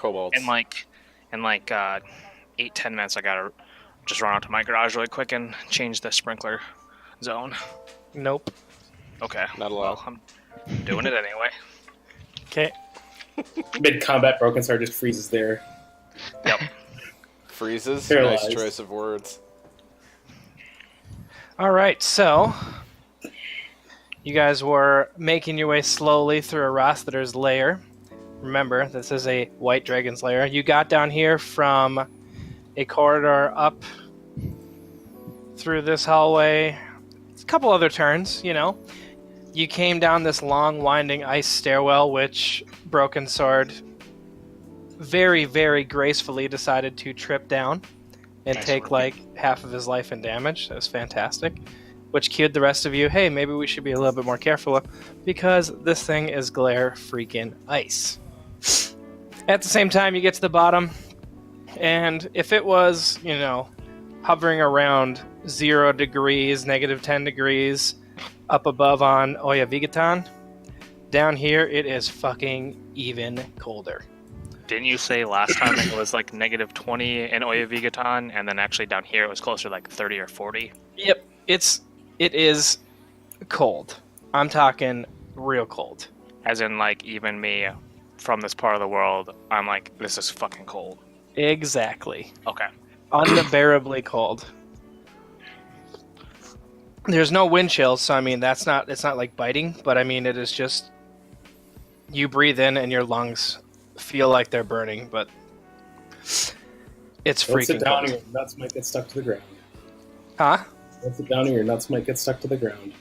kobolds. In 8-10 minutes, I gotta just run out to my garage really quick and change the sprinkler zone. Nope. Okay. Not allowed. Well, I'm doing it anyway. Okay. Mid-combat, Broken Sword just freezes there. Yep. Freezes. Paralyzed. Nice choice of words. All right, so you guys were making your way slowly through a Rosthader's lair. Remember, this is a white dragon's lair. You got down here from a corridor up through this hallway. It's a couple other turns, you know. You came down this long, winding ice stairwell, which Broken Sword very, very gracefully decided to trip down and take like half of his life in damage. That was fantastic. Which cued the rest of you, hey, maybe we should be a little bit more careful because this thing is glare freaking ice. At the same time, you get to the bottom, and if it was, you know, hovering around 0 degrees, -10 degrees, up above on Oya Vigatan, down here it is fucking even colder. Didn't you say last time it was like -20 in Oya Vigatan, and then actually down here it was closer to like 30 or 40? Yep, it is cold. I'm talking real cold. As in, like, even me from this part of the world, I'm like, this is fucking cold. Exactly. Okay. Unbearably cold. There's no wind chills, so I mean it's not like biting, but I mean it is just you breathe in and your lungs feel like they're burning, but it's Don't freaking sit down cold. or your nuts might get stuck to the ground. Huh? Don't sit down or your nuts might get stuck to the ground.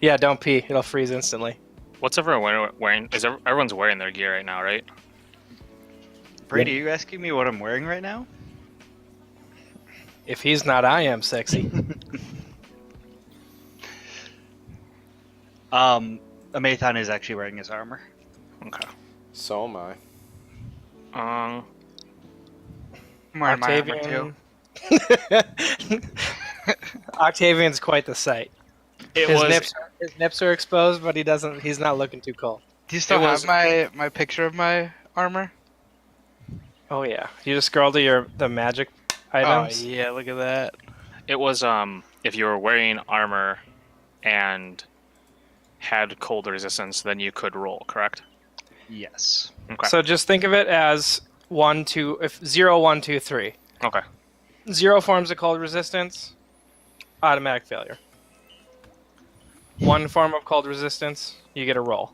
Yeah, don't pee. It'll freeze instantly. What's everyone wearing? Everyone's wearing their gear right now, right? Brady, are you asking me what I'm wearing right now? If he's not, I am sexy. Amathan is actually wearing his armor. Okay. So am I. Um, I'm wearing my armor too. Octavian's quite the sight. His nips are exposed, but he's not looking too cold. Do you still have my picture of my armor? Oh yeah. You just scroll to the magic items. Oh yeah, look at that. It was if you were wearing armor and had cold resistance, then you could roll, correct? Yes. Okay. So just think of it as 1, 2, if 0, 1, 2, 3. Okay. 0 forms of cold resistance, automatic failure. 1 form of cold resistance, you get a roll.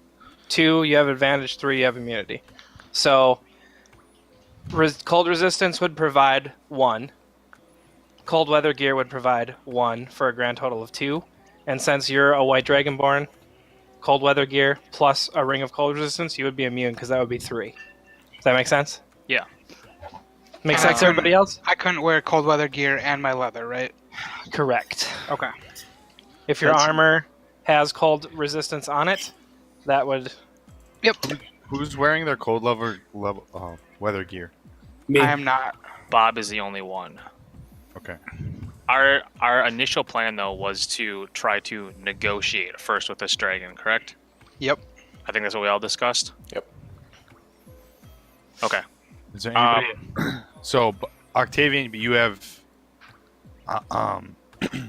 2, you have advantage. 3, you have immunity. So cold resistance would provide 1. Cold weather gear would provide 1 for a grand total of 2. And since you're a white dragonborn, cold weather gear plus a ring of cold resistance, you would be immune because that would be 3. Does that make sense? Yeah. Make sense to everybody else? I couldn't wear cold weather gear and my leather, right? Correct. Okay. If your armor has cold resistance on it, that would... Yep. Who's wearing their cold weather gear? Me. I am not. Bob is the only one. Okay. Our initial plan, though, was to try to negotiate first with this dragon, correct? Yep. I think that's what we all discussed. Yep. Okay. Is there anybody? So, Octavian, you have.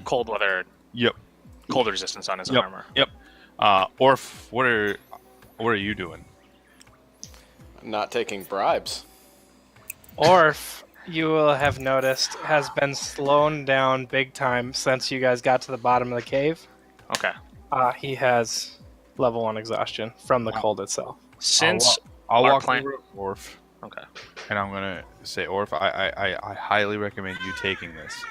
Cold weather. Yep. Cold resistance on his Yep. armor. Yep. Orf, what are you doing? Not taking bribes. Orf, you will have noticed, has been slowed down big time since you guys got to the bottom of the cave. Okay. He has level 1 exhaustion from the cold itself. Since I'll our walk plan. over to Orf, Okay. and I'm gonna say, Orf, I highly recommend you taking this.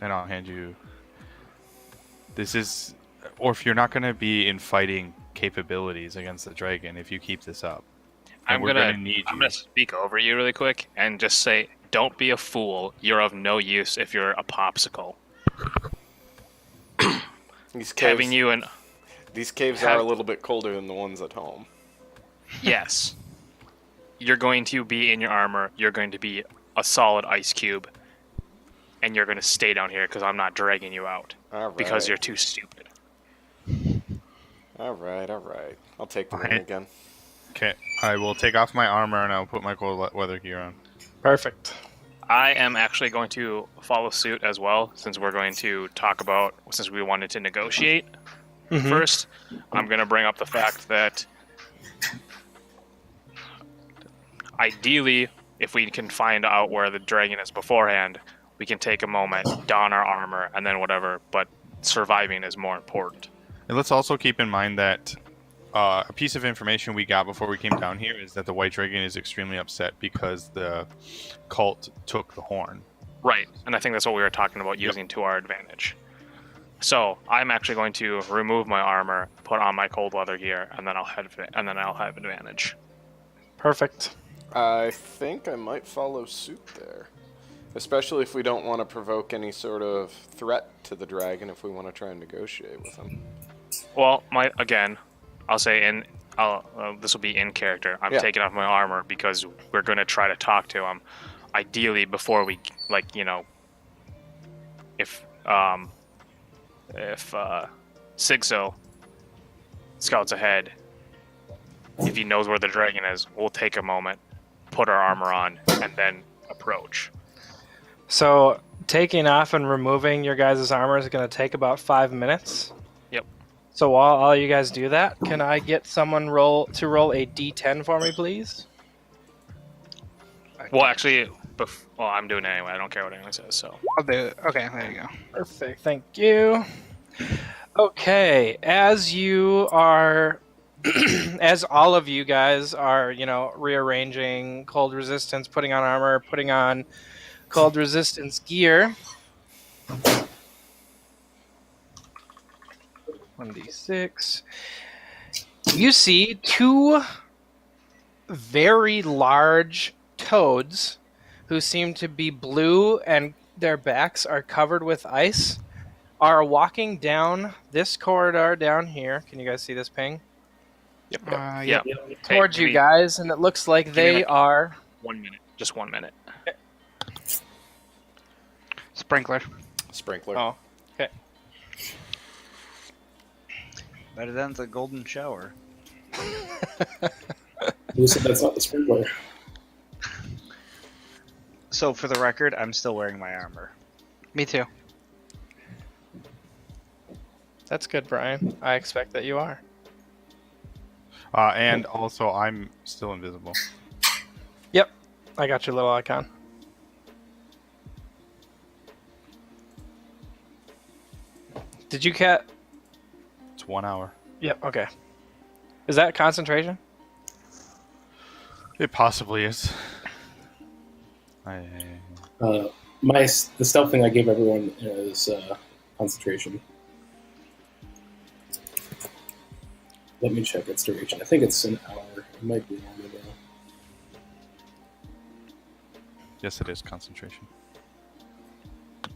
And I'll hand you. This is, Orf, you're not gonna be in fighting capabilities against the dragon if you keep this up. And I'm we're gonna need you. I'm gonna speak over you really quick and just say, don't be a fool. You're of no use if you're a popsicle. These caves, Having you and these caves are a little bit colder than the ones at home. yes, you're going to be in your armor. You're going to be a solid ice cube. and you're going to stay down here because I'm not dragging you out All right. because you're too stupid. All right. I'll take the Alright. ring again. Okay, I will take off my armor and I'll put my cold weather gear on. Perfect. I am actually going to follow suit as well, since we're going to talk about, since we wanted to negotiate first. I'm going to bring up the fact that ideally, if we can find out where the dragon is beforehand, we can take a moment, don our armor, and then whatever, but surviving is more important. And let's also keep in mind that a piece of information we got before we came down here is that the White Dragon is extremely upset because the cult took the horn. Right, and I think that's what we were talking about using to our advantage. So I'm actually going to remove my armor, put on my cold weather gear, and then I'll have advantage. Perfect. I think I might follow suit there. Especially if we don't want to provoke any sort of threat to the dragon if we want to try and negotiate with him. Well, I'll say this will be in character. I'm taking off my armor because we're going to try to talk to him. Ideally, before we, if Sigso scouts ahead, if he knows where the dragon is, we'll take a moment, put our armor on, and then approach. So taking off and removing your guys' armor is going to take about 5 minutes. Yep. So while all you guys do that, can I get someone to roll a d10 for me, please? Well, actually, I'm doing it anyway. I don't care what anyone says. So I'll do it. Okay, there you go. Perfect. Thank you. Okay, as you are, as all of you guys are, rearranging cold resistance, putting on armor, putting on cold resistance gear. 1d6. You see 2 very large toads who seem to be blue and their backs are covered with ice are walking down this corridor down here. Can you guys see this ping? Yep. Yeah. Towards you guys, and it looks like they are... 1 minute. Just 1 minute. Sprinkler. Sprinkler. Oh, okay. Better than the golden shower. Who said that's not the sprinkler? So for the record, I'm still wearing my armor. Me too. That's good, Brian. I expect that you are. And also, I'm still invisible. Yep. I got your little icon. Did you cat? It's 1 hour. Yep, okay. Is that concentration? It possibly is. The stealth thing I gave everyone is concentration. Let me check its duration. I think it's an hour. It might be longer though. Yes, it is concentration. All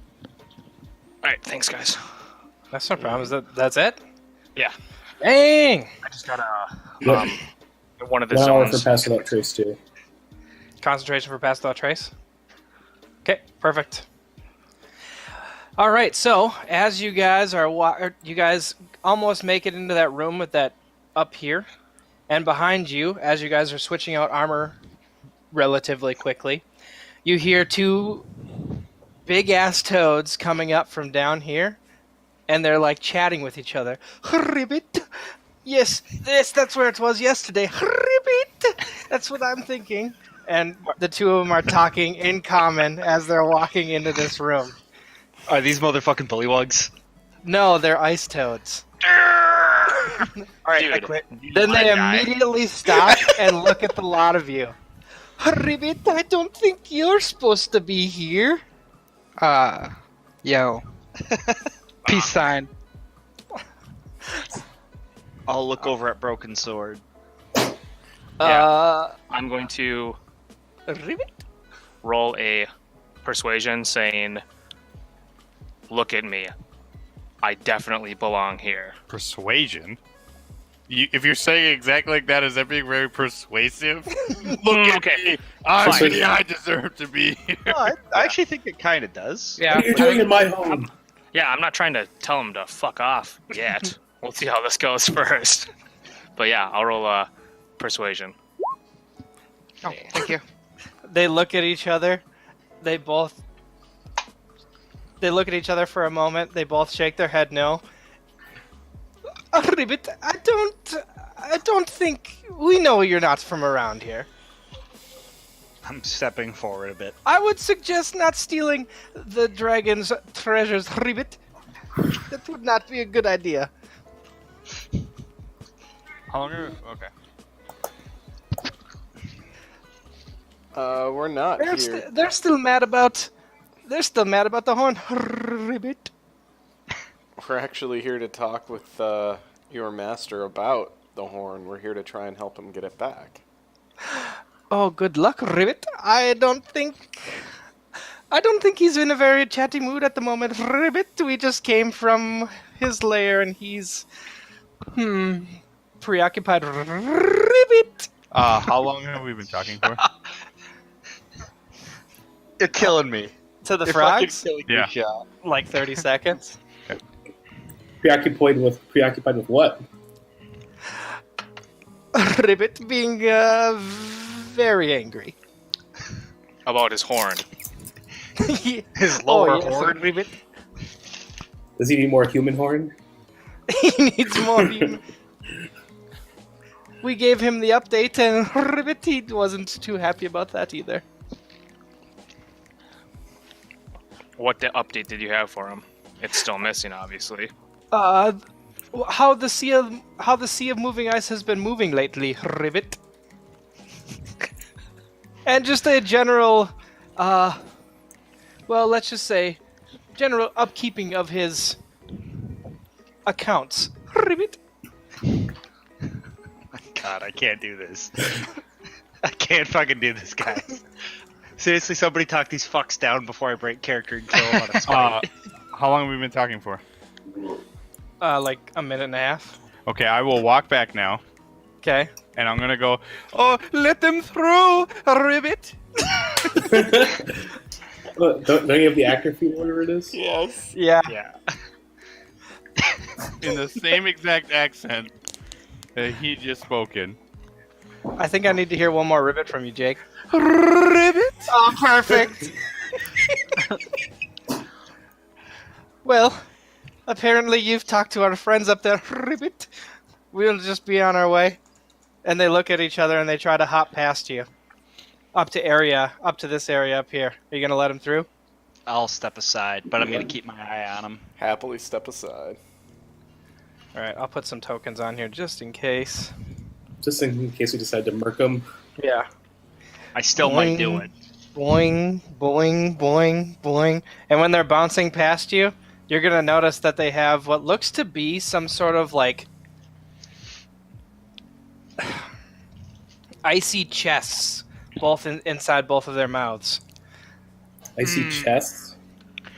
right, thanks, guys. That's no problem. That's it? Yeah. Dang! I just gotta Yep. one of the 1 hour zones. for pass without trace too. Concentration for pass without trace? Okay, perfect. All right, so as you guys you guys almost make it into that room with that up here, and behind you, as you guys are switching out armor relatively quickly, you hear 2 big-ass toads coming up from down here, and they're like chatting with each other. Ribbit! Yes, that's where it was yesterday. Ribbit! That's what I'm thinking. And the 2 of them are talking in common as they're walking into this room. Are these motherfucking bullywugs? No, they're ice toads. Alright, I Dude. quit. Then they immediately stop and look at the lot of you. Ribbit, I don't think you're supposed to be here. Yo. Peace sign. I'll look over at Broken Sword. I'm going to Ribbit? roll a persuasion saying, "Look at me. I definitely belong here." Persuasion? If you're saying exactly like that, is that being very persuasive? Look at okay. me. I'm Fine. the I deserve to be here. No, I actually think it kind of does. Yeah. What are you doing in my home? Yeah, I'm not trying to tell him to fuck off yet. We'll see how this goes first. But yeah, I'll roll persuasion. Oh, thank you. They look at each other. They look at each other for a moment. They both shake their head no. Ribbit, I don't think we know you're not from around here. I'm stepping forward a bit. I would suggest not stealing the dragon's treasures, Ribbit. That would not be a good idea. How long are okay? We're not here. They're still mad about the horn, Ribbit. We're actually here to talk with your master about the horn. We're here to try and help him get it back. Oh, good luck, Ribbit. I don't think he's in a very chatty mood at the moment, Ribbit. We just came from his lair and he's preoccupied, Ribbit. How long have we been talking for? You're killing me. To the You're frogs, fucking killing Yeah. me, Shaw. like 30 seconds. Preoccupied with what? Ribbit being very angry. About his horn. His lower yes, horn. Ribbit. Does he need more human horn? He needs more human. We gave him the update, and Ribbit, he wasn't too happy about that either. What update did you have for him? It's still missing, obviously. How the sea of moving ice has been moving lately, Ribbit. And just a general, well, let's just say, general upkeeping of his accounts, Ribbit. God, I can't do this. I can't fucking do this, guys. Seriously, somebody talk these fucks down before I break character and kill them on a spite. How long have we been talking for? Like a minute and a half. Okay, I will walk back now, Okay. and I'm gonna go. Oh, let them through, Ribbit. Don't you have the actor feed, whatever it is? Yes. Yeah. Yeah. In the same exact accent that he just spoken. I think I need to hear one more Ribbit from you, Jake. Ribbit. Oh, perfect. Well, apparently you've talked to our friends up there, Ribbit. We'll just be on our way. And they look at each other and they try to hop past you. Up to this area up here. Are you gonna let them through? I'll step aside, but I'm gonna keep my eye on him. Happily step aside. Alright, I'll put some tokens on here just in case. Just in case we decide to murk him. Yeah. I still might do it. Boing, boing, boing, boing. And when they're bouncing past you, you're gonna notice that they have what looks to be some sort of like icy chests, both inside both of their mouths. I see chests.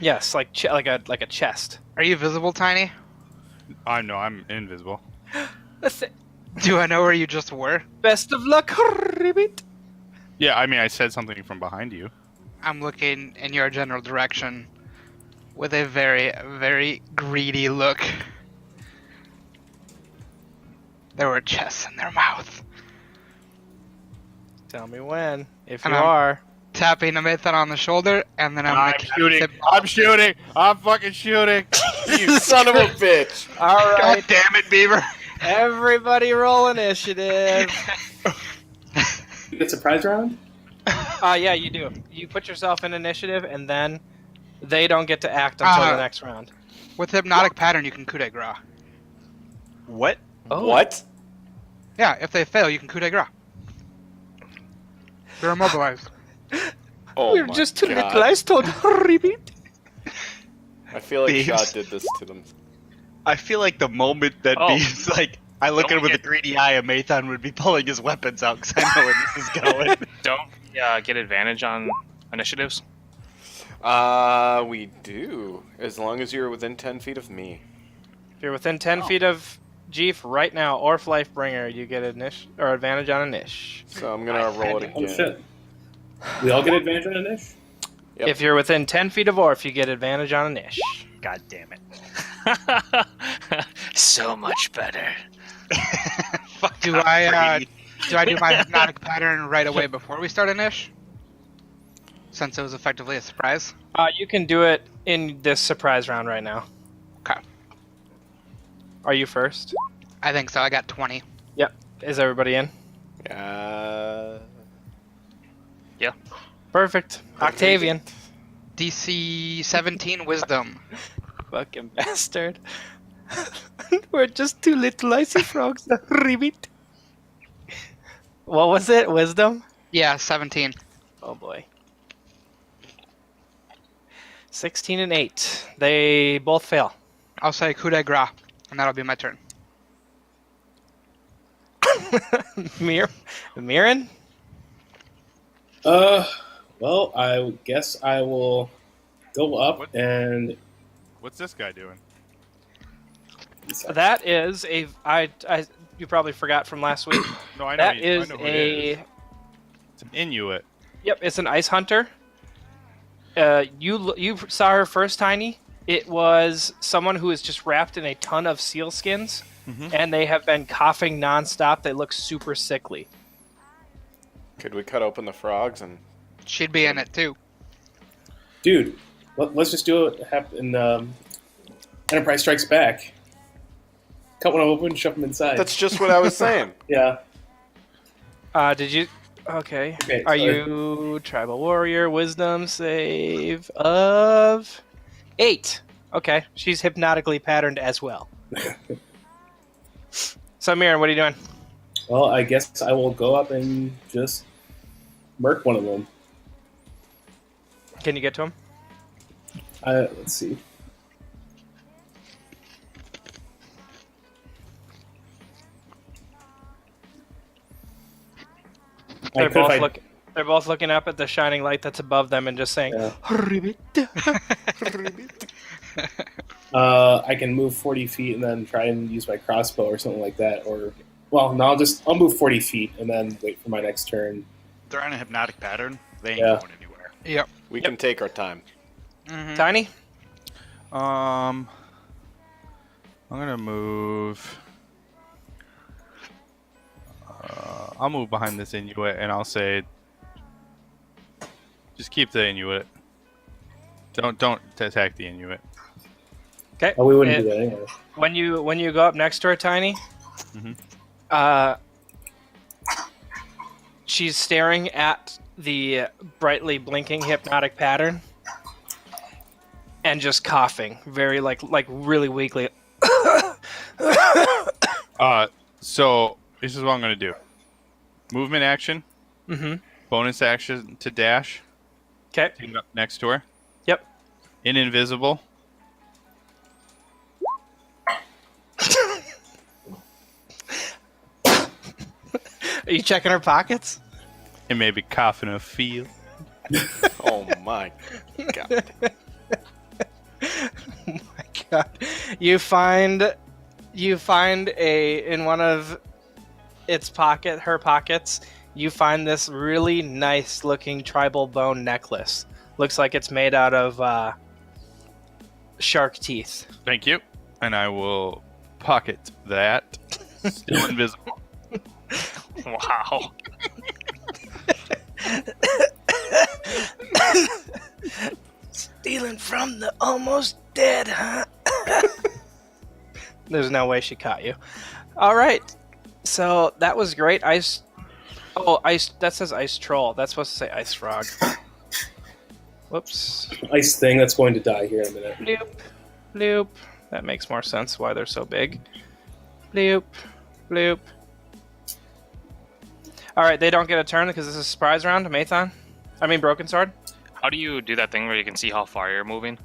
Yes, like like a chest. Are you visible, Tiny? I'm invisible. Do I know where you just were? Best of luck, Ribbit. Yeah, I mean, I said something from behind you. I'm looking in your general direction with a very, very greedy look. There were chests in their mouth. Tell me when, if And you I'm- are. Tapping Amithan on the shoulder, and then I'm I'm gonna shooting. tip- I'm shooting. I'm fucking shooting. You son of a bitch! All God right, damn it, Beaver! everybody, roll initiative. You get surprise round? Yeah, you do. You put yourself in initiative, and then they don't get to act until the next round. With hypnotic pattern, you can coup de grace. What? Oh. What? Yeah, if they fail, you can coup de grace. You're immobilized. Oh We're my just too God. little. I told Ribbit. I feel like Bees. Shaw did this to them. I feel like the moment that Oh. Beaver's like, I look at Don't him with a get- greedy eye, and Mathan would be pulling his weapons out because I know where this is going. Don't get advantage on initiatives. We do. As long as you're within 10 feet of me. If you're within 10 feet of Jeef, right now, Orf Lifebringer, you get advantage on a niche. So I'm gonna roll it Oh again. shit. We all get advantage on a niche? Yep. If you're within 10 feet of Orf, you get advantage on a niche. God damn it. So much better. Fuck Do off, I Brady. do my hypnotic pattern right away before we start a niche? Since it was effectively a surprise. You can do it in this surprise round right now. Okay. Are you first? I think so. I got 20. Is everybody in? Perfect. Octavian. DC 17 Wisdom. Fucking bastard. We're just two little icy frogs. Ribbit. What was it? Wisdom? Yeah, 17. Oh boy. 16 and 8. They both fail. I'll say coup de grace, and that'll be my turn. Mirren? Well, I guess I will go up What? and... What's this guy doing? That is a... you probably forgot from last week. No, I know. That I is know who it is. a... It's an Inuit. Yep, it's an ice hunter. You saw her first, Tiny. It was someone who is just wrapped in a ton of seal skins, and they have been coughing nonstop. They look super sickly. Could we cut open the frogs and... She'd be in it too. Dude, let's just do it in Enterprise Strikes Back. Cut one open, shove them inside. That's just what I was saying. Yeah. Did you... Okay. Okay, Are so- you tribal warrior? Wisdom save of 8. Okay, she's hypnotically patterned as well. So, Mirren, what are you doing? Well, I guess I will go up and just murk one of them. Can you get to him? Let's see. They're both looking up at the shining light that's above them and just saying, Yeah. "Ribbit." I can move 40 feet and then try and use my crossbow or something like that. Or, well, no, I'll move 40 feet and then wait for my next turn. They're on a hypnotic pattern. They ain't Yeah. going anywhere. Yep. We can take our time. Mhm. Tiny? I'm gonna move. I'll move behind this Inuit, and I'll say, just keep the Inuit. Don't attack the Inuit. Okay. Oh, we wouldn't do that anyway. When you go up next to her, Tiny, Mhm. She's staring at the brightly blinking hypnotic pattern and just coughing, very like really weakly. So this is what I'm gonna do. Movement action, Mm-hmm. bonus action to dash. Okay. Take up next to her. Yep. Invisible. Are you checking her pockets? And maybe cough in a field. Oh my god. Oh my god! You find in one of her pockets. You find this really nice looking tribal bone necklace. Looks like it's made out of shark teeth. Thank you. And I will pocket that. Still invisible. Wow. Stealing from the almost dead, huh? There's no way she caught you. All right. So that was great. Ice. Oh, ice. That says ice troll. That's supposed to say ice frog. Whoops. Ice thing that's going to die here in a minute. Bloop. Bloop. That makes more sense why they're so big. Bloop. Bloop. All right. They don't get a turn because this is a surprise round. Mathon. Broken Sword. How do you do that thing where you can see how far you're moving?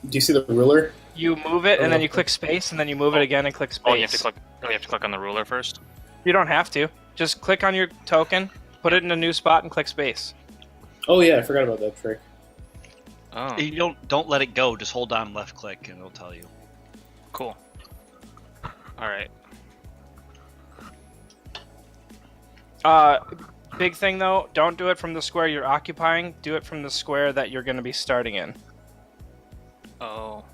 Do you see the ruler? You move it and then you click space and then you move it again and click space. Oh, you have to click. Oh, you have to click on the ruler first. You don't have to. Just click on your token, put it in a new spot, and click space. Oh yeah, I forgot about that trick. Oh, You don't let it go. Just hold down left click and it'll tell you. cool. All right. Big thing though, don't do it from the square you're occupying. Do it from the square that you're going to be starting in. Oh.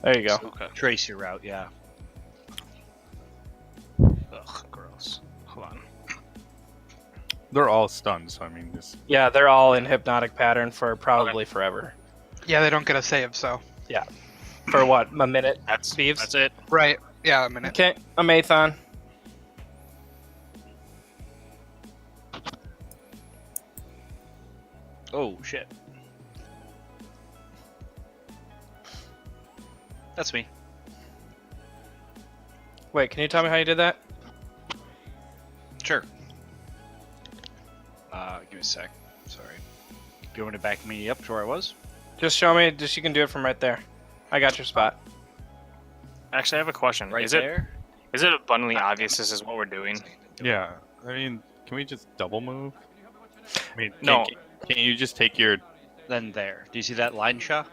There you go. Okay. Trace your route, yeah. Ugh, gross. Hold on. They're all stunned, so I mean, just Yeah, they're all in hypnotic pattern for probably forever. Yeah, they don't get a save, so. For what? A minute? That's Beeves? That's it. Right. Yeah, a minute. Okay, a Mathon. Oh, shit. That's me. Wait, can you tell me how you did that? Sure. Give me a sec. Sorry. Do you want me to back me up to where I was? Just show me. Just you can do it from right there. I got your spot. Actually, I have a question. Right is there? it abundantly obvious this is what we're doing? yeah. I mean, can we just double move? I mean, No. Can't you just take your? Then there. Do you see that line, Shaw?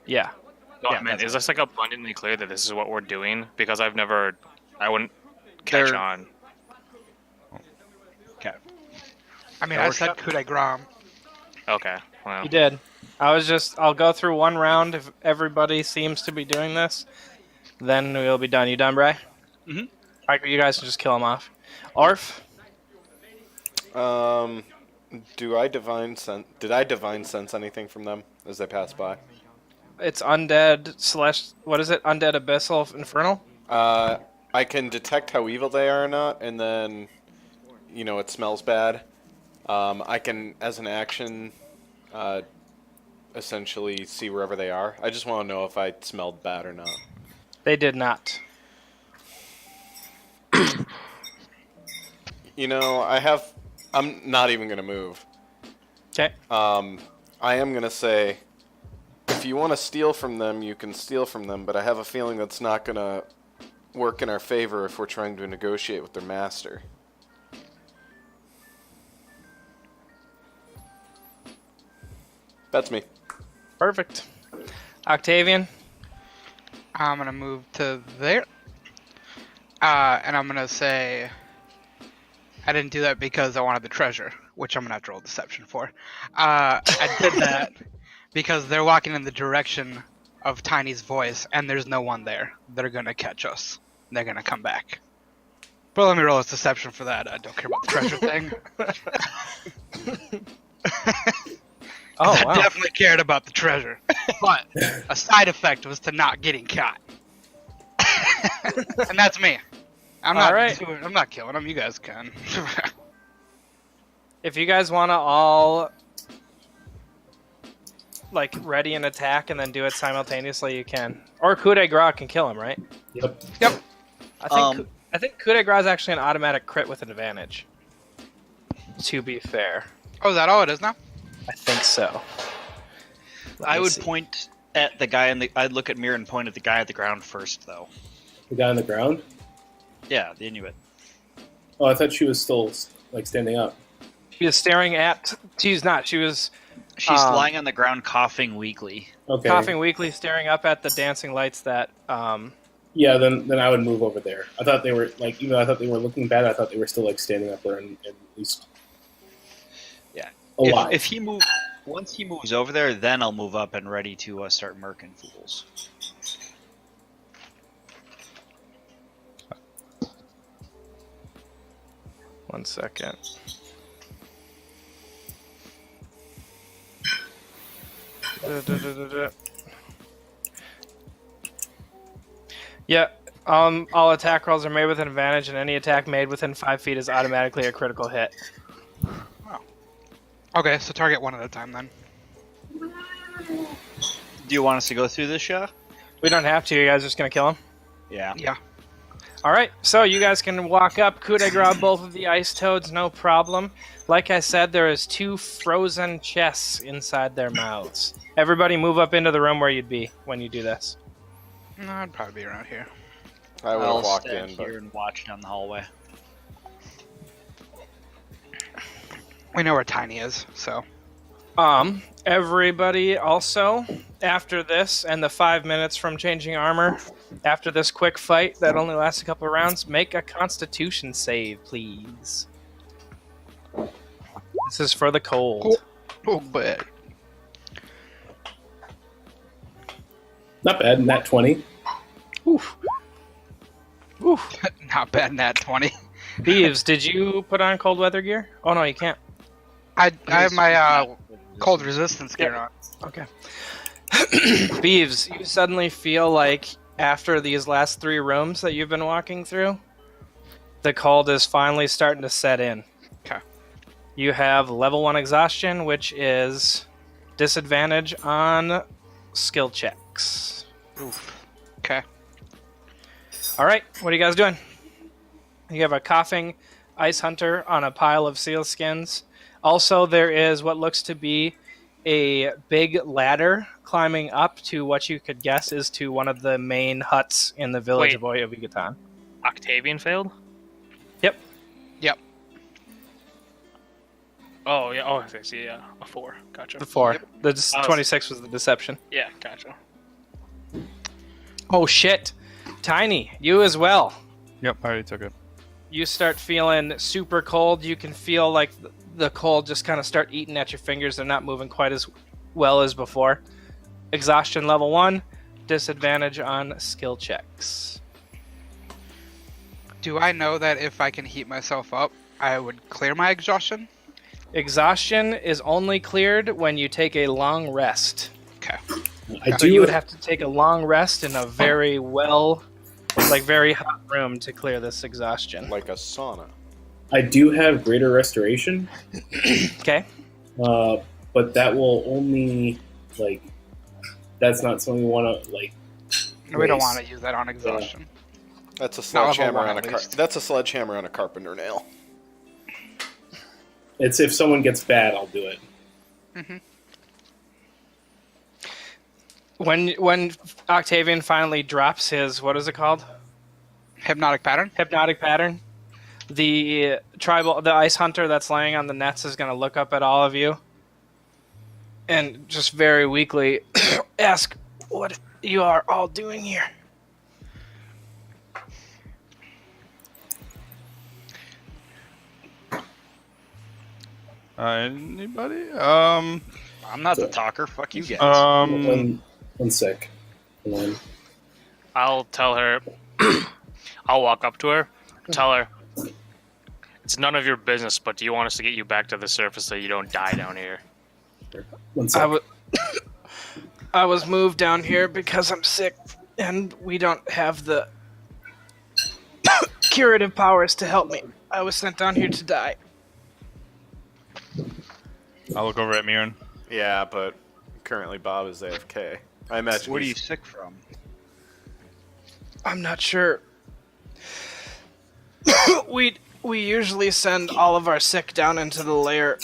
Yeah. No, Yeah, I mean, that's is this like abundantly clear that this is what we're doing? Because I wouldn't catch They're- on. Okay. I mean, Yeah, I we're said shut. coup de grace. Okay, well, You did. I'll go through one round if everybody seems to be doing this. Then we'll be done. You done, Bray? Mhm. You guys can just kill him off. Orf? Do I divine sense? Did I divine sense anything from them as they pass by? It's undead / what is it? Undead abyssal infernal? I can detect how evil they are or not, and then, it smells bad. I can, as an action, essentially see wherever they are. I just want to know if I smelled bad or not. They did not. I'm not even gonna move. Okay. I am gonna say, if you want to steal from them, you can steal from them, but I have a feeling that's not gonna work in our favor if we're trying to negotiate with their master. That's me. Perfect. Octavian? I'm gonna move to there. And I'm gonna say I didn't do that because I wanted the treasure, which I'm gonna have to roll deception for. I did that because they're walking in the direction of Tiny's voice, and there's no one there. They're gonna catch us. They're gonna come back. But let me roll this deception for that. I don't care about the treasure thing. Oh, I wow. definitely cared about the treasure, but a side effect was to not getting caught. And that's me. I'm not. Alright. I'm not killing them. You guys can. If you guys want to all ready an attack and then do it simultaneously, you can. Or coup de grace can kill him, right? Yep. I think coup de grace is actually an automatic crit with an advantage. To be fair, Oh, is that all it is now? I think so. Let I me would see. point at the guy I'd look at Mir and point at the guy at the ground first, though. The guy on the ground? Yeah, the Inuit. Oh, I thought she was still standing up. She was staring at. She's not. She was She's lying on the ground, coughing weakly. Okay. coughing weakly, staring up at the dancing lights that. Yeah, then I would move over there. I thought they were even though I thought they were looking bad, I thought they were still standing up there and at least. Yeah. Alive. If he move, once he moves over there, then I'll move up and ready to start murking fools. One second. Yeah. All attack rolls are made with an advantage, and any attack made within 5 feet is automatically a critical hit. Okay, so target one at a time then. Do you want us to go through this, Shah? We don't have to. You guys are just gonna kill him. Yeah. Yeah. All right. So you guys can walk up, coup de grace both of the ice toads, no problem. Like I said, there is 2 frozen chests inside their mouths. Everybody, move up into the room where you'd be when you do this. No, I'd probably be around here. I would I'll have walked stand in, but here and watch down the hallway. We know where Tiny is, so Everybody also, after this and the 5 minutes from changing armor, after this quick fight that only lasts a couple of rounds, make a Constitution save, please. This is for the cold. Oh, but Not bad. Nat 20. Oof. Oof. not bad. Nat 20. Thieves, did you put on cold weather gear? Oh no, you can't. I have my cold resistance gear on. Okay. Beeves, you suddenly feel like after these last 3 rooms that you've been walking through, the cold is finally starting to set in. Okay. You have level 1 exhaustion, which is disadvantage on skill checks. Oof. Okay. Alright, what are you guys doing? You have a coughing ice hunter on a pile of seal skins. Also, there is what looks to be a big ladder climbing up to what you could guess is to one of the main huts in the village of Oyabigatan. Octavian failed? Yep. Yep. Oh, yeah. Oh, I see. Yeah. A 4. Gotcha. The 4. Yep. The 26 was the deception. Yeah, gotcha. Oh, shit. Tiny, you as well. Yep, I already took it. You start feeling super cold. You can feel like the cold just kind of start eating at your fingers. They're not moving quite as well as before. Exhaustion level 1, disadvantage on skill checks. Do I know that if I can heat myself up, I would clear my exhaustion? Exhaustion is only cleared when you take a long rest. Okay. So you would have to take a long rest in a very very hot room to clear this exhaustion. Like a sauna. I do have greater restoration, Okay. but that will only that's not something we want to We don't waste. want to use that on exhaustion. That's a Not level sledgehammer 1 on at a least. that's a sledgehammer on a carpenter nail. It's if someone gets bad, I'll do it. When Octavian finally drops his, what is it called? Hypnotic pattern? Hypnotic pattern. The ice hunter that's laying on the nets is going to look up at all of you and just very weakly ask what you are all doing here. Anybody? I'm not the talker. Fuck you guys. One sec. Hold on. I'll tell her. I'll walk up to her, tell her. It's none of your business, but do you want us to get you back to the surface so you don't die down here? One sec. I was moved down here because I'm sick and we don't have the curative powers to help me. I was sent down here to die. I'll look over at Mirren. Yeah, but currently Bob is AFK. I imagine. What are you he's- sick from? I'm not sure. We usually send all of our sick down into the lair.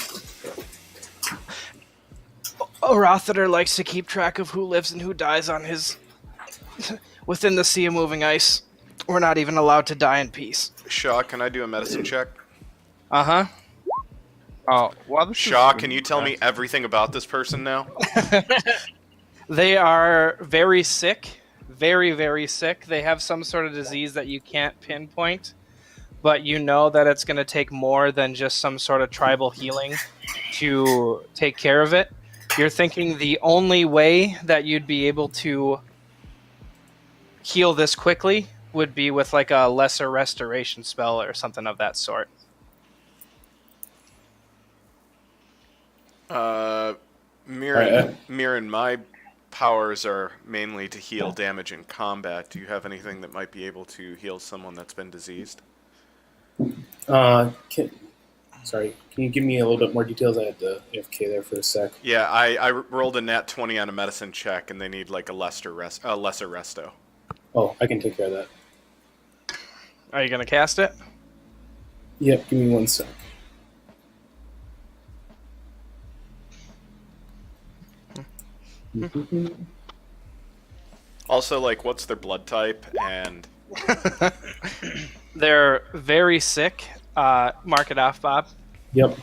Rothader likes to keep track of who lives and who dies on his within the sea of moving ice. We're not even allowed to die in peace. Shaw, can I do a medicine check? Uh-huh. Oh, well, this Shaw, can you tell me everything about this person now? They are very sick. Very, very sick. They have some sort of disease that you can't pinpoint, but you know that it's going to take more than just some sort of tribal healing to take care of it. You're thinking the only way that you'd be able to heal this quickly would be with like a lesser restoration spell or something of that sort. Mirren, my powers are mainly to heal damage in combat. Do you have anything that might be able to heal someone that's been diseased? Sorry, can you give me a little bit more details? I had the AFK there for a sec. Yeah, I rolled a nat 20 on a medicine check, and they need like a lesser resto. Oh, I can take care of that. Are you going to cast it? Yep, give me one sec. Also, like, what's their blood type? And They're very sick. Mark it off, Bob. Yep.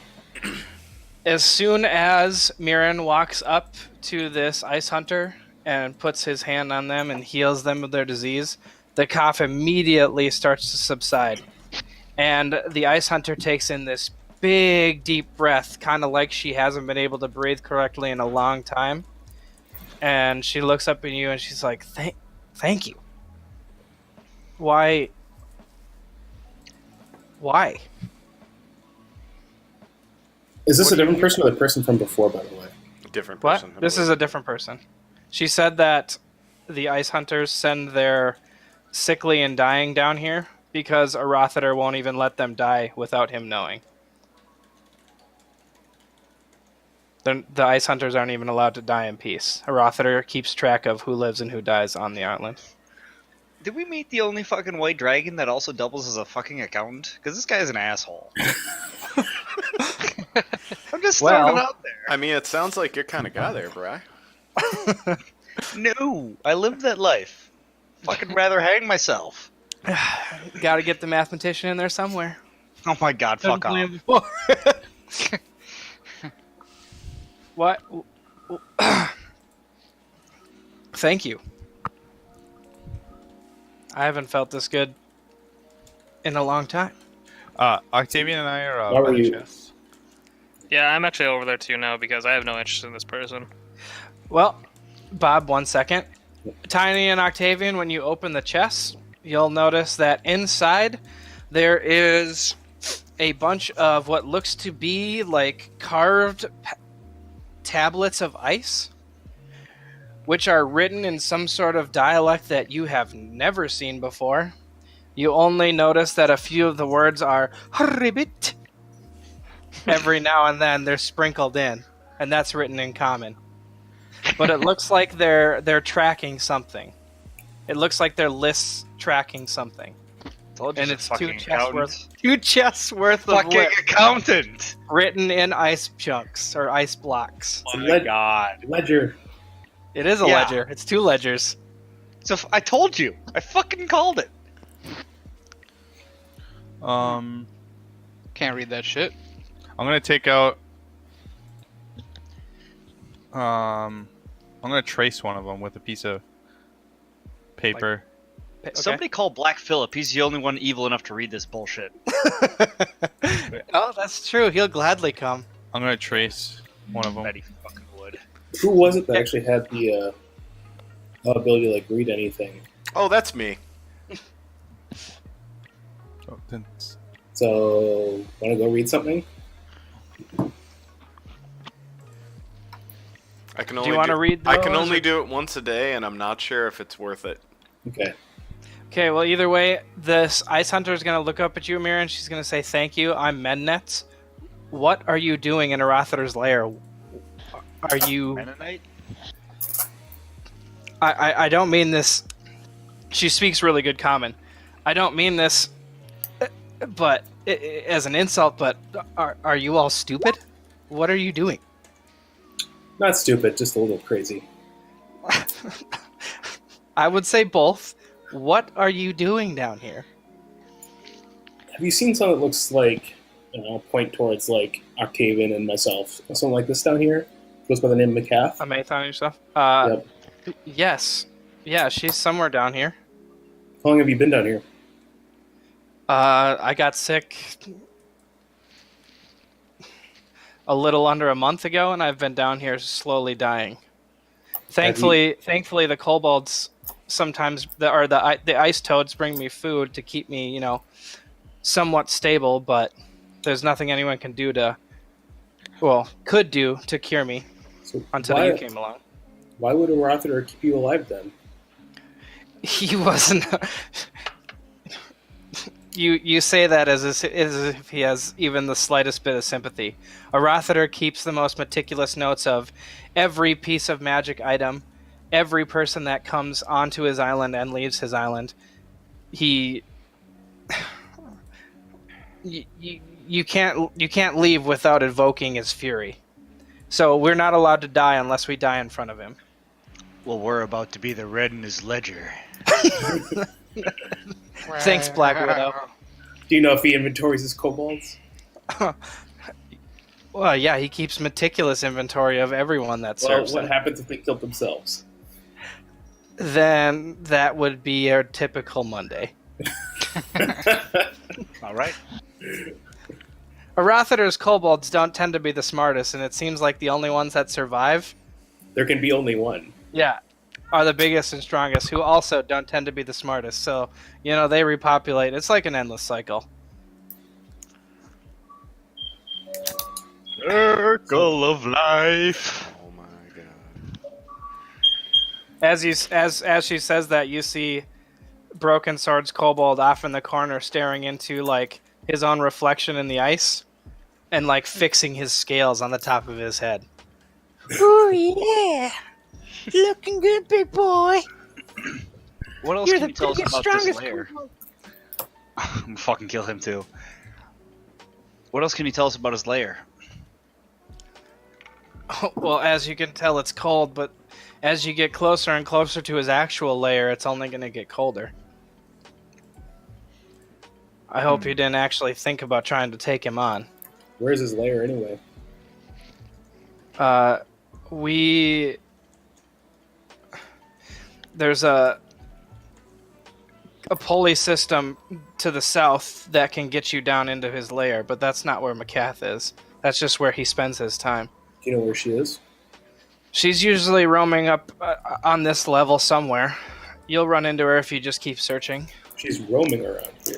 As soon as Mirren walks up to this ice hunter and puts his hand on them and heals them of their disease, the cough immediately starts to subside. And the ice hunter takes in this big, deep breath, kind of like she hasn't been able to breathe correctly in a long time. And she looks up at you and she's like, thank you. Why? Is this What a do you different person or the person from before, by the way? Different What? person. This is a different person. She said that the ice hunters send their sickly and dying down here because Arathater won't even let them die without him knowing. The ice hunters aren't even allowed to die in peace. Arathater keeps track of who lives and who dies on the island. Did we meet the only fucking white dragon that also doubles as a fucking accountant? Because this guy's an asshole. I'm just throwing it out there. I mean, it sounds like your kind of guy there, Bri. No, I lived that life. Fucking rather hang myself. Gotta get the mathematician in there somewhere. Oh my god, fuck off. What? Thank you. I haven't felt this good in a long time. Octavian and I are How by are the you? chest. Yeah, I'm actually over there too now because I have no interest in this person. Well, Bob, 1 second. Tiny and Octavian, when you open the chest, you'll notice that inside there is a bunch of what looks to be like carved tablets of ice, which are written in some sort of dialect that you have never seen before. You only notice that a few of the words are Haribit. Every now and then they're sprinkled in, and that's written in common. But it looks like they're tracking something. It looks like their lists tracking something. Told you And it's it's a two fucking chests worth of fucking lists accountant. written in ice chunks or ice blocks. Oh my god. Ledger. It is a Yeah. ledger. It's 2 ledgers. So I told you. I fucking called it. I'm Can't read that shit. gonna take out. I'm gonna trace one of them with a piece of paper. Okay. Somebody call Black Phillip. He's the only one evil enough to read this bullshit. Oh, that's true. He'll gladly come. I'm gonna trace one of them. Bet he fucking would. Who was it that actually had the ability to like read anything? Oh, that's me. Oh, then- So, want to go read something? I can Do only you want to read I can those, only or- do it once a day, and I'm not sure if it's worth it. Okay. Okay, well, either way, this ice hunter is going to look up at you, Amira, and she's going to say, "Thank you, I'm Mennets. What are you doing in Arathater's lair? Are you..." Mennonite? I don't mean this... She speaks really good common. I don't mean this but as an insult, but are you all stupid? What are you doing? Not stupid, just a little crazy. I would say both. What are you doing down here? Have you seen something that looks like, point towards like Octavian and myself? Something like this down here? Goes by the name of McCaff? A Mathon and yourself? Yep. Yes. Yeah, she's somewhere down here. How long have you been down here? I got sick a little under a month ago, and I've been down here slowly dying. Thankfully, the kobolds sometimes, the ice toads bring me food to keep me, somewhat stable, but there's nothing anyone can do could do to cure me So until you came along. Why would a Rothater keep you alive then? He wasn't. You say that as if he has even the slightest bit of sympathy. A Rothater keeps the most meticulous notes of every piece of magic item, every person that comes onto his island and leaves his island. You can't leave without evoking his fury. So we're not allowed to die unless we die in front of him. Well, we're about to be the red in his ledger. Thanks, Black Widow. Do you know if he inventories his kobolds? Well, yeah, he keeps meticulous inventory of everyone that Well, serves what him. happens if they killed themselves? Then that would be our typical Monday. All right. Arathiter's kobolds don't tend to be the smartest, and it seems like the only ones that survive, There can be only one. yeah, are the biggest and strongest, who also don't tend to be the smartest. So, they repopulate. It's like an endless cycle. Circle of life. Oh my god. As she says that, you see Broken Sword's kobold off in the corner staring into, like, his own reflection in the ice and, like, fixing his scales on the top of his head. Oh, yeah. Looking good, big boy. What else You're can the you tell us biggest, about this strongest lair? kobold. I'm gonna fucking kill him too. What else can you tell us about his lair? Well, as you can tell, it's cold, but as you get closer and closer to his actual lair, it's only going to get colder. I hope you didn't actually think about trying to take him on. Where's his lair anyway? There's a pulley system to the south that can get you down into his lair, but that's not where Macath is. That's just where he spends his time. Do you know where she is? She's usually roaming up on this level somewhere. You'll run into her if you just keep searching. She's roaming around here.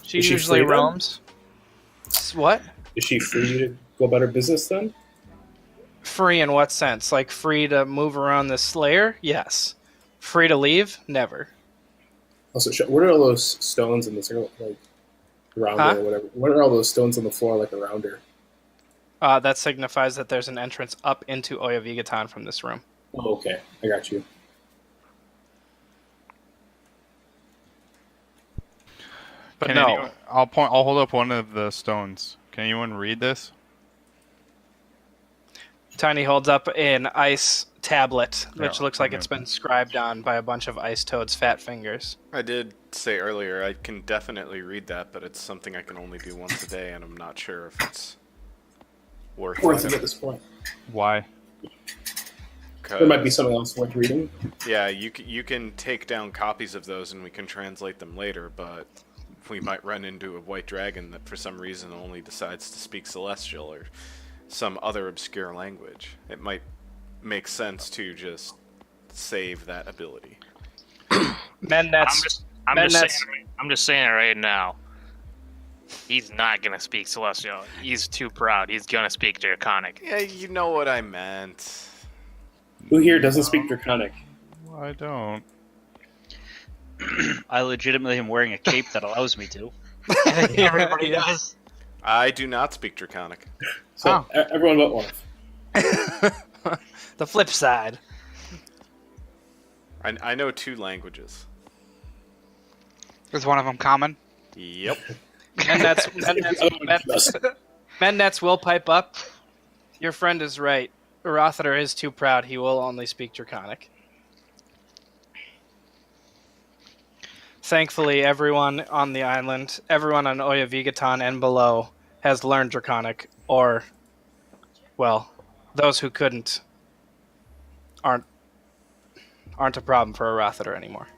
She Is she usually free then? roams. What? Is she free to go about her business then? Free in what sense? Like free to move around this lair? Yes. Free to leave? Never. Also, what are all those stones in the circle, like around her or whatever? What are all those stones on the floor, like around her? That signifies that there's an entrance up into Oya Vigatan from this room. Oh, okay, I got you. But Can no. anyone, I'll hold up one of the stones. Can anyone read this? Tiny holds up an ice tablet, which Yeah, looks like okay. it's been scribed on by a bunch of ice toad's fat fingers. I did say earlier I can definitely read that, but it's something I can only do once a day, and I'm not sure if it's worth Worth it at this point. Why? There might be something else worth reading. Yeah, you can take down copies of those and we can translate them later, but we might run into a white dragon that for some reason only decides to speak Celestial or some other obscure language. It might make sense to just save that ability. Men, that's I'm just saying it right now. He's not gonna speak Celestial. He's too proud. He's gonna speak Draconic. Yeah, you know what I meant. Who here doesn't speak Draconic? I don't. I legitimately am wearing a cape that allows me to. I think everybody does. I do not speak Draconic. So everyone but Orf. the flip side. I know 2 languages. Is one of them common? Yep. Mendets will pipe up. Your friend is right. Arathiter is too proud. He will only speak Draconic. Thankfully, everyone on the island, everyone on Oya Vigatan and below, has learned Draconic, or, well, those who couldn't aren't a problem for Arathiter anymore.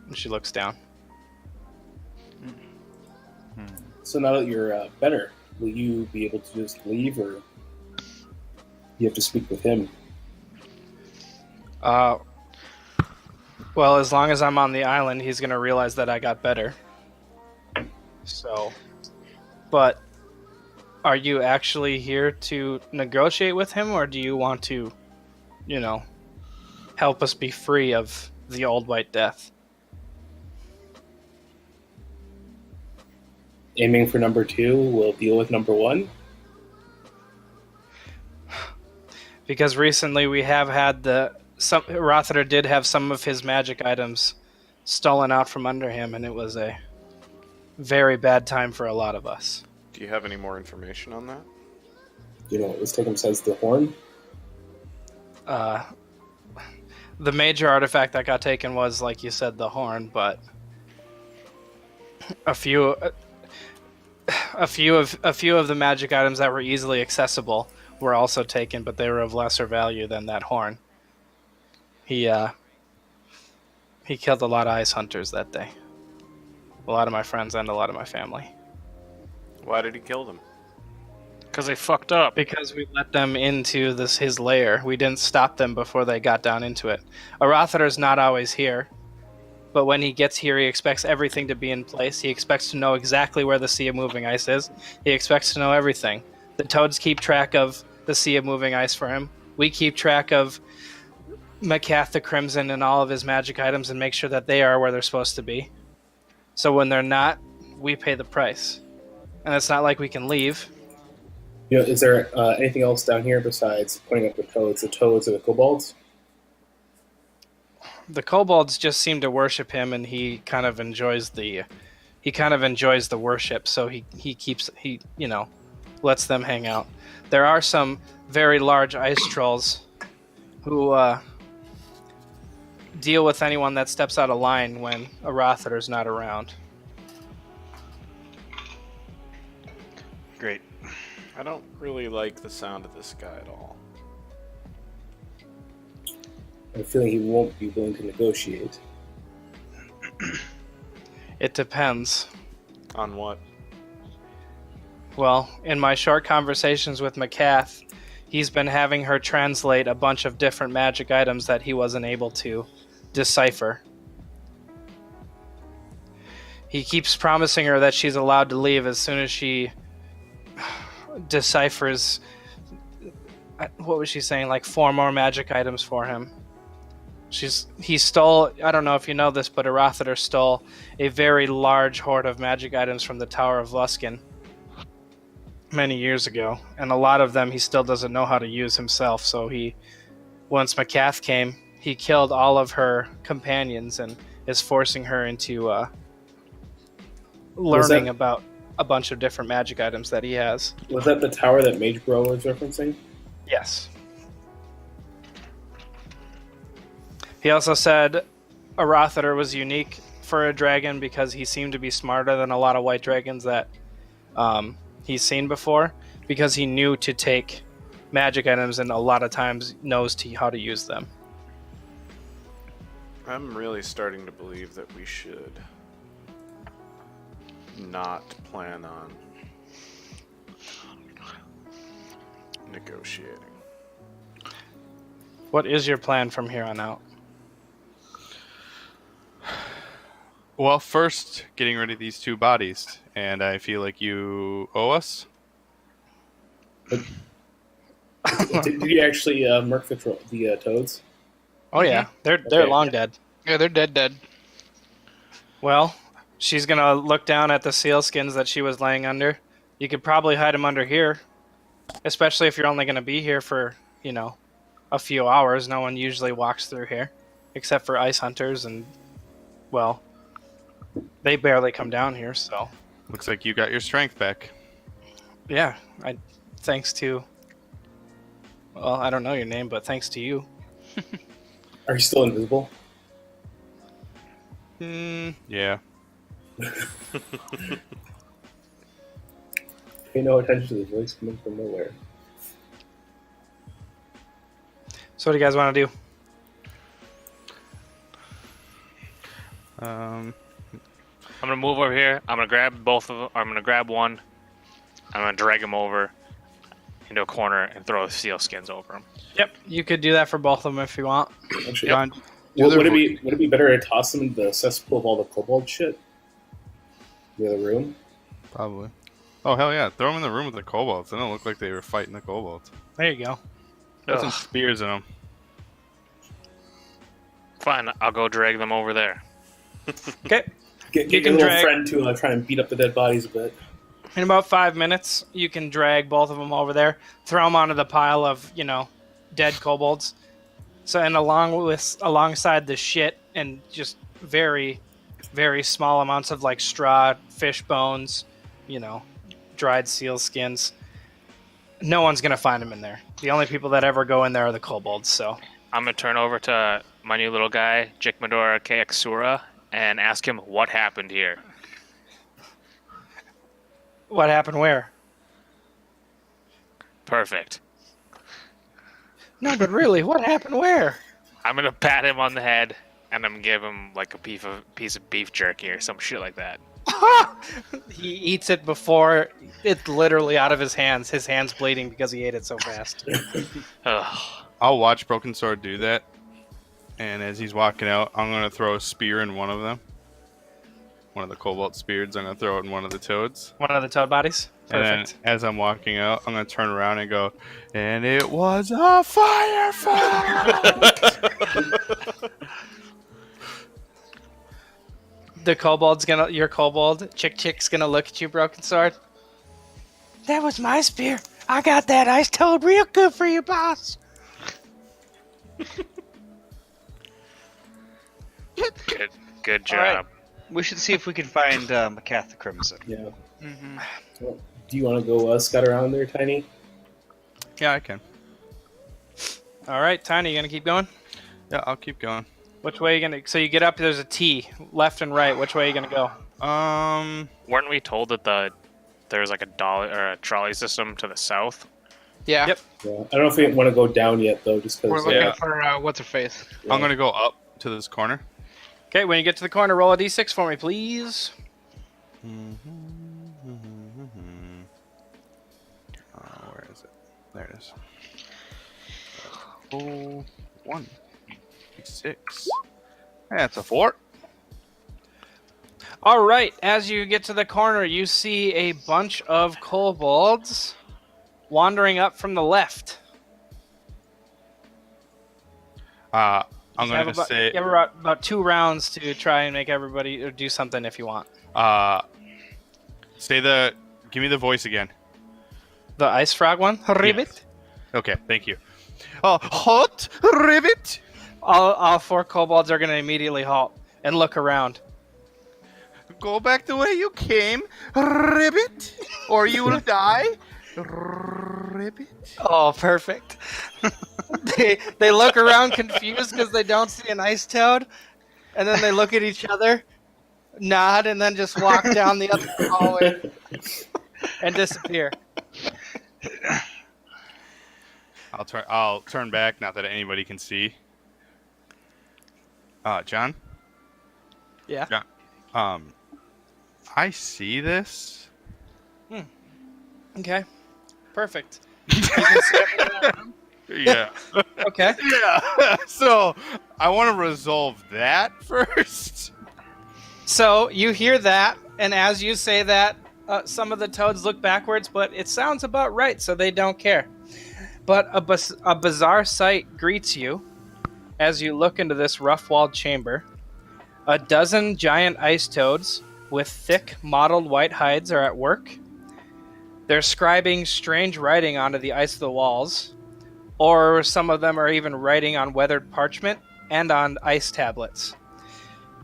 And she looks down. So now that you're better, will you be able to just leave, or you have to speak with him? Well, as long as I'm on the island, he's going to realize that I got better. So, but are you actually here to negotiate with him, or do you want to, help us be free of the old White Death? Aiming for number 2, we'll deal with number 1. Because recently we have had Rothiter did have some of his magic items stolen out from under him, and it was a very bad time for a lot of us. Do you have any more information on that? Do you know what was taken besides the horn? The major artifact that got taken was, like you said, the horn, but a few... a few of the magic items that were easily accessible were also taken, but they were of lesser value than that horn. He killed a lot of ice hunters that day. A lot of my friends and a lot of my family. Why did he kill them? Because they fucked up. Because we let them into his lair. We didn't stop them before they got down into it. Arathar's not always here, but when he gets here, he expects everything to be in place. He expects to know exactly where the Sea of Moving Ice is. He expects to know everything. The toads keep track of the Sea of Moving Ice for him. We keep track of Macath the Crimson and all of his magic items and make sure that they are where they're supposed to be. So when they're not, we pay the price. And it's not like we can leave. Is there anything else down here besides pointing up the toads or the kobolds? The kobolds just seem to worship him, and he kind of enjoys the worship. So he lets them hang out. There are some very large ice trolls who deal with anyone that steps out of line when Arathar's not around. Great. I don't really like the sound of this guy at all. I have a feeling he won't be willing to negotiate. It depends. On what? Well, in my short conversations with Macath, he's been having her translate a bunch of different magic items that he wasn't able to decipher. He keeps promising her that she's allowed to leave as soon as she deciphers, what was she saying, like 4 more magic items for him. He stole, I don't know if you know this, but Arathar stole a very large hoard of magic items from the Tower of Luskan many years ago, and a lot of them he still doesn't know how to use himself. So once Macath came, he killed all of her companions and is forcing her into learning about a bunch of different magic items that he has. Was that the tower that Mage Bro was referencing? Yes. He also said Arathar was unique for a dragon because he seemed to be smarter than a lot of white dragons that he's seen before, because he knew to take magic items and a lot of times knows how to use them. I'm really starting to believe that we should not plan on negotiating. What is your plan from here on out? Well, first, getting rid of these 2 bodies, and I feel like you owe us. Did you actually murk the toads? Oh yeah, they're Okay. long dead. Yeah, they're dead. Well, she's gonna look down at the sealskins that she was laying under. You could probably hide them under here, especially if you're only gonna be here for, a few hours. No one usually walks through here, except for ice hunters, and, well, they barely come down here, so. Looks like you got your strength back. Yeah, thanks to, well, I don't know your name, but thanks to you. Are you still invisible? Yeah. Pay no attention to the voice coming from nowhere. So what do you guys want to do? I'm gonna move over here. I'm gonna grab both of them. I'm gonna grab one. I'm gonna drag him over into a corner and throw the seal skins over him. Yep, you could do that for both of them if you want. Actually, John, would it be better to toss them into the cesspool of all the kobold shit? The other room? probably. Oh, hell yeah. Throw them in the room with the kobolds. They don't look like they were fighting the kobolds. There you go. Put some Ugh. spears in them. Fine, I'll go drag them over there. Okay. Get You your can little drag- friend to try and beat up the dead bodies a bit. In about 5 minutes, you can drag both of them over there, throw them onto the pile of, dead kobolds. So, and alongside the shit and just very, very small amounts of like straw, fish bones, dried seal skins. No one's gonna find them in there. The only people that ever go in there are the kobolds. So, I'm gonna turn over to my new little guy, Jikmadora Kayaksura, and ask him what happened here. What happened where? Perfect. No, but really, what happened where? I'm gonna pat him on the head, and I'm gonna give him like a piece of beef jerky or some shit like that. He eats it before it's literally out of his hands. His hand's bleeding because he ate it so fast. Ugh. I'll watch Broken Sword do that, and as he's walking out, I'm gonna throw a spear in one of them. One of the cobalt spears. I'm gonna throw it in one of the toads. One of the toad bodies? Perfect. And then, as I'm walking out, I'm gonna turn around and go, and it was a firefly. Your kobold, Chick's gonna look at you, Broken Sword. That was my spear. I got that ice toad real good for you, boss. Good job. All right. We should see if we can find Macath the Crimson. Yeah. Mm-hmm. Well, do you want to go scout around there, Tiny? Yeah, I can. All right, Tiny, you gonna keep going? Yeah, I'll keep going. Which way are you gonna? So you get up. There's a T, left and right. Which way are you gonna go? Weren't we told that there's like a dolly or a trolley system to the south? Yeah. Yep. Yeah. I don't know if we want to go down yet, though, just We're because. looking Yeah. for what's her face. I'm gonna go up to this corner. Okay, when you get to the corner, roll a d6 for me, please. Where is it? There it is. Oh, 1, 6. That's a 4. All right, as you get to the corner, you see a bunch of kobolds wandering up from the left. I'm You have gonna say. you have about 2 rounds to try and make everybody do something if you want. Give me the voice again. The ice frog one, ribbit. Okay, thank you. Hot ribbit. All 4 kobolds are going to immediately halt and look around. Go back the way you came, ribbit, or you will die, ribbit. Oh, perfect. they look around confused because they don't see an ice toad, and then they look at each other, nod, and then just walk down the other hallway and disappear. I'll turn back, not that anybody can see. John? Yeah. John, I see this. Okay. Perfect. You can see everything. Yeah. Okay. Yeah. So I want to resolve that first. So you hear that, and as you say that, some of the toads look backwards, but it sounds about right, so they don't care. But a bizarre sight greets you as you look into this rough-walled chamber. A dozen giant ice toads with thick, mottled white hides are at work. They're scribing strange writing onto the ice of the walls, or some of them are even writing on weathered parchment and on ice tablets.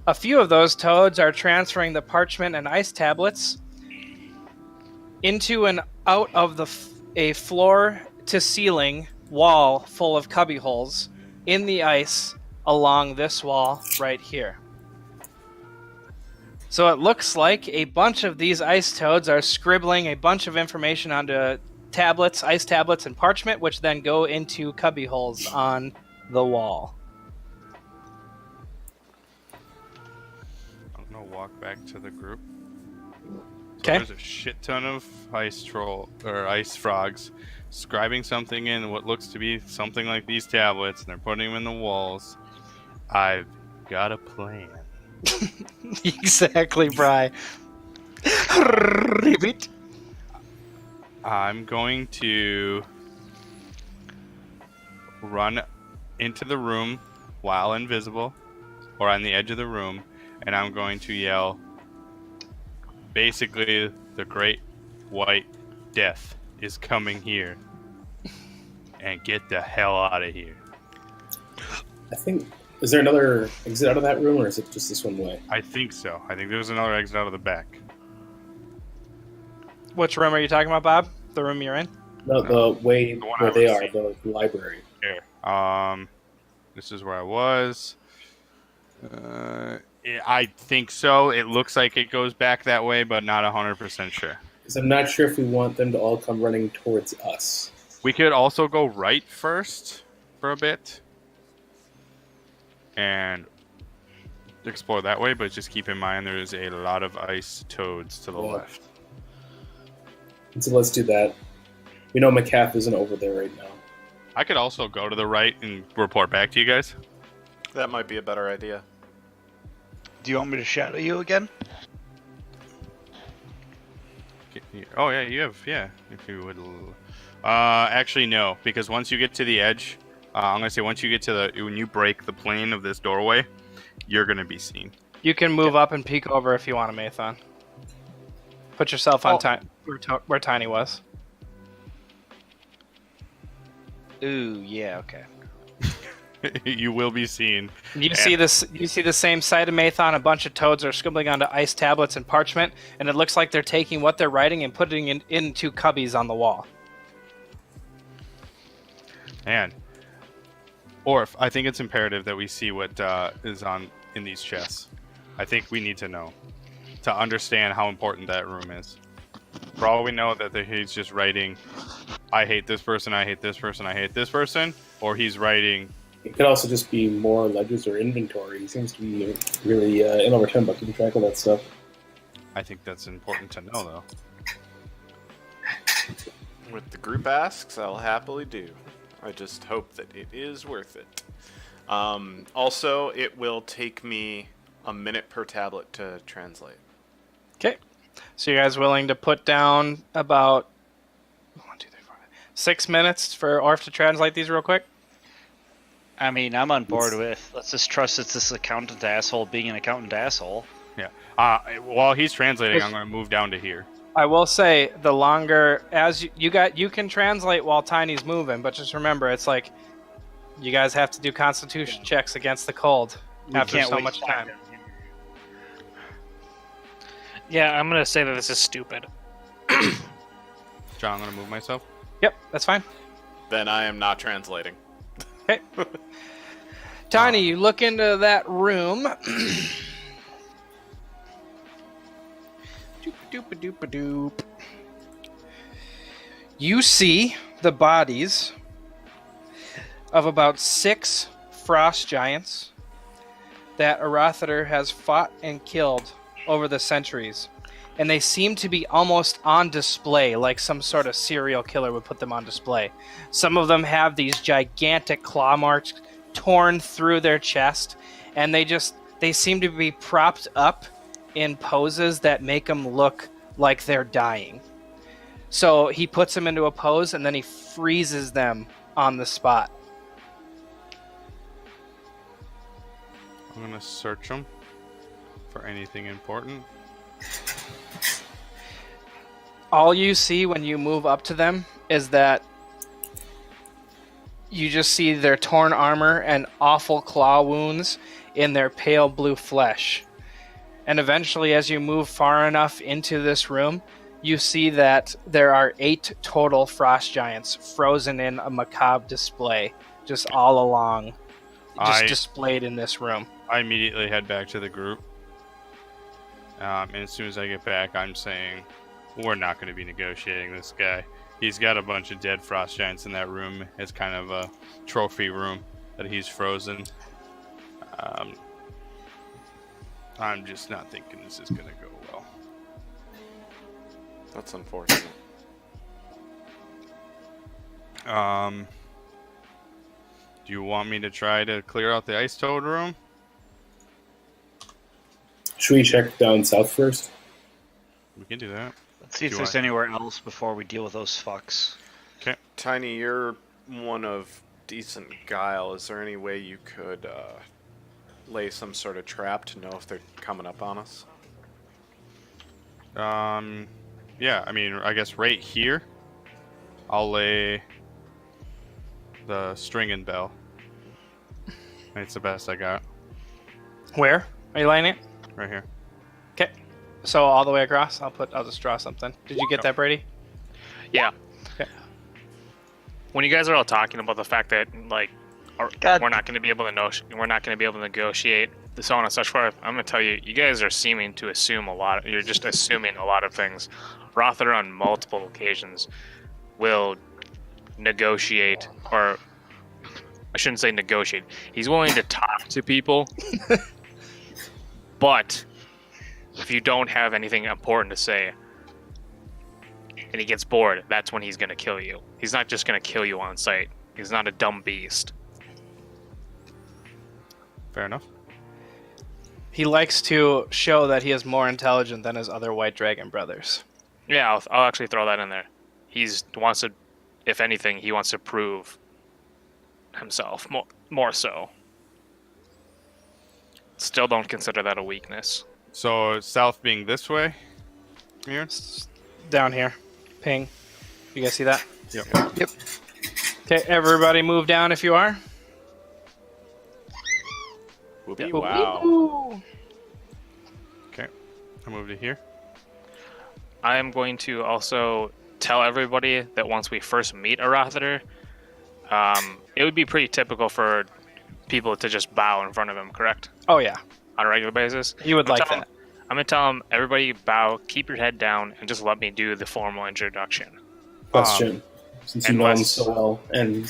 A few of those toads are transferring the parchment and ice tablets into and out of a floor-to-ceiling wall full of cubby holes in the ice along this wall right here. So it looks like a bunch of these ice toads are scribbling a bunch of information onto tablets, ice tablets, and parchment, which then go into cubby holes on the wall. I'm gonna walk back to the group. So Okay. there's a shit ton of ice frogs scribing something in what looks to be something like these tablets, and they're putting them in the walls. I've got a plan. Exactly, Bri. Ribbit. I'm going to run into the room while invisible, or on the edge of the room, and I'm going to yell, basically, the Great White Death is coming here, and get the hell out of here. I think. Is there another exit out of that room, or is it just this one way? I think so. I think there's another exit out of the back. Which room are you talking about, Bob? The room you're in? No, the way The one where I they was are, seeing. the library. Here. This is where I was. I think so. It looks like it goes back that way, but not 100% sure. Because I'm not sure if we want them to all come running towards us. We could also go right first for a bit and explore that way, but just keep in mind there's a lot of ice toads to the Yeah. left. And so let's do that. We know McCaff isn't over there right now. I could also go to the right and report back to you guys. That might be a better idea. Do you want me to shadow you again? Oh yeah, you have, yeah. If you would, actually no, because once you get to the edge, I'm gonna say once you get to when you break the plane of this doorway, you're gonna be seen. You can move up and peek over if you want to, Mathon. Put yourself on where Tiny was. Ooh, yeah, okay. You will be seen. You see this. You see the same side of Mathon. A bunch of toads are scribbling onto ice tablets and parchment, and it looks like they're taking what they're writing and putting it into cubbies on the wall. And Orf, I think it's imperative that we see what is in these chests. I think we need to know to understand how important that room is. For all we know, that he's just writing, "I hate this person. I hate this person. I hate this person," or he's writing. It could also just be more ledgers or inventory. He seems to be really in over 10 about keeping track of that stuff. I think that's important to know, though. With the group asks, I'll happily do. I just hope that it is worth it. Also, it will take me a minute per tablet to translate. Okay. So you guys willing to put down about 6 minutes for Orf to translate these real quick? I mean, I'm on board with, let's just trust it's this accountant asshole being an accountant asshole. Yeah. While he's translating, I'm going to move down to here. I will say, the longer as you can translate while Tiny's moving, but just remember, it's like you guys have to do Constitution checks against the cold after so much time. Yeah, I'm gonna say that this is stupid. John, I'm going to move myself. Yep, that's fine. Then I am not translating. Okay. Tiny, you look into that room. Doop-a-doop-a-doop. You see the bodies of about 6 frost giants that Arathader has fought and killed over the centuries. And they seem to be almost on display, like some sort of serial killer would put them on display. Some of them have these gigantic claw marks torn through their chest, and they seem to be propped up in poses that make them look like they're dying. So he puts them into a pose, and then he freezes them on the spot. I'm going to search them for anything important. All you see when you move up to them is that you just see their torn armor and awful claw wounds in their pale blue flesh. And eventually, as you move far enough into this room, you see that there are 8 total frost giants frozen in a macabre display, just all along, displayed in this room. I immediately head back to the group. And as soon as I get back, I'm saying, we're not going to be negotiating this guy. He's got a bunch of dead frost giants in that room. It's kind of a trophy room that he's frozen. I'm just not thinking this is going to go well. That's unfortunate. Do you want me to try to clear out the ice toad room? Should we check down south first? We can do that. Let's see if there's anywhere else before we deal with those fucks. Okay. Tiny, you're one of decent guile. Is there any way you could lay some sort of trap to know if they're coming up on us? Yeah, I mean, I guess right here, I'll lay the string and bell. It's the best I got. Where are you laying it? Right here. Okay. So all the way across? I'll just draw something. Did you get that, Brady? Yeah. Okay. When you guys are all talking about the fact that like we're not going to be able to negotiate, so on and such forth. I'm gonna tell you, you guys are seeming to assume a lot. You're just assuming a lot of things. Rother on multiple occasions will negotiate, or I shouldn't say negotiate. He's willing to talk to people, but if you don't have anything important to say and he gets bored, that's when he's gonna kill you. He's not just gonna kill you on sight. He's not a dumb beast. Fair enough. He likes to show that he is more intelligent than his other white dragon brothers. Yeah, I'll actually throw that in there. Wants to, if anything, he wants to prove himself more so. Still don't consider that a weakness. So south being this way, Mirren? Down here. Ping. You guys see that? Yep. Yep. Okay, everybody move down if you are. Whoopee, wow. Ooh. Okay. I moved it here. I am going to also tell everybody that once we first meet a Rother, it would be pretty typical for people to just bow in front of him, correct? Oh yeah, On a regular basis? you would I'm like telling- that. I'm going to tell him, everybody bow, keep your head down, and just let me do the formal introduction. Question, since you know him unless- so well, and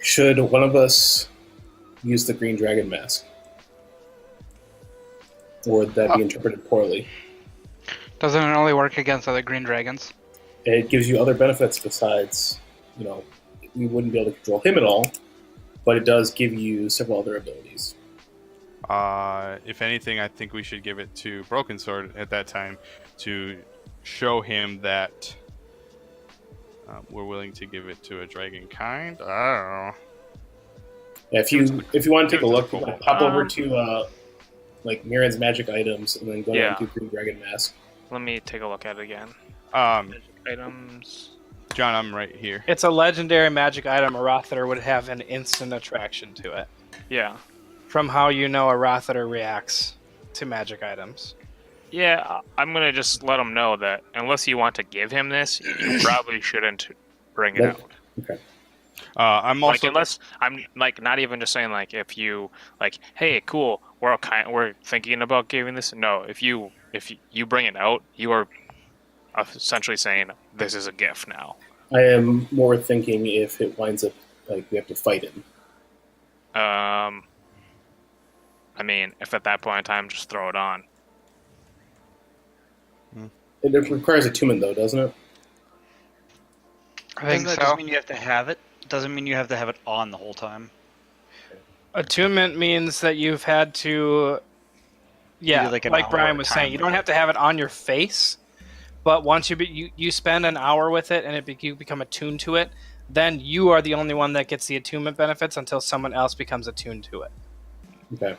should one of us use the green dragon mask? Or would that be interpreted poorly? Doesn't it only work against other green dragons? It gives you other benefits besides, we wouldn't be able to control him at all, but it does give you several other abilities. If anything, I think we should give it to Broken Sword at that time to show him that we're willing to give it to a dragon kind. I don't know. Yeah, if you want to take a look, Cool. pop over to Mirren's magic items and then go Yeah. down to green dragon mask. Let me take a look at it again. Items. John, I'm right here. It's a legendary magic item. A Rother would have an instant attraction to it. Yeah. From how you know a Rother reacts to magic items. Yeah, I'm going to just let him know that unless you want to give him this, you probably shouldn't bring it Yeah. out. Okay. I'm also Unless I'm not even just saying if you hey, cool, we're thinking about giving this. No, if you bring it out, you are essentially saying this is a gift now. I am more thinking if it winds up we have to fight him. I mean, if at that point in time, just throw it on. It requires attunement, though, doesn't it? I think that so. doesn't mean you have to have it. Doesn't mean you have to have it on the whole time. Attunement means that you've had to, do like an like hour Brian at a was time saying, you with don't have to have it on your face, but once you spend an hour with it and you become attuned to it, then you are the only one that gets the attunement benefits until someone else becomes attuned to it. Okay.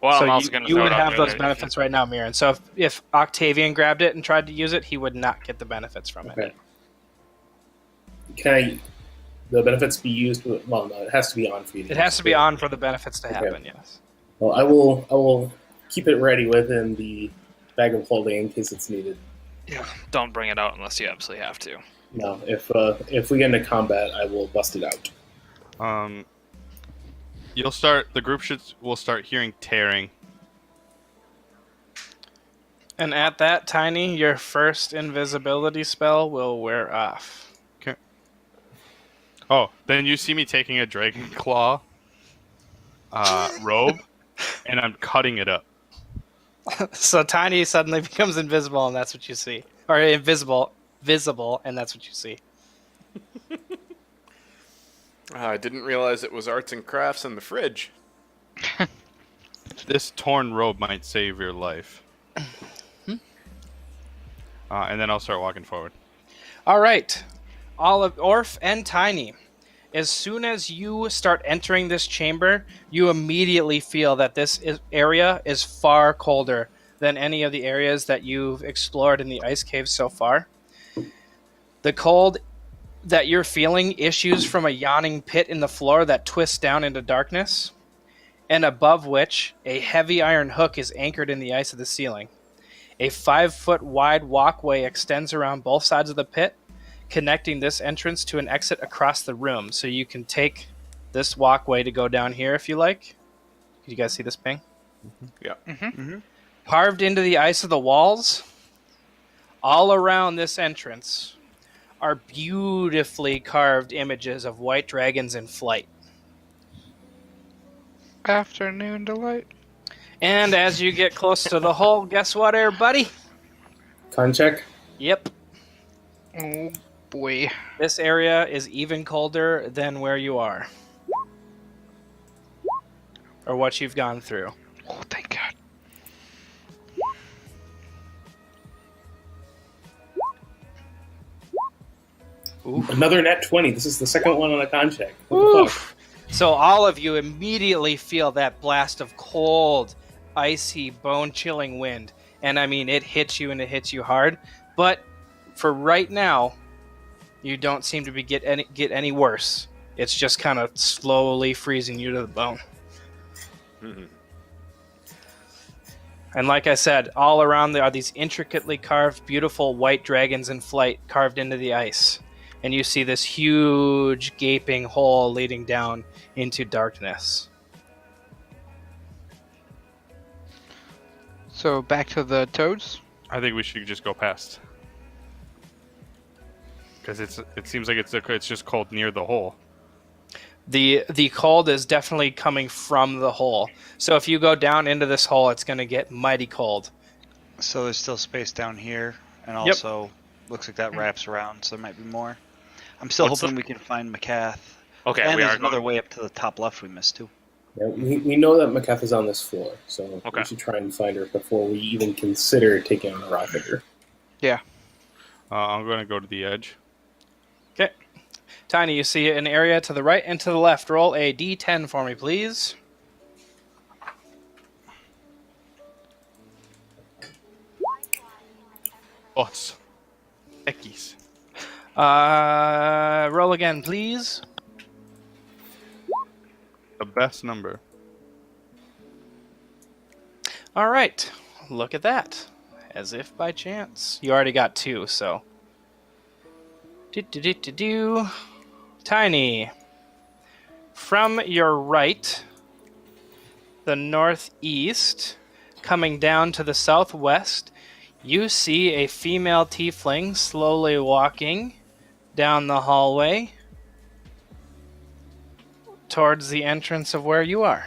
Well, so I'm also going to you would have those benefits right now, Mirren. So if Octavian grabbed it and tried to use it, he would not get the benefits from it. Okay. Can the benefits be used? Well, no, it has to be on for you. It has to be on for the benefits to happen, yes. Well, I will keep it ready within the bag of holding in case it's needed. Don't bring it out unless you absolutely have to. No, if we get into combat, I will bust it out. the group will start hearing tearing. And at that, Tiny, your first invisibility spell will wear off. Okay. Oh, then you see me taking a dragon claw robe, and I'm cutting it up. So Tiny suddenly becomes invisible, and that's what you see. Or visible, and that's what you see. I didn't realize it was arts and crafts in the fridge. This torn robe might save your life. And then I'll start walking forward. All right. All of Orf and Tiny. As soon as you start entering this chamber, you immediately feel that this area is far colder than any of the areas that you've explored in the ice caves so far. The cold that you're feeling issues from a yawning pit in the floor that twists down into darkness, and above which a heavy iron hook is anchored in the ice of the ceiling. A 5-foot wide walkway extends around both sides of the pit, connecting this entrance to an exit across the room. So you can take this walkway to go down here if you like. Can you guys see this, Ping? Yeah. Carved into the ice of the walls, all around this entrance, are beautifully carved images of white dragons in flight. Afternoon delight. And as you get close to the hole, guess what, everybody? Con check. Yep, Oh boy. this area is even colder than where you are. Or what you've gone through. Oh, thank God. Another net 20. This is the second one on a con check. What the fuck? Oof. So all of you immediately feel that blast of cold, icy, bone-chilling wind. And I mean, it hits you and it hits you hard. But for right now, you don't seem to get any worse. It's just kind of slowly freezing you to the bone. And like I said, all around there are these intricately carved, beautiful white dragons in flight carved into the ice. And you see this huge gaping hole leading down into darkness. So back to the toads. I think we should just go past. Because it seems like it's just cold near the hole. The cold is definitely coming from the hole. So if you go down into this hole, it's going to get mighty cold. So there's still space down here, and Yep. also looks like that wraps around, so there might be more. I'm still What's hoping we can find Macath. Okay, And we there's are another going. way up to the top left we missed too. Yeah, we know that Macaf is on this floor, so Okay. we should try and find her before we even consider taking on a rocketer. I'm going to go to the edge. Okay. Tiny, you see an area to the right and to the left. Roll a d10 for me, please. Bots. Eckies. Roll again, please. The best number. All right. Look at that. As if by chance. You already got 2, so. Do. Tiny. From your right, the northeast, coming down to the southwest, you see a female tiefling slowly walking down the hallway towards the entrance of where you are.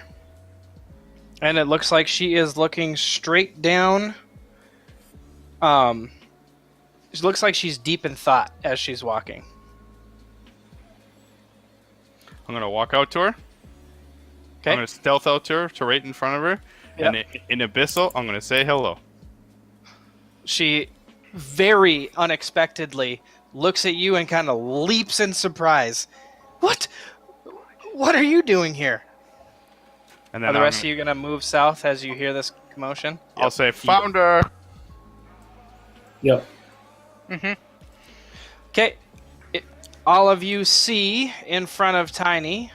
And it looks like she is looking straight down. It looks like she's deep in thought as she's walking. I'm going to walk out to her. Okay. I'm going to stealth out to her, to right in front of her. Yep. And in Abyssal, I'm going to say hello. She very unexpectedly looks at you and kind of leaps in surprise. What? What are you doing here? And Are then the rest of you going to move south as you hear this commotion? I'll say, found her. Yep. Okay. All of you see in front of Tiny.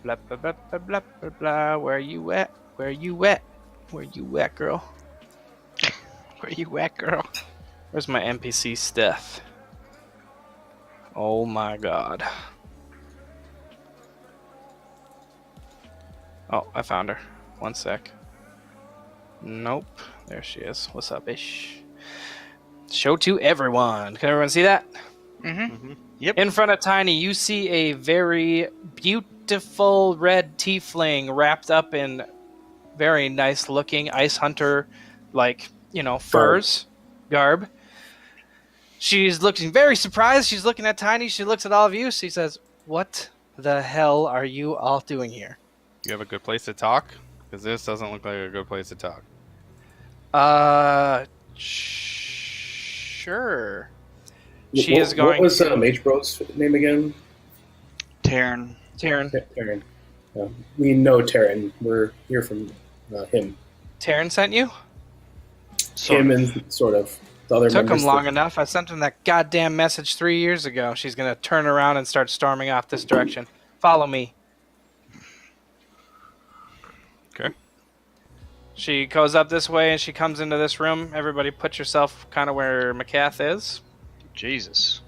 Blah, blah, blah, blah, blah, blah, blah. Where you at? Where you at? Where you at, girl? Where you at, girl? Where's my NPC Steph? Oh my god. Oh, I found her. One sec. Nope. There she is. What's up, ish? Show to everyone. Can everyone see that? Yep. In front of Tiny, you see a very beautiful red tiefling wrapped up in very nice looking ice hunter, furs, garb. She's looking very surprised. She's looking at Tiny. She looks at all of you. She says, "What the hell are you all doing here?" You have a good place to talk? Because this doesn't look like a good place to talk. Sure. She is going What was to... Mage Bro's name again? Taryn. Taryn. Taryn. We know Taryn. We're here from him. Taryn sent you? Him and sort of the other Took him members long that- enough. I sent him that goddamn message 3 years ago. She's going to turn around and start storming off this direction. Follow me. Okay. She goes up this way and she comes into this room. Everybody put yourself kind of where Macath is. Jesus.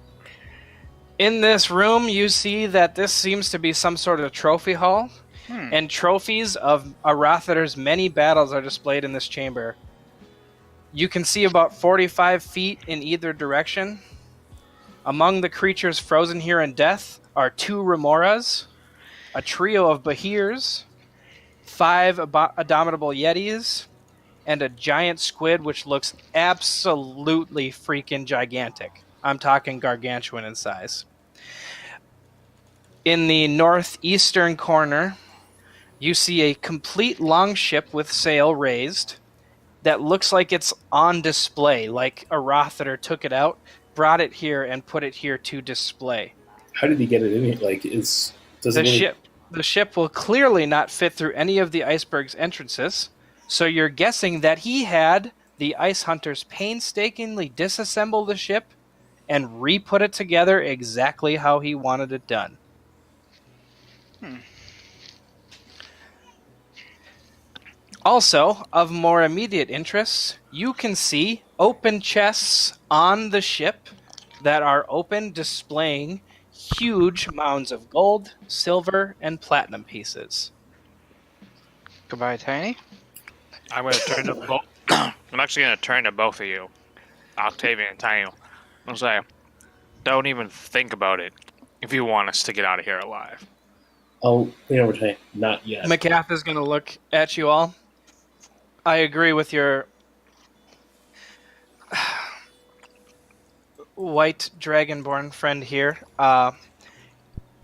In this room, you see that this seems to be some sort of trophy hall. and trophies of Arathader's many battles are displayed in this chamber. You can see about 45 feet in either direction. Among the creatures frozen here in death are 2 remoras, a trio of Bahirs, 5 abominable yetis, and a giant squid which looks absolutely freaking gigantic. I'm talking gargantuan in size. In the northeastern corner, you see a complete longship with sail raised that looks like it's on display, like Arathader took it out, brought it here, and put it here to display. How did he get it in here? Like, does it really... The ship will clearly not fit through any of the iceberg's entrances, so you're guessing that he had the ice hunters painstakingly disassemble the ship and re-put it together exactly how he wanted it done. Also, of more immediate interest, you can see open chests on the ship that are open, displaying huge mounds of gold, silver, and platinum pieces. Goodbye, Tiny. I'm going to turn to both. I'm actually going to turn to both of you, Octavian and Tiny. I'll say, don't even think about it if you want us to get out of here alive. Oh, lean over to not yet. McCaff is going to look at you all. I agree with your white dragonborn friend here.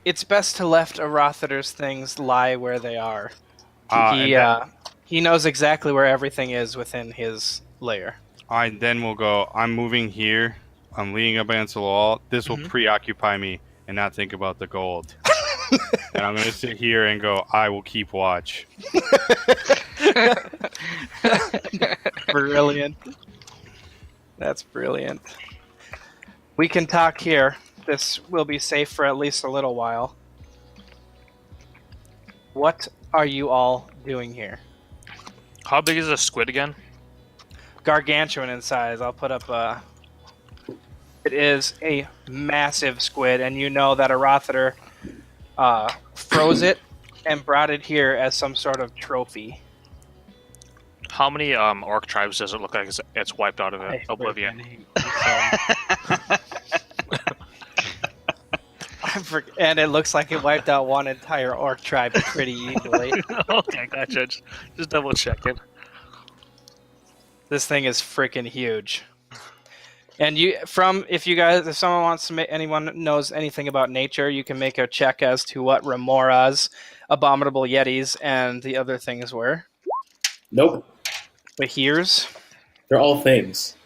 It's best to let Arathader's things lie where they are. He knows exactly where everything is within his lair. I then will go, I'm moving here. I'm leaning up against the wall. This will preoccupy me and not think about the gold. And I'm going to sit here and go, I will keep watch. Brilliant. That's brilliant. We can talk here. This will be safe for at least a little while. What are you all doing here? How big is a squid again? Gargantuan in size. I'll put up a... It is a massive squid, and you know that Arathader froze it and brought it here as some sort of trophy. How many orc tribes does it look like it's wiped out of oblivion? And it looks like it wiped out one entire orc tribe pretty easily. Okay, gotcha. Just double checking. This thing is freaking huge. And if someone wants to make, anyone knows anything about nature, you can make a check as to what remoras, abominable yetis, and the other things were. Nope. Bahirs. They're all things.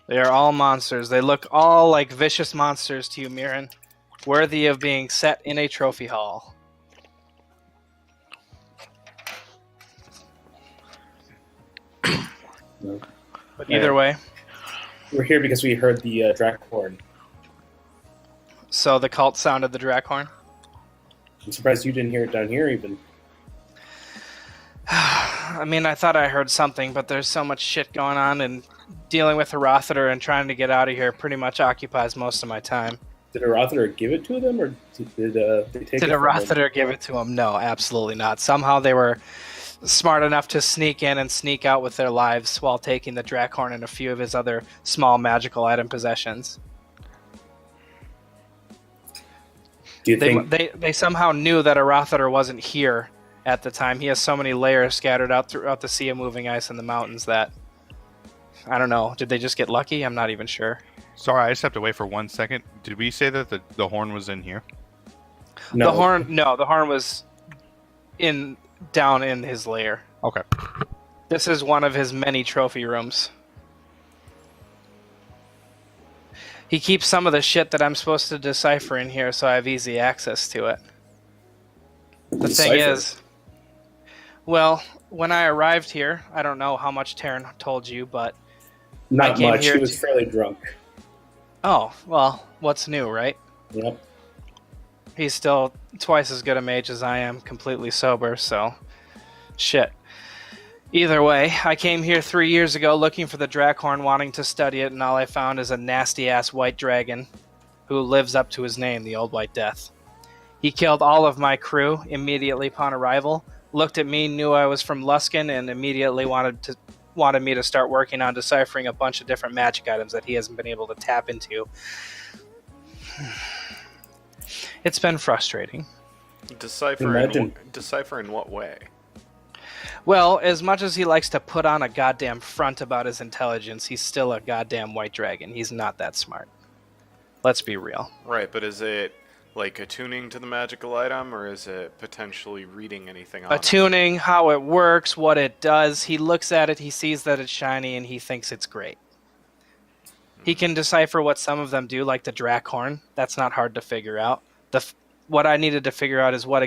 They are all monsters. They look all like vicious monsters to you, Mirren, worthy of being set in a trophy hall. No. But either way. We're here because we heard the drac horn. So the cult sounded the drac horn? I'm surprised you didn't hear it down here even. I mean, I thought I heard something, but there's so much shit going on, and dealing with Arathader and trying to get out of here pretty much occupies most of my time. Did Arathader give it to them, or did they take it from Arathader give it to him? No, absolutely not. Somehow they were smart enough to sneak in and sneak out with their lives while taking the Drakhorn and a few of his other small magical item possessions. Do you think they somehow knew that Arathader wasn't here at the time. He has so many layers scattered out throughout the sea of moving ice and the mountains that, I don't know, did they just get lucky? I'm not even sure. Sorry, I stepped away for 1 second. Did we say that the horn was in here? No. The horn was down in his lair. Okay. This is one of his many trophy rooms. He keeps some of the shit that I'm supposed to decipher in here, so I have easy access to it. The thing is, well, when I arrived here, I don't know how much Taryn told you, but not much. He was fairly drunk. Oh, well, what's new, right? Yep. He's still twice as good a mage as I am, completely sober, so shit. Either way, I came here 3 years ago looking for the Drakhorn, wanting to study it, and all I found is a nasty-ass white dragon who lives up to his name, the Old White Death. He killed all of my crew immediately upon arrival, looked at me, knew I was from Luskin, and immediately wanted me to start working on deciphering a bunch of different magic items that he hasn't been able to tap into. It's been frustrating. Decipher in what way? Well, as much as he likes to put on a goddamn front about his intelligence, he's still a goddamn white dragon. He's not that smart. Let's be real. Right, but is it like attuning to the magical item, or is it potentially reading anything on it? Attuning, how it works, what it does. He looks at it, he sees that it's shiny, and he thinks it's great. He can decipher what some of them do, like the Drakhorn. That's not hard to figure out. What I needed to figure out is what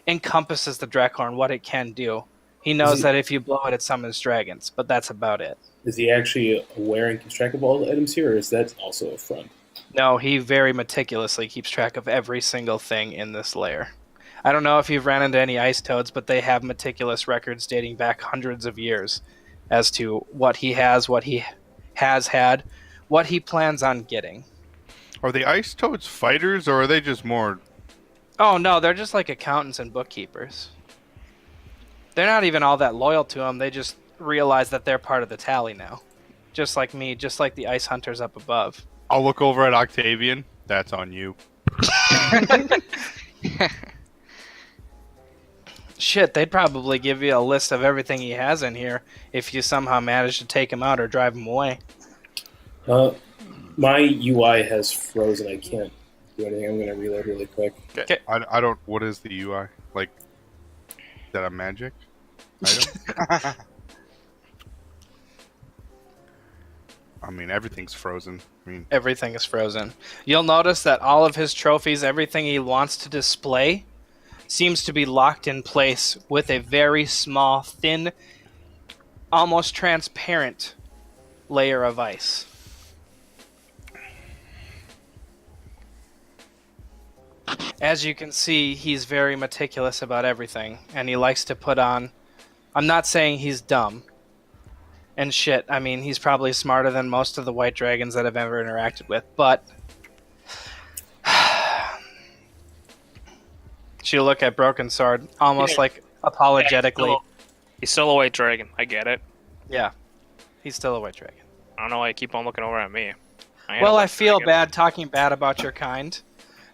encompasses the Drakhorn, what it can do. He knows that if you blow it, it summons dragons, but that's about it. Is he actually aware and keeps track of all the items here, or is that also a front? No, he very meticulously keeps track of every single thing in this lair. I don't know if you've ran into any ice toads, but they have meticulous records dating back hundreds of years as to what he has had, what he plans on getting. Are the ice toads fighters, or are they just more... Oh, no, they're just like accountants and bookkeepers. They're not even all that loyal to him. They just realize that they're part of the tally now. Just like me, just like the ice hunters up above. I'll look over at Octavian. That's on you. Shit, they'd probably give you a list of everything he has in here if you somehow manage to take him out or drive him away. My UI has frozen. I can't do anything. I'm going to reload really quick. Okay. I don't... What is the UI? Like, is that a magic item? I mean, everything's frozen. Everything is frozen. You'll notice that all of his trophies, everything he wants to display, seems to be locked in place with a very small, thin, almost transparent layer of ice. As you can see, he's very meticulous about everything, and he likes to put on... I'm not saying he's dumb. And shit, I mean, he's probably smarter than most of the white dragons that I've ever interacted with, but... She'll look at Broken Sword, almost like apologetically. He's still a white dragon. I get it. Yeah, he's still a white dragon. I don't know why you keep on looking over at me. I feel bad talking bad about your kind.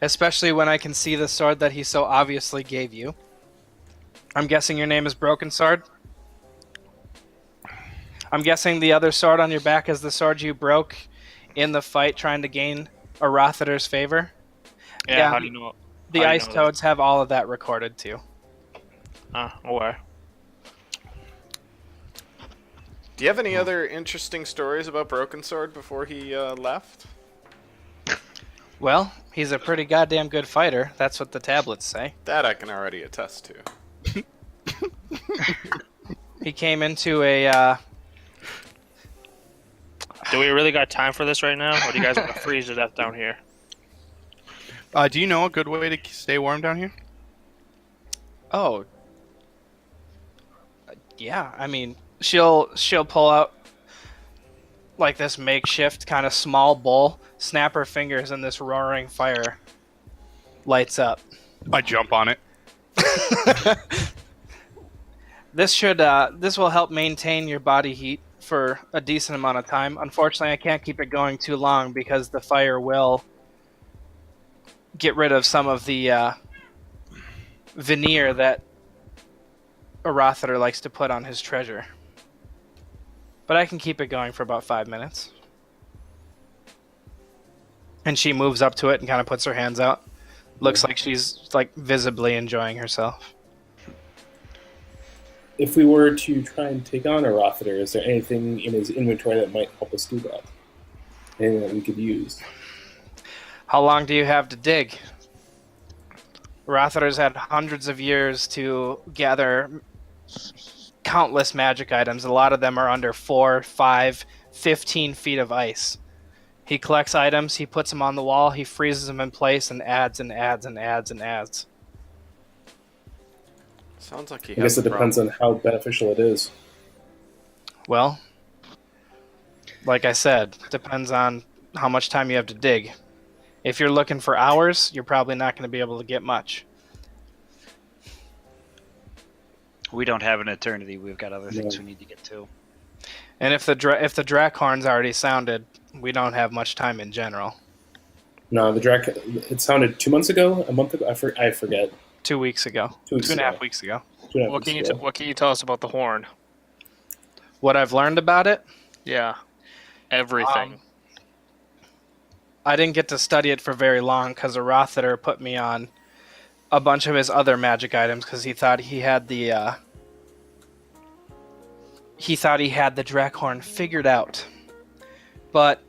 Especially when I can see the sword that he so obviously gave you. I'm guessing your name is Broken Sword? I'm guessing the other sword on your back is the sword you broke in the fight trying to gain Arathader's favor? Yeah, how do you know? The ice toads have all of that recorded too. Okay. Do you have any other interesting stories about Broken Sword before he left? Well, he's a pretty goddamn good fighter. That's what the tablets say. That I can already attest to. He came into a... Do we really got time for this right now? Or do you guys want to freeze to death down here? Do you know a good way to stay warm down here? Oh. Yeah, I mean, she'll pull out like this makeshift kind of small bowl, snap her fingers, and this roaring fire lights up. I jump on it. This will help maintain your body heat for a decent amount of time. Unfortunately, I can't keep it going too long because the fire will get rid of some of the veneer that Arathader likes to put on his treasure. But I can keep it going for about 5 minutes. And she moves up to it and kind of puts her hands out. Looks like she's like visibly enjoying herself. If we were to try and take on Arathader, is there anything in his inventory that might help us do that? Anything that we could use? How long do you have to dig? Arathader's had hundreds of years to gather countless magic items. A lot of them are under 4, 5, 15 feet of ice. He collects items, he puts them on the wall, he freezes them in place, and adds and adds and adds and adds. Sounds like he I guess it depends on how beneficial it is. Well, like I said, depends on how much time you have to dig. If you're looking for hours, you're probably not going to be able to get much. We don't have an eternity. We've got other things we need to get to. And if the Drac horn's already sounded, we don't have much time in general. No, the Drac. It sounded 2 months ago, a month ago. I forget. 2 weeks ago. 2 weeks 2.5 ago. weeks ago. 2.5 What weeks ago. can you tell us about the horn? What I've learned about it? Yeah, everything. I didn't get to study it for very long because Rothater put me on a bunch of his other magic items because he thought he had the Drac horn figured out. But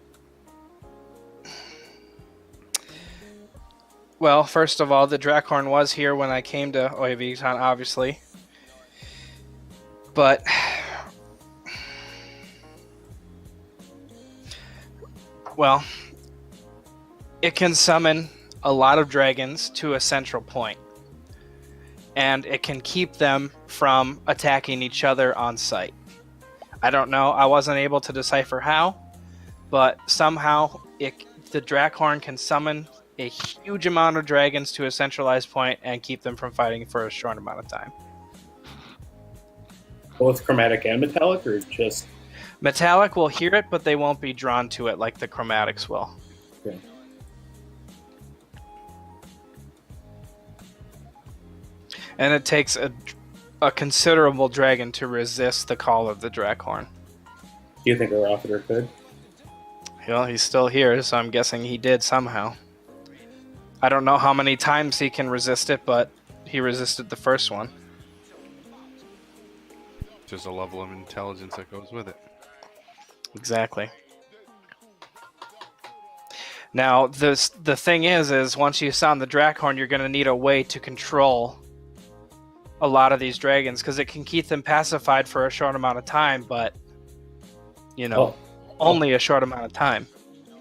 well, first of all, the Drac horn was here when I came to Oiviton, obviously. But well, it can summon a lot of dragons to a central point, and it can keep them from attacking each other on sight. I don't know. I wasn't able to decipher how, but somehow the Drakhorn can summon a huge amount of dragons to a centralized point and keep them from fighting for a short amount of time. Both chromatic and metallic, or just Metallic will hear it, but they won't be drawn to it like the chromatics will. Okay. And it takes a considerable dragon to resist the call of the Drakhorn. Do you think a Rothater could? Well, he's still here, so I'm guessing he did somehow. I don't know how many times he can resist it, but he resisted the first one. There's a level of intelligence that goes with it. Exactly. Now, the thing is once you sound the Drakhorn, you're going to need a way to control a lot of these dragons, because it can keep them pacified for a short amount of time, but, you know, only a short amount of time.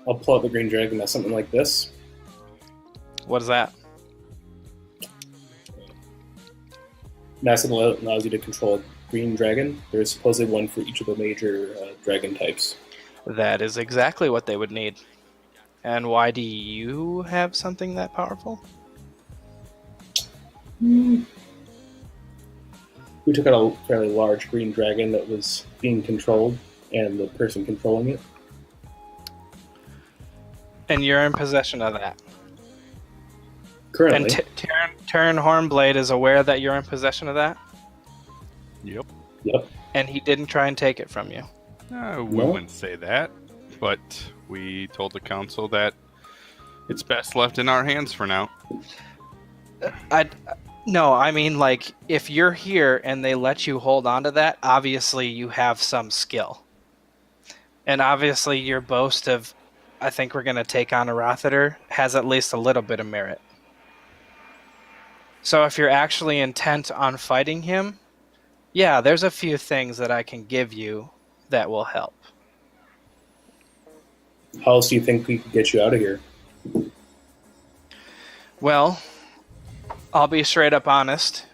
I'll pull out the green dragon as something like this. What is that? Massive allows you to control a green dragon. There's supposedly one for each of the major dragon types. That is exactly what they would need. And why do you have something that powerful? We took out a fairly large green dragon that was being controlled, and the person controlling it. And you're in possession of that. Currently. And Terran Hornblade is aware that you're in possession of that? Yep. Yep. And he didn't try and take it from you? We No? wouldn't say that, but we told the council that it's best left in our hands for now. No, I mean, like, if you're here and they let you hold on to that, obviously you have some skill. And obviously your boast of, I think we're going to take on a Rothater, has at least a little bit of merit. So if you're actually intent on fighting him, yeah, there's a few things that I can give you that will help. How else do you think we could get you out of here? Well, I'll be straight up honest.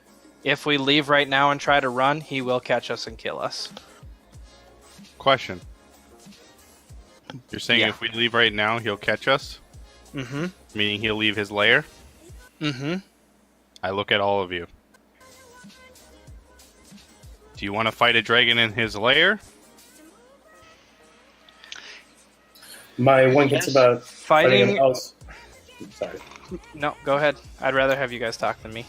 If we leave right now and try to run, he will catch us and kill us. Question. You're saying Yeah. if we leave right now, he'll catch us? Mm-hmm. Meaning he'll leave his lair? Mm-hmm. I look at all of you. Do you want to fight a dragon in his lair? My one concern about Fighting... him else. Sorry. No, go ahead. I'd rather have you guys talk than me.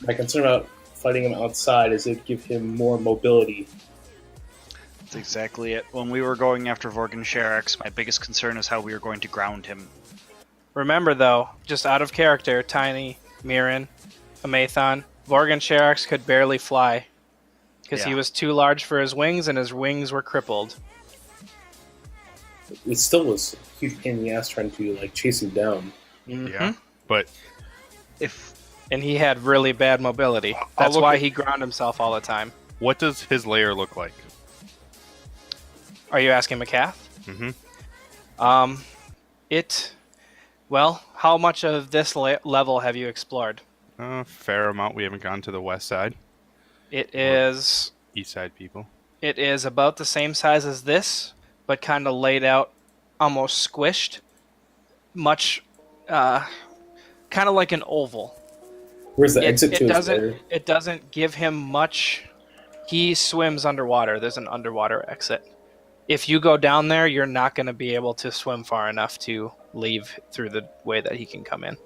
My concern about fighting him outside is it give him more mobility. That's exactly it. When we were going after Vorgan Sharax, my biggest concern is how we were going to ground him. Remember, though, just out of character, Tiny, Mirren, Amathon, Vorgan Sharax could barely fly. Because he Yeah. was too large for his wings, and his wings were crippled. It still was a huge pain in the ass trying to like chase him down. Mhm. Yeah. But If And he had really bad mobility. I'll That's look why at- he ground himself all the time. what does his lair look like? Are you asking McCath? Mm-hmm. Well, how much of this level have you explored? Fair amount. We haven't gone to the west side. It is East side people. about the same size as this, but kind of laid out, almost squished. Much kind of like an oval. Where's the exit to his doesn't lair? it doesn't give him much. He swims underwater. There's an underwater exit. If you go down there, you're not going to be able to swim far enough to leave through the way that he can come in.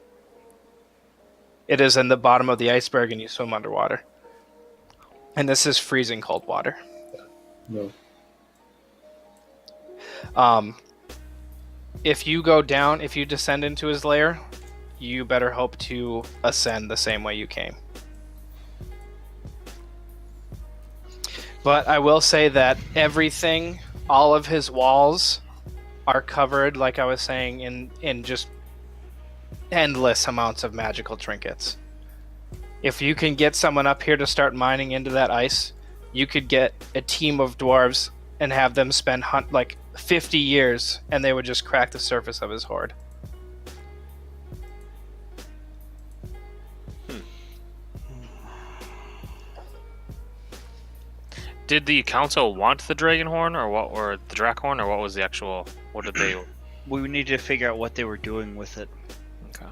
It is in the bottom of the iceberg, and you swim underwater. And this is freezing cold water. No. If you go down, if you descend into his lair, you better hope to ascend the same way you came. But I will say that everything, all of his walls are covered, like I was saying, in just endless amounts of magical trinkets. If you can get someone up here to start mining into that ice, you could get a team of dwarves and have them spend like 50 years, and they would just crack the surface of his hoard. Did the council want the dragon horn, or what, or the drac horn, or what was the actual? What did they? We need to figure out what they were doing with it, Okay.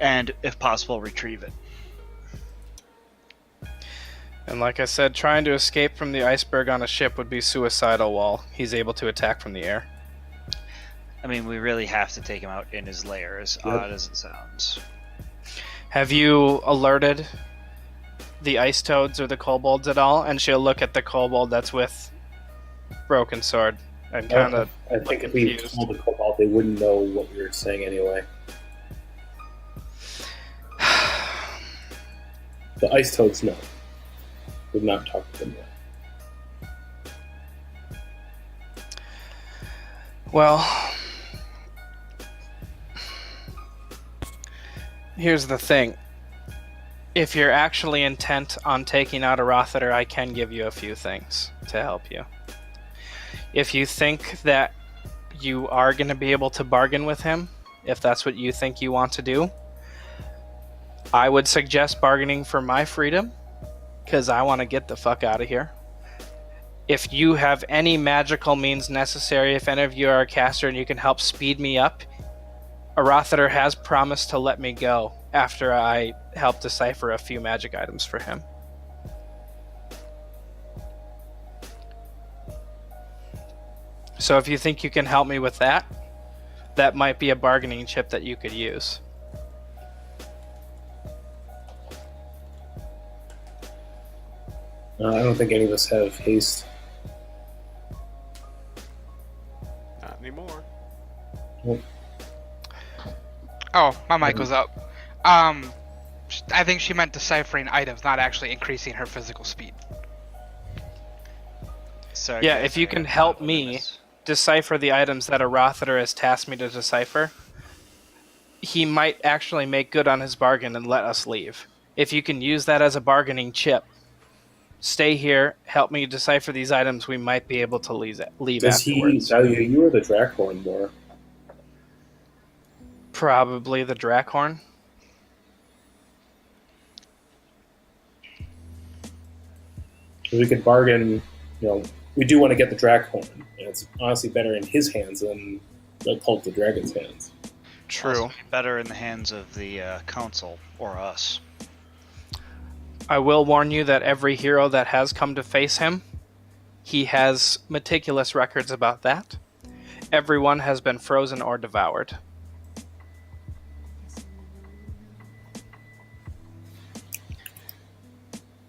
and if possible, retrieve it. And like I said, trying to escape from the iceberg on a ship would be suicidal while he's able to attack from the air. I mean, we really have to take him out in his lair, as odd as it sounds. Have you alerted the ice toads or the kobolds at all? And she'll look at the kobold that's with Broken Sword and kind of I think if we told the Cobalt, they wouldn't know what we were saying anyway. The ice toads know. We've not talked to them yet. Well, here's the thing. If you're actually intent on taking out a Rothater, I can give you a few things to help you. If you think that you are going to be able to bargain with him, if that's what you think you want to do, I would suggest bargaining for my freedom, because I want to get the fuck out of here. If you have any magical means necessary, if any of you are a caster and you can help speed me up, Rothater has promised to let me go after I help decipher a few magic items for him. So if you think you can help me with that, that might be a bargaining chip that you could use. I don't think any of us have haste. Not anymore. Oh, my mic was up. I think she meant deciphering items, not actually increasing her physical speed. Sorry, Yeah, guys, if you I can got help caught up in me this. decipher the items that a Rothater has tasked me to decipher, he might actually make good on his bargain and let us leave. If you can use that as a bargaining chip, stay here, help me decipher these items, we might be able to leave Does he afterwards. value you or the Drakhorn more? Probably the Drakhorn. If we could bargain, we do want to get the Drakhorn, and it's honestly better in his hands than the Cult of the Dragon's hands. True. Also better in the hands of the council or us. I will warn you that every hero that has come to face him, he has meticulous records about that. Everyone has been frozen or devoured.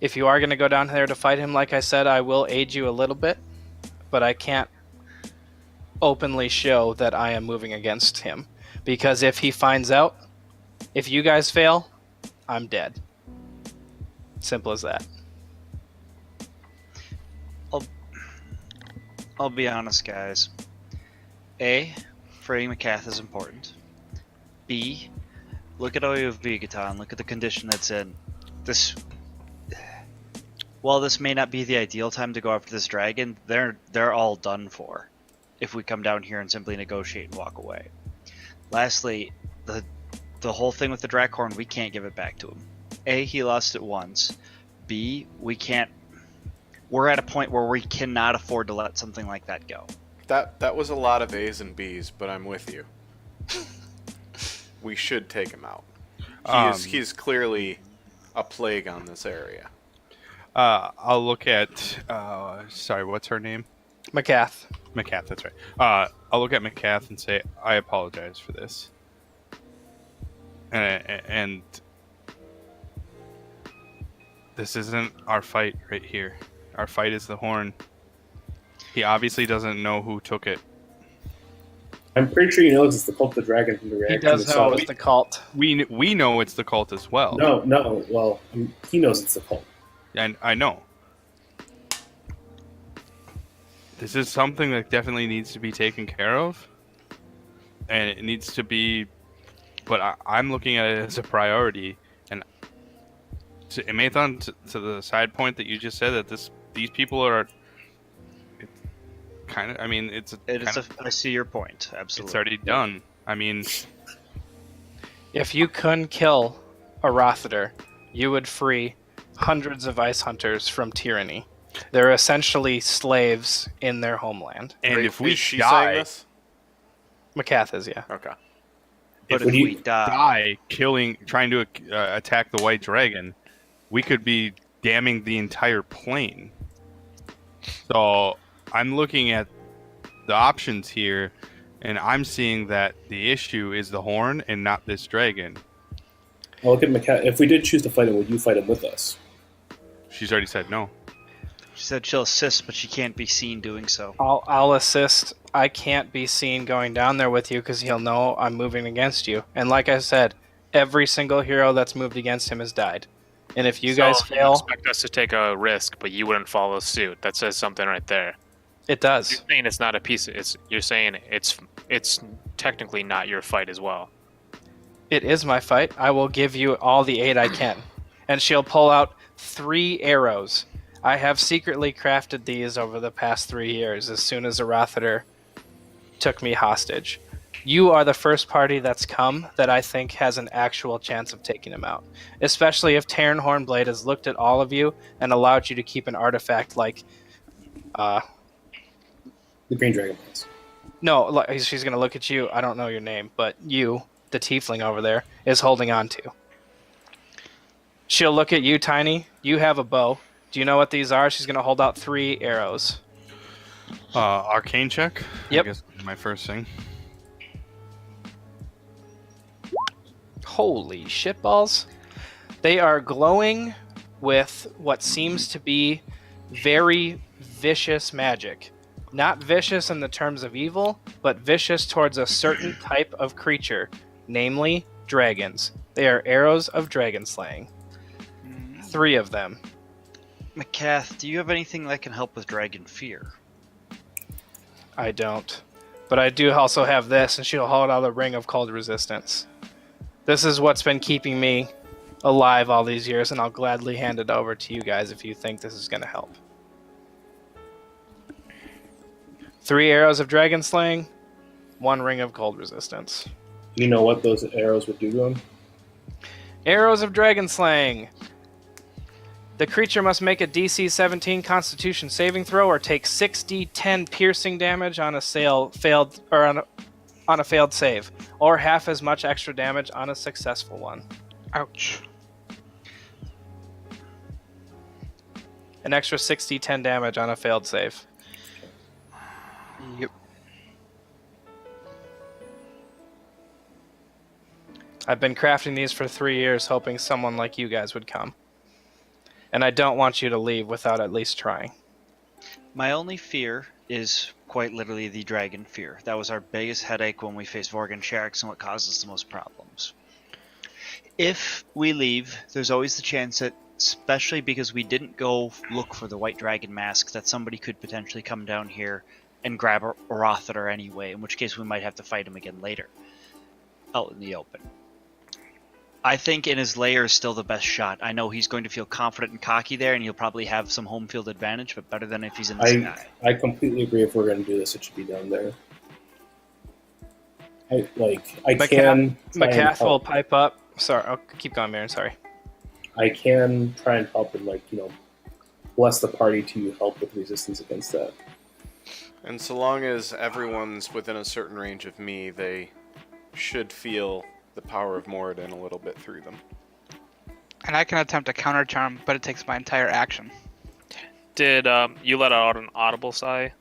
If you are going to go down there to fight him, like I said, I will aid you a little bit, but I can't openly show that I am moving against him. Because if he finds out, if you guys fail, I'm dead. Simple as that. I'll be honest, guys. A, Freddie McCath is important. B, look at Oyo Vigatan, look at the condition that's in. While this may not be the ideal time to go after this dragon, they're all done for if we come down here and simply negotiate and walk away. Lastly, the whole thing with the Drakhorn, we can't give it back to him. A, he lost it once. B, we're at a point where we cannot afford to let something like that go. That was a lot of A's and B's, but I'm with you. we should take him out. He is clearly a plague on this area. I'll look at. Sorry, what's her name? McCath. McCath. That's right. I'll look at McCath and say, I apologize for this. And this isn't our fight right here. Our fight is the horn. He obviously doesn't know who took it. I'm pretty sure he knows it's the cult of the dragon from the He reaction. does know it's the cult. We know it's the cult as well. No. Well, he knows it's the cult. And I know. This is something that definitely needs to be taken care of. And it needs to be... But I'm looking at it as a priority. And Mathan, to the side point that you just said, that these people are... Kind of, I mean, I see your point. Absolutely, it's already done. I mean, If you couldn't kill a Rothiter, you would free hundreds of ice hunters from tyranny. They're essentially slaves in their homeland. and Wait, if we is she saying die, this? McCath is, yeah. Okay. but if Would you- we die, trying to attack the White Dragon, we could be damning the entire plane. So I'm looking at the options here, and I'm seeing that the issue is the horn and not this dragon. I'll look at McCath. If we did choose to fight him, would you fight him with us? She's already said no. she said she'll assist, but she can't be seen doing so. I'll assist. I can't be seen going down there with you because he'll know I'm moving against you. And like I said, every single hero that's moved against him has died. And if you guys So fail, expect us to take a risk, but you wouldn't follow suit. That says something right there. it does. You're saying it's not a piece. You're saying it's technically not your fight as well. It is my fight. I will give you all the aid I can. And she'll pull out 3 arrows. I have secretly crafted these over the past 3 years as soon as a Rothiter took me hostage. You are the first party that's come that I think has an actual chance of taking him out. Especially if Terran Hornblade has looked at all of you and allowed you to keep an artifact like... The Green Dragon Prince. No, like, she's going to look at you. I don't know your name, but you, the tiefling over there, is holding on to. She'll look at you, Tiny. You have a bow. Do you know what these are? She's going to hold out 3 arrows. Arcane check. Yep. I guess my first thing. Holy shitballs. They are glowing with what seems to be very vicious magic. Not vicious in the terms of evil, but vicious towards a certain type of creature, namely dragons. They are arrows of dragon slaying. 3 of them. McCath, do you have anything that can help with dragon fear? I don't. But I do also have this, and she'll hold out a ring of cold resistance. This is what's been keeping me alive all these years, and I'll gladly hand it over to you guys if you think this is going to help. 3 arrows of dragon slaying, 1 ring of cold resistance. Do you know what those arrows would do to him? Arrows of dragon slaying. The creature must make a DC 17 Constitution saving throw or take 6d10 piercing damage on a failed save, or half as much extra damage on a successful one. Ouch. An extra 6d10 damage on a failed save. Yep. I've been crafting these for 3 years, hoping someone like you guys would come. And I don't want you to leave without at least trying. My only fear is quite literally the dragon fear. That was our biggest headache when we faced Vorgan Sharks and what caused us the most problems. If we leave, there's always the chance that, especially because we didn't go look for the white dragon mask, that somebody could potentially come down here and grab a Rothiter anyway, in which case we might have to fight him again later, out in the open. I think in his lair is still the best shot. I know he's going to feel confident and cocky there, and he'll probably have some home field advantage, but better than if he's in the sky. I completely agree. If we're going to do this, it should be down there. I can. McCath will pipe up. Sorry, I'll keep going, Marin. Sorry. I can try and help and bless the party to help with resistance against that. And so long as everyone's within a certain range of me, they should feel the power of Moradin a little bit through them. And I can attempt a counter charm, but it takes my entire action. Did you let out an audible sigh,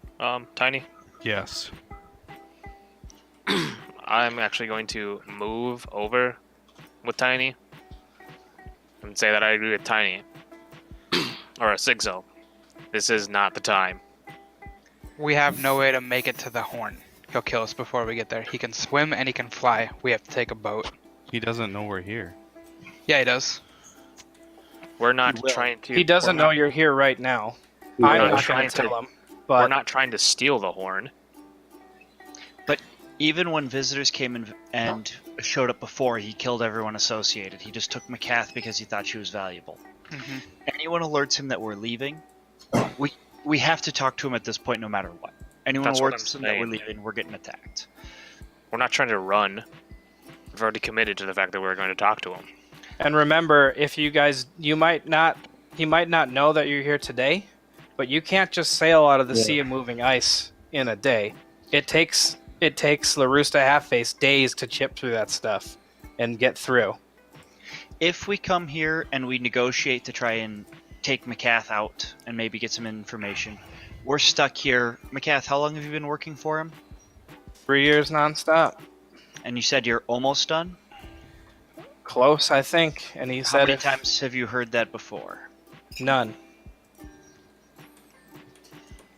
Tiny? Yes. I'm actually going to move over with Tiny and say that I agree with Tiny. Or a Sigzo. This is not the time. We have no way to make it to the horn. He'll kill us before we get there. He can swim and he can fly. We have to take a boat. He doesn't know we're here. Yeah, he does. We're not trying to. He doesn't we're know not- you're here right now. We're I'm not not going trying to to- tell him. We're But not trying to steal the horn. Even when visitors came in and showed up before, he killed everyone associated. He just took Macath because he thought she was valuable. Mm-hmm. Anyone alerts him that we're leaving, we have to talk to him at this point no matter what. Anyone That's what alerts I'm him that we're saying. leaving, we're getting attacked. We're not trying to run. We've already committed to the fact that we're going to talk to him. and remember, if you guys, he might not know that you're here today, but you can't just sail out of the Yeah. sea of moving ice in a day. It takes LaRusta Halfface days to chip through that stuff and get through. If we come here and we negotiate to try and take Macath out and maybe get some information, we're stuck here. Macath, how long have you been working for him? 3 years nonstop. And you said you're almost done? Close, I think. And he How said many if- times have you heard that before? None.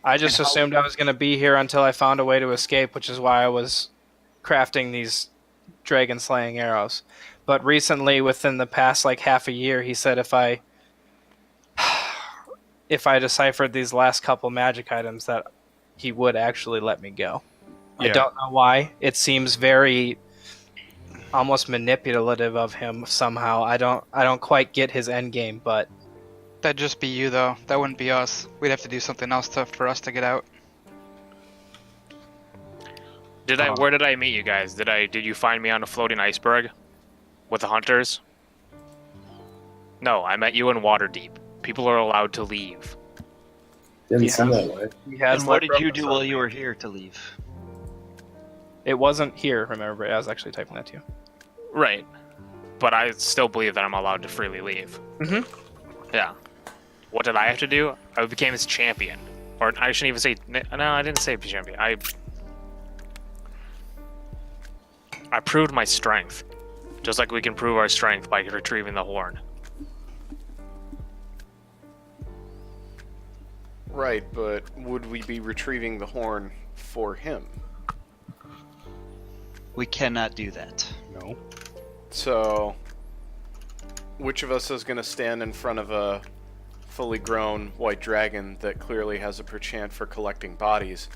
I just assumed I was going to be here until I found a way to escape, which is why I was crafting these dragon slaying arrows. But recently, within the past like half a year, he said if I deciphered these last couple magic items, that he would actually let me go. I Yeah. don't know why. It seems very almost manipulative of him somehow. I don't quite get his end game, but That'd just be you, though. That wouldn't be us. We'd have to do something else for us to get out. Where did I meet you guys? Did you find me on a floating iceberg with the hunters? No, I met you in Waterdeep. People are allowed to leave. Didn't Yeah. seem that way. he has. And what let did you Rope do us while up. you were here to leave? It wasn't here, remember? I was actually typing that to you. Right. But I still believe that I'm allowed to freely leave. Mhm. Yeah. What did I have to do? I became his champion. Or I shouldn't even say... No, I didn't say champion. I proved my strength. Just like we can prove our strength by retrieving the horn. Right, but would we be retrieving the horn for him? We cannot do that. No. So, which of us is going to stand in front of a fully grown white dragon that clearly has a perchance for collecting bodies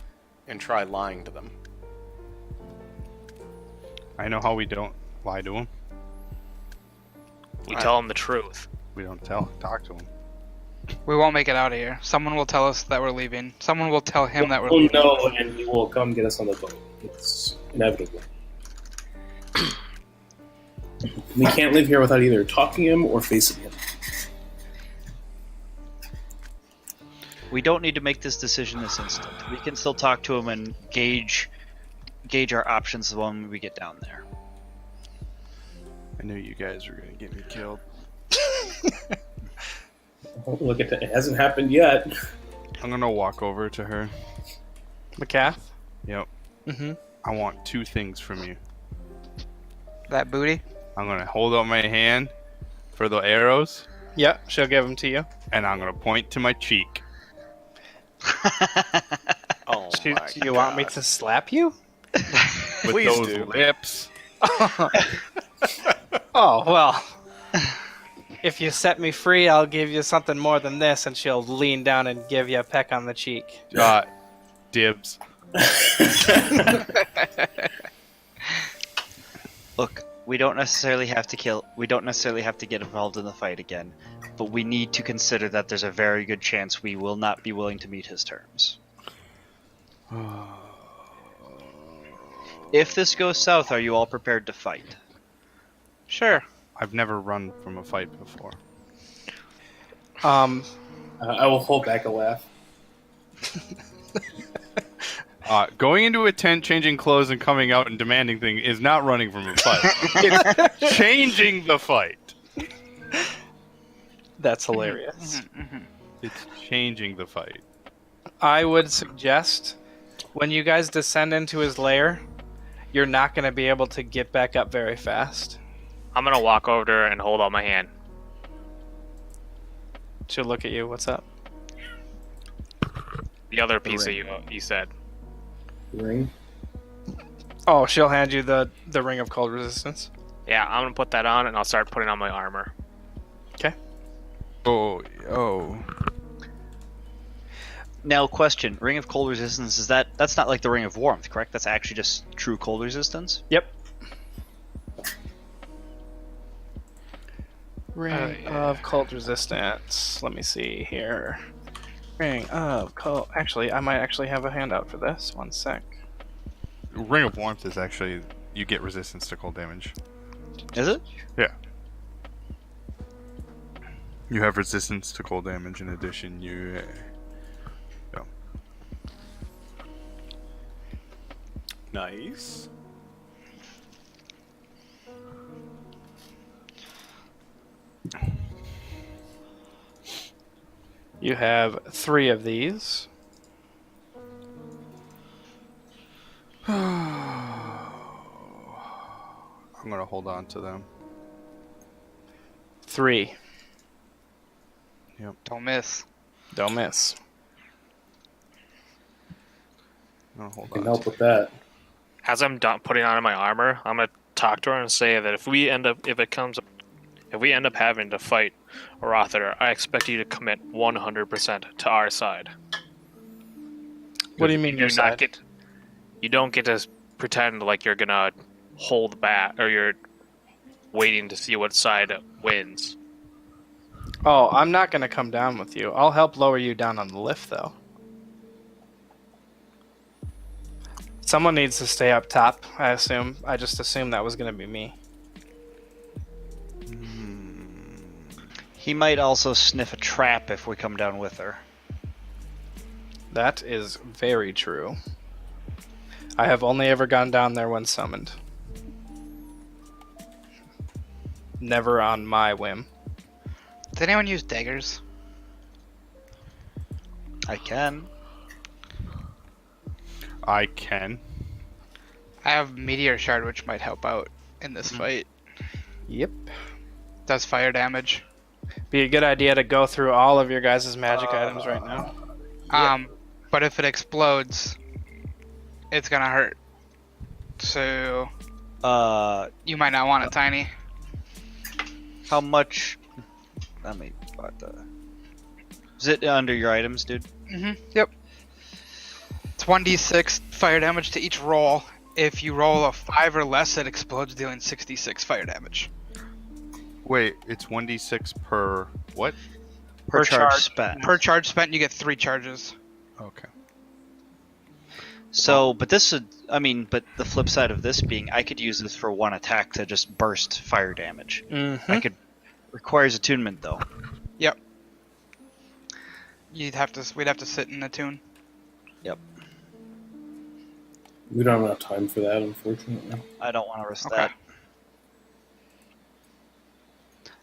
and try lying to them? I know how we don't lie to him. We tell him the truth. We don't talk to him. We won't make it out of here. Someone will tell us that we're leaving. Someone will tell him that we're We'll leaving. know, and he will come get us on the boat. It's inevitable. We can't live here without either talking to him or facing him. We don't need to make this decision this instant. We can still talk to him and gauge our options when we get down there. I knew you guys were gonna get me killed. Oh, look at that. It hasn't happened yet. I'm gonna walk over to her. McCath? Yep. Mm-hmm. I want two things from you. That booty? I'm gonna hold out my hand for the arrows, Yep, she'll give them to you. and I'm gonna point to my cheek. Oh Do my you want me God. to slap you? With Please those do. lips. Oh, well. If you set me free, I'll give you something more than this, and she'll lean down and give you a peck on the cheek. Dibs. Look, we don't necessarily have to kill. We don't necessarily have to get involved in the fight again, but we need to consider that there's a very good chance we will not be willing to meet his terms. If this goes south, are you all prepared to fight? Sure. I've never run from a fight before. I will hold back a laugh. Going into a tent, changing clothes, and coming out and demanding things is not running from a fight. It's changing the fight. That's hilarious. It's changing the fight. I would suggest when you guys descend into his lair, you're not going to be able to get back up very fast. I'm gonna walk over there and hold out my hand. She'll look at you. What's up? The other piece that you said. Ring. Oh, she'll hand you the ring of cold resistance. Yeah, I'm gonna put that on and I'll start putting on my armor. Okay. Oh. Now, question: Ring of Cold Resistance, that's not like the Ring of Warmth, correct? That's actually just true cold resistance. Yep. Ring of cold resistance. Let me see here. Ring of cold. Actually, I might actually have a handout for this. One sec. Ring of Warmth is actually you get resistance to cold damage. Is it? Yeah. You have resistance to cold damage in addition. Nice. You have 3 of these. I'm gonna hold on to them. 3. Don't miss. Don't miss. I'm gonna hold I can on. help with that. As I'm done putting on my armor, I'm gonna talk to her and say that if we end up having to fight Rother, I expect you to commit 100% to our side. What do you mean your side? You don't get to pretend like you're gonna hold back or you're waiting to see what side wins. Oh, I'm not going to come down with you. I'll help lower you down on the lift, though. Someone needs to stay up top, I assume. I just assumed that was going to be me. He might also sniff a trap if we come down with her. That is very true. I have only ever gone down there when summoned. Never on my whim. Does anyone use daggers? I can. I can. I have Meteor Shard, which might help out in this fight. Yep. Does fire damage. Be a good idea to go through all of your guys' magic items right now. But if it explodes, it's gonna hurt. So you might not want it, Tiny. How much? Let me. Is it under your items, dude? Yep. It's 1d6 fire damage to each roll. If you roll a 5 or less, it explodes, dealing 66 fire damage. Wait, it's 1d6 per what? Per charge spent. Per charge spent, you get 3 charges. Okay. So, but this would, but the flip side of this being, I could use this for one attack to just burst fire damage. Requires attunement though. Yep. We'd have to sit in attune. Yep. We don't have enough time for that, unfortunately. I don't want to risk Okay. that.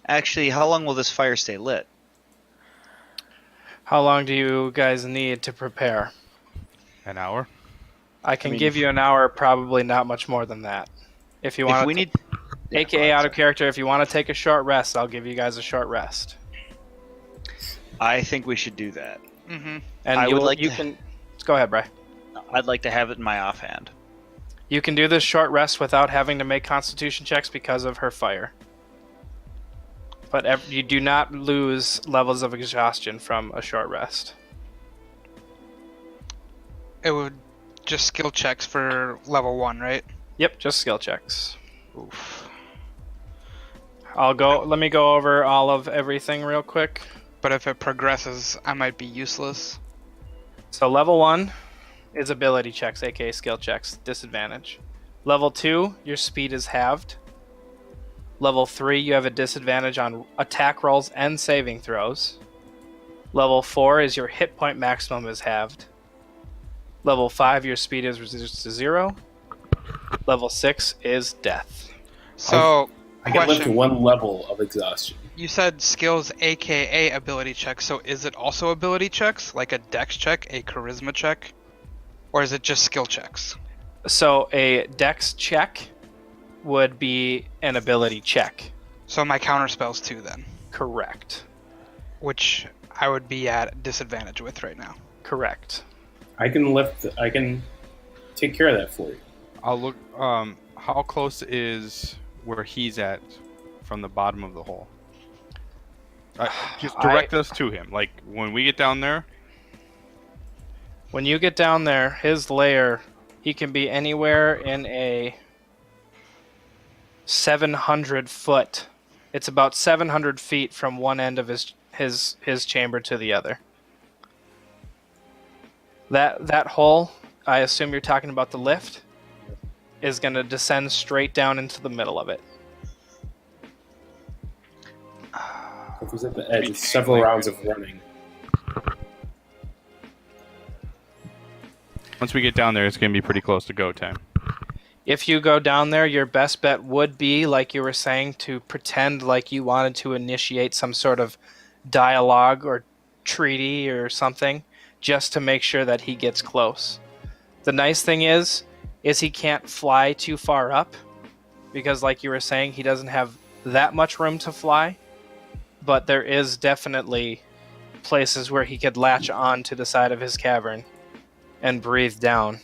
Actually, how long will this fire stay lit? How long do you guys need to prepare? An hour? I can give you an hour, probably not much more than that. If you want If we need, AKA out of character, if you want to take a short rest, I'll give you guys a short rest. I think we should do that. And I would like to- can go ahead, Bri. I'd like to have it in my offhand. You can do this short rest without having to make constitution checks because of her fire. But you do not lose levels of exhaustion from a short rest. It would just skill checks for level 1, right? Yep, just skill checks. Oof. Let me go over all of everything real quick. But if it progresses, I might be useless. So level 1 is ability checks, aka skill checks, disadvantage. Level 2, your speed is halved. Level 3, you have a disadvantage on attack rolls and saving throws. Level 4 is your hit point maximum is halved. Level 5, your speed is reduced to 0. Level 6 is death. So, I get left to question. one level of exhaustion. You said skills, aka ability checks. So is it also ability checks, like a dex check, a charisma check, or is it just skill checks? So a dex check would be an ability check. So my counter spells too, then, Correct. which I would be at disadvantage with right now. Correct. I can take care of that for you. I'll look. How close is where he's at from the bottom of the hole? Just direct us to him. Like when we get down there. When you get down there, his lair, he can be anywhere in a 700 foot. It's about 700 feet from one end of his chamber to the other. That hole, I assume you're talking about the lift, is going to descend straight down into the middle of it. If he's at the edge, it's several rounds of running. Once we get down there, it's going to be pretty close to go time. If you go down there, your best bet would be, like you were saying, to pretend like you wanted to initiate some sort of dialogue or treaty or something, just to make sure that he gets close. The nice thing is he can't fly too far up, because like you were saying, he doesn't have that much room to fly, but there is definitely places where he could latch on to the side of his cavern and breathe down.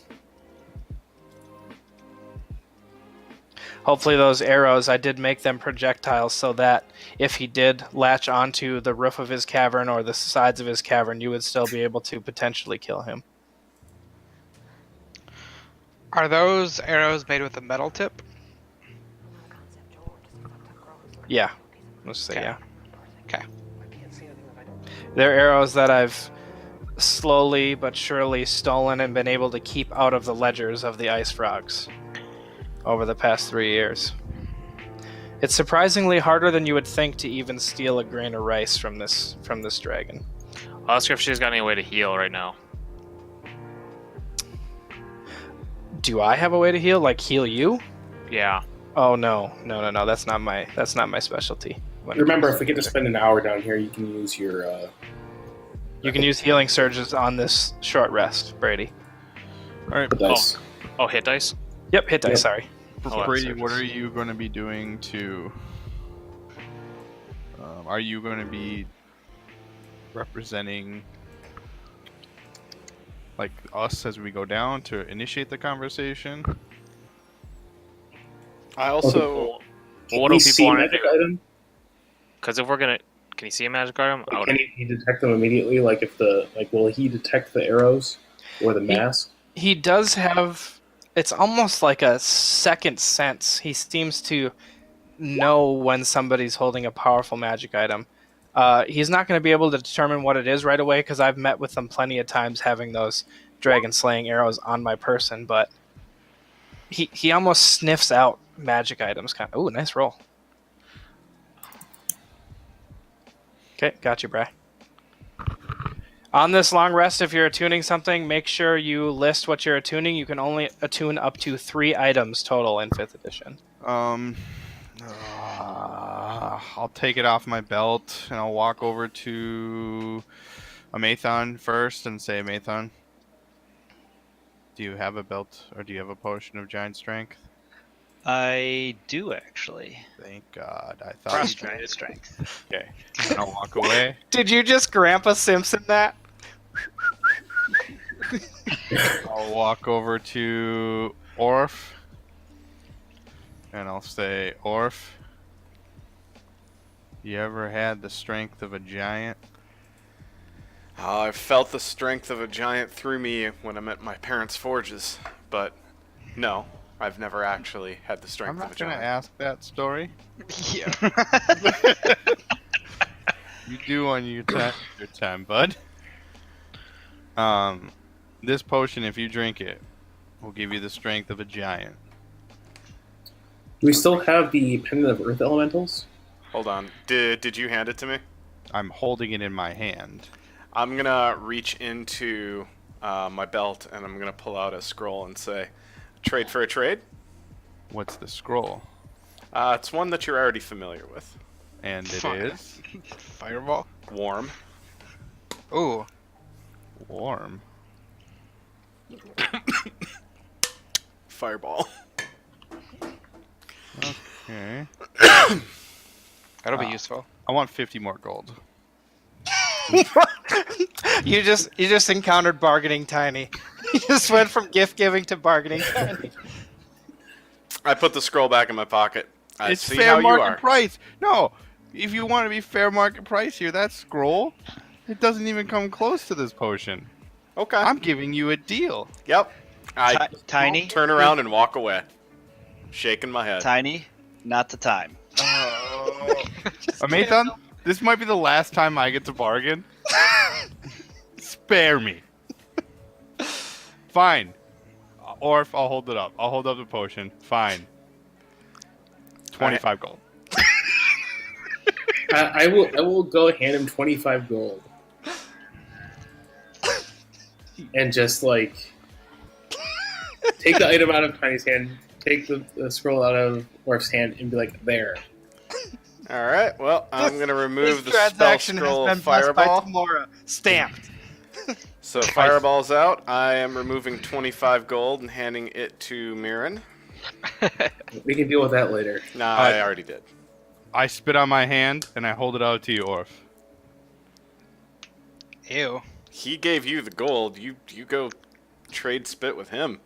Hopefully those arrows, I did make them projectiles so that if he did latch onto the roof of his cavern or the sides of his cavern, you would still be able to potentially kill him. Are those arrows made with a metal tip? Yeah. Let's say Okay. yeah. Okay. They're arrows that I've slowly but surely stolen and been able to keep out of the ledgers of the ice frogs over the past 3 years. It's surprisingly harder than you would think to even steal a grain of rice from this dragon. I'll ask her if she's got any way to heal right now. Do I have a way to heal? Like heal you? Yeah. Oh no. That's not my specialty. Remember, if we get to spend an hour down here, you can use your. You can use healing surges on this short rest, Brady. All right, dice. Oh, hit dice? Yep, hit dice, Yep. sorry. Oh, Brady, that's what are you going to be doing to? Are you going to be representing like us as we go down to initiate the conversation? I also Can what do he people see want to magic do? item? Because if we're gonna, can you see a magic item? I Like, would. can he detect them immediately? Like if will he detect the arrows or the mask? He does have, it's almost like a second sense. He seems to know when somebody's holding a powerful magic item. He's not going to be able to determine what it is right away, because I've met with them plenty of times having those dragon slaying arrows on my person, but he almost sniffs out magic items. Ooh, nice roll. Okay, got you, Bri. On this long rest, if you're attuning something, make sure you list what you're attuning. You can only attune up to 3 items total in 5th edition. I'll take it off my belt and I'll walk over to Amathon first and say, Amathon, do you have a belt or do you have a potion of giant strength? I do actually. Thank God. I thought Cross you did. giant strength. Okay. And I'll walk away. Did you just Grandpa Simpson that? I'll walk over to Orf and I'll say, Orf, you ever had the strength of a giant? I felt the strength of a giant through me when I'm at my parents' forges, but no, I've never actually had the I'm strength of a not going to giant. ask that story. Yeah. You do on your time, bud. This potion, if you drink it, will give you the strength of a giant. Do we still have the pendant of earth elementals? Hold on. Did you hand it to me? I'm holding it in my hand. I'm gonna reach into my belt, and I'm gonna pull out a scroll and say, "Trade for a trade." What's the scroll? It's one that you're already familiar with. And it Fire. is Fireball. Warm. Ooh. warm. Fireball. Okay. That'll be useful. I want 50 more gold. You just encountered bargaining Tiny. You just went from gift giving to bargaining Tiny. I put the scroll back in my pocket. I It's see fair how you market are. price. No, if you want to be fair market price here, that scroll, it doesn't even come close to this potion. Okay. I'm giving you a deal. Yep. I Tiny, turn around and walk away, shaking my head. Tiny, not the time. Amethan, this might be the last time I get to bargain. Spare me. Fine. Orf, I'll hold it up. I'll hold up the potion. Fine. 25 gold. I will go hand him 25 gold. And just like take the item out of Tiny's hand, take the scroll out of Orf's hand, and be like, there. All right. Well, I'm gonna remove the This spell transaction scroll has of been blessed by fireball. Tamora. Stamped. So fireball's out. I am removing 25 gold and handing it to Mirren. We can deal with that later. Nah, I already did. I spit on my hand and I hold it out to you, Orf. Ew. He gave you the gold. You go trade spit with him.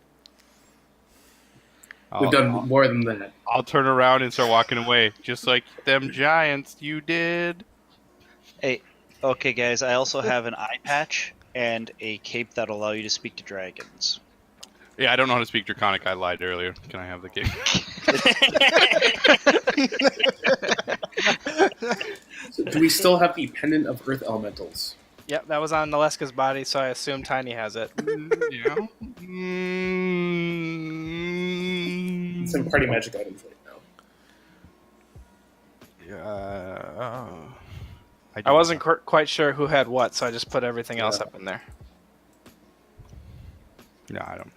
We've done more than that. I'll turn around and start walking away, just like them giants you did. Hey, okay, guys. I also have an eye patch and a cape that'll allow you to speak to dragons. Yeah, I don't know how to speak Draconic. I lied earlier. Can I have the cape? So do we still have the Pendant of Earth Elementals? Yep, that was on Naleska's body, so I assume Tiny has it. Yeah. Some party magic items right now. Yeah. I wasn't quite sure who had what, so I just put everything else up in there. No, I don't.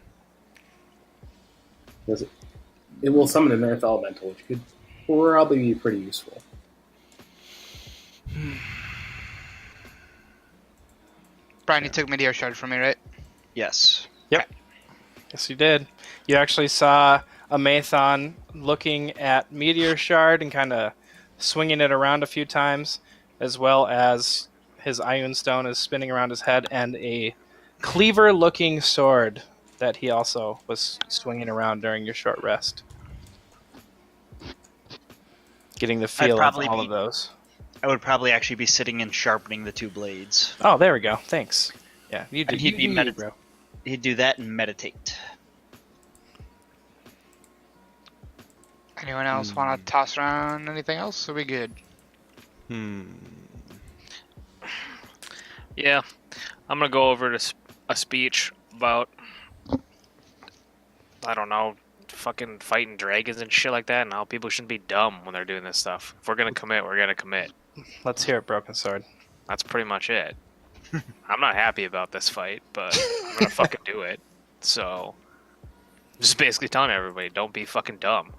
It will summon an Earth Elemental, which could probably be pretty useful. Brian, you took Meteor Shard from me, right? Yes. Yes, you did. You actually saw Amethan looking at Meteor Shard and kind of swinging it around a few times, as well as his Ioun Stone is spinning around his head, and a cleaver-looking sword that he also was swinging around during your short rest. Getting the feel of probably all be- of those. I would probably actually be sitting and sharpening the two blades. Oh, there we go. Thanks. Yeah, you do. And he'd be you, medit- bro. He'd do that and meditate. Anyone else want to toss around anything else? Are we good? Yeah, I'm gonna go over to a speech about, I don't know, fucking fighting dragons and shit like that, and how people shouldn't be dumb when they're doing this stuff. If we're gonna commit, we're gonna commit. Let's hear it, Broken Sword. That's pretty much it. I'm not happy about this fight, but I'm gonna fucking do it. So, just basically telling everybody, don't be fucking dumb.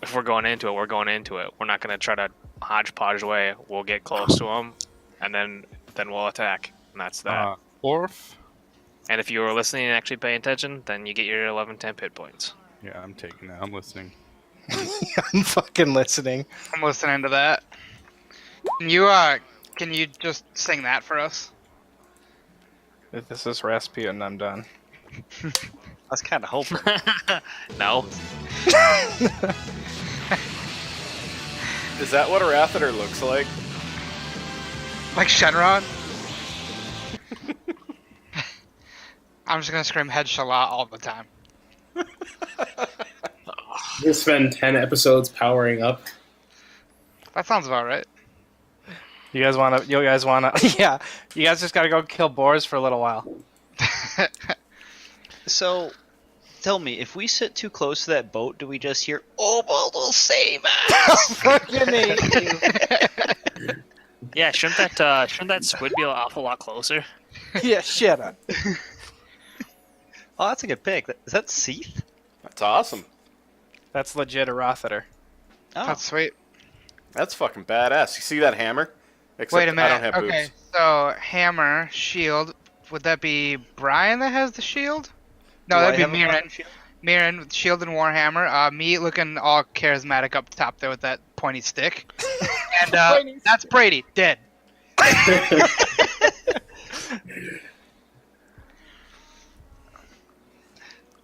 If we're going into it, we're going into it. We're not gonna try to hodgepodge away. We'll get close to them, and then we'll attack. And that's that. Orf? And if you were listening and actually paying attention, then you get your 11-10 hit points. Yeah, I'm taking that. I'm listening. I'm fucking listening. I'm listening to that. Can you just sing that for us? If this is Rasputin, I'm done. I was kind of hoping. No. Is that what a Rathater looks like? Like Shenron? I'm just gonna scream head Shala all the time. We'll spend 10 episodes powering up. That sounds about right. You guys wanna? Yeah. You guys just gotta go kill boars for a little while. So, tell me, if we sit too close to that boat, do we just hear, "Obald will save us"? Fucking hate you. Yeah, shouldn't that squid be an awful lot closer? Yeah, shut up. Oh, that's a good pick. Is that Seath? That's awesome. That's legit a Rothater. Oh, That's sweet. That's fucking badass. You see that hammer? Except Wait a minute. I don't have Okay, boobs. so hammer, shield. Would that be Brian that has the shield? No, Do I that'd have be a Mirren. fucking shield? Mirren with shield and warhammer. Me looking all charismatic up top there with that pointy stick. And Pointy that's Brady, dead.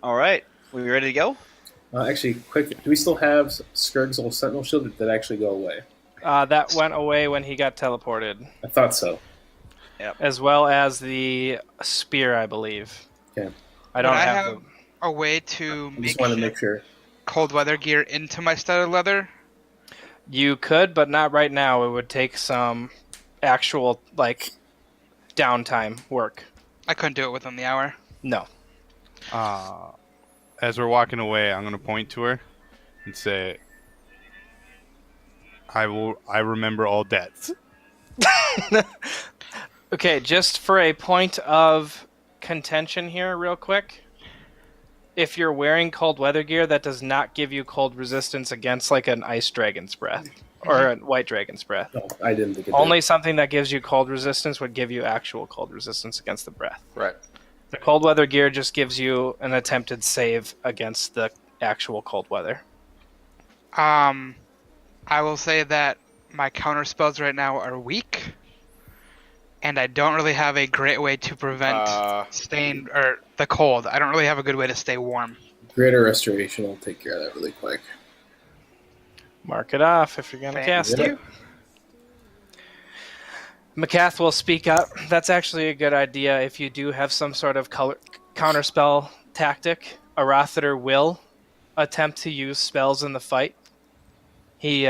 All right, we ready to go? Actually, quick, do we still have Skirg's old Sentinel shield, or did that actually go away? That went away when he got teleported, I thought so. as well as the spear, I believe. Okay. I don't Would I have, have a way to I make just wanted to make sure. cold weather gear into my studded leather? You could, but not right now. It would take some actual, like, downtime work. I couldn't do it within the hour. No. As we're walking away, I'm gonna point to her and say, I remember all debts." Okay, just for a point of contention here, real quick. If you're wearing cold weather gear, that does not give you cold resistance against, like, an ice dragon's breath or a white dragon's breath. No, I didn't think it Only something that gives you cold resistance would give you actual cold resistance against the breath. Right. The cold weather gear just gives you an attempted save against the actual cold weather. I will say that my counter spells right now are weak, and I don't really have a great way to prevent staying or the cold. I don't really have a good way to stay warm. did. Greater Restoration will take care of that really quick. Mark it off if you're going to Thank cast you. it. Macath will speak up. That's actually a good idea. If you do have some sort of counterspell tactic, a Rothater will attempt to use spells in the fight. He's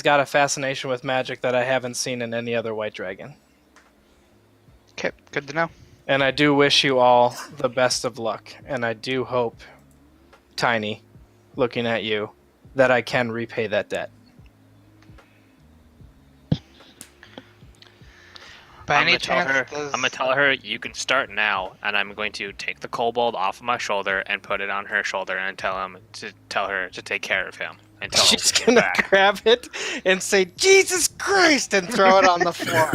got a fascination with magic that I haven't seen in any other white dragon. Okay, good to know. And I do wish you all the best of luck. And I do hope, Tiny, looking at you, that I can repay that debt. By I'm any gonna tell chance, her. does- I'm gonna tell her you can start now, and I'm going to take the kobold off of my shoulder and put it on her shoulder, and tell her to take care of him. And tell She's him to gonna get back. grab it and say, Jesus Christ, and throw it on the floor.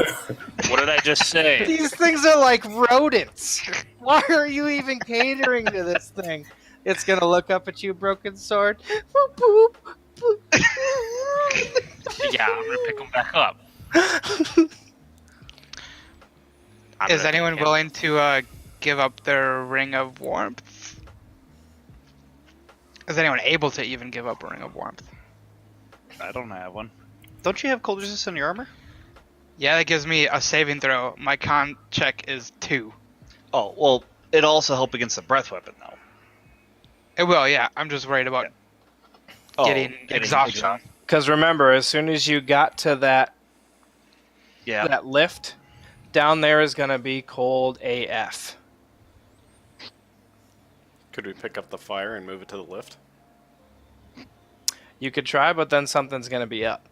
What did I just say? These things are like rodents. Why are you even catering to this thing? It's gonna look up at you, broken sword. Boop, boop, boop. Yeah, I'm gonna pick him back up. Is anyone willing to give up their ring of warmth? Is anyone able to even give up a ring of warmth? I don't have one. Don't you have cold resistance in your armor? Yeah, that gives me a saving throw. My con check is 2. Oh, well, it also help against the breath weapon, though. It will, yeah. I'm just worried about Oh, getting exhaustion. Because remember, as soon as you got to that Yeah. that lift, down there is gonna be cold AF. Could we pick up the fire and move it to the lift? You could try, but then something's gonna be up.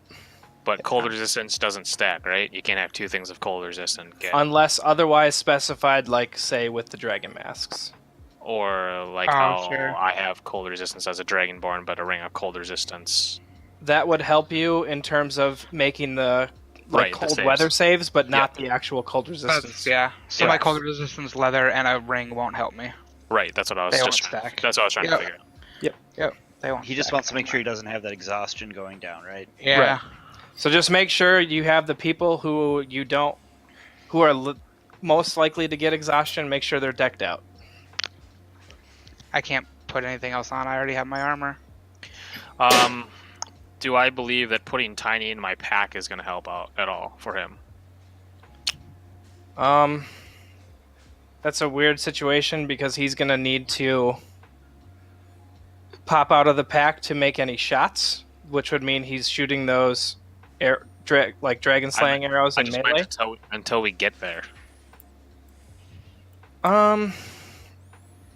But cold resistance doesn't stack, right? You can't have 2 things of cold resistance. Unless otherwise specified, like, say, with the dragon masks. Or like Oh, how sure. I have cold resistance as a dragonborn, but a ring of cold resistance. That would help you in terms of making the Right, the cold saves. weather saves, but not the actual cold resistance. That's, yeah. So Yeah. my cold resistance leather and a ring won't help me. Right, that's what I was They just. won't stack. That's what I was trying Yep. to figure out. They won't. He just stack. wants to make sure he doesn't have that exhaustion going down, right? Yeah. Right. So just make sure you have the people who are most likely to get exhaustion. Make sure they're decked out. I can't put anything else on. I already have my armor. Do I believe that putting Tiny in my pack is going to help out at all for him? That's a weird situation because he's gonna need to pop out of the pack to make any shots, which would mean he's shooting those dragon slaying arrows I in just melee. meant until we get there.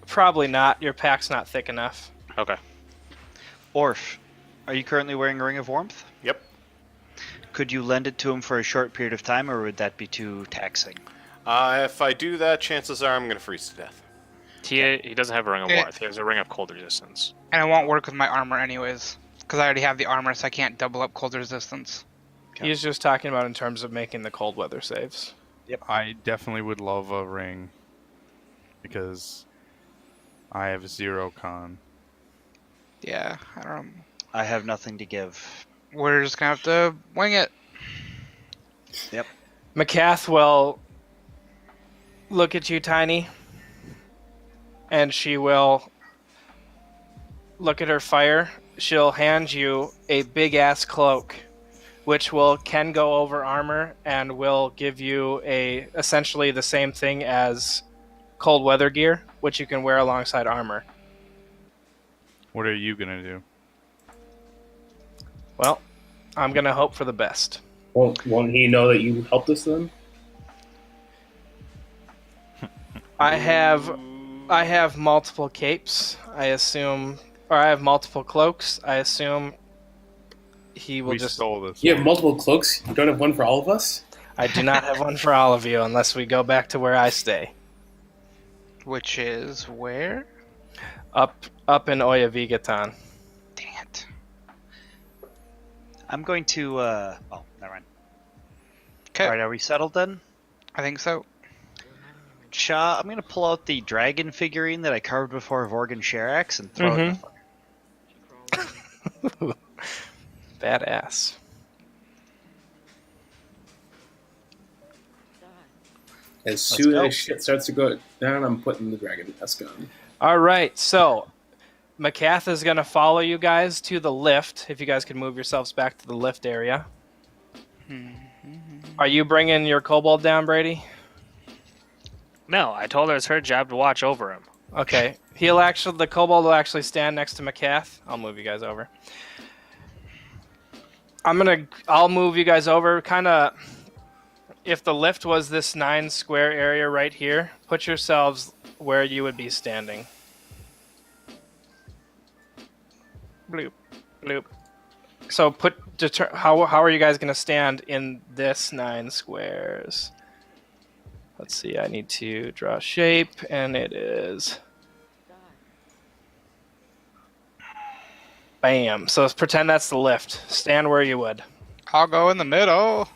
Probably not. Your pack's not thick enough. Okay. Orf, are you currently wearing a ring of warmth? Yep. Could you lend it to him for a short period of time, or would that be too taxing? If I do that, chances are I'm going to freeze to death. He doesn't have a ring of Yeah. warmth. He has a ring of cold resistance. And it won't work with my armor anyways, because I already have the armor, so I can't double up cold resistance. He's just talking about in terms of making the cold weather saves. I definitely would love a ring because I have 0 con. Yeah, I don't know. I have nothing to give. We're just gonna have to wing it. McCath will look at you, Tiny, and she will look at her fire. She'll hand you a big-ass cloak, which can go over armor and will give you essentially the same thing as cold weather gear, which you can wear alongside armor. What are you gonna do? Well, I'm gonna hope for the best. Won't he know that you helped us then? I have multiple capes, I assume, or I have multiple cloaks. I assume he will We just. stole this. You have multiple cloaks? You don't have one for all of us? I do not have one for all of you unless we go back to where I stay. Which is where? Up in Oya Vigatan. Dang it. I'm going to. Oh, never mind. Okay, All right, are we settled then? I think so. Cha, I'm going to pull out the dragon figurine that I carved before Vorgan Sharax and throw it in the fire. Badass. As soon go. as shit starts to go down, I'm putting the dragon mask on. All right, so McCath is going to follow you guys to the lift. If you guys could move yourselves back to the lift area. Are you bringing your kobold down, Brady? No, I told her it's her job to watch over him. Okay. The kobold will actually stand next to McCath. I'll move you guys over. I'll move you guys over. Kind of, if the lift was this 9 square area right here, put yourselves where you would be standing. Bloop, bloop. So how are you guys going to stand in this 9 squares? Let's see, I need to draw a shape, and it is... Bam. So let's pretend that's the lift. Stand where you would. I'll go in the middle.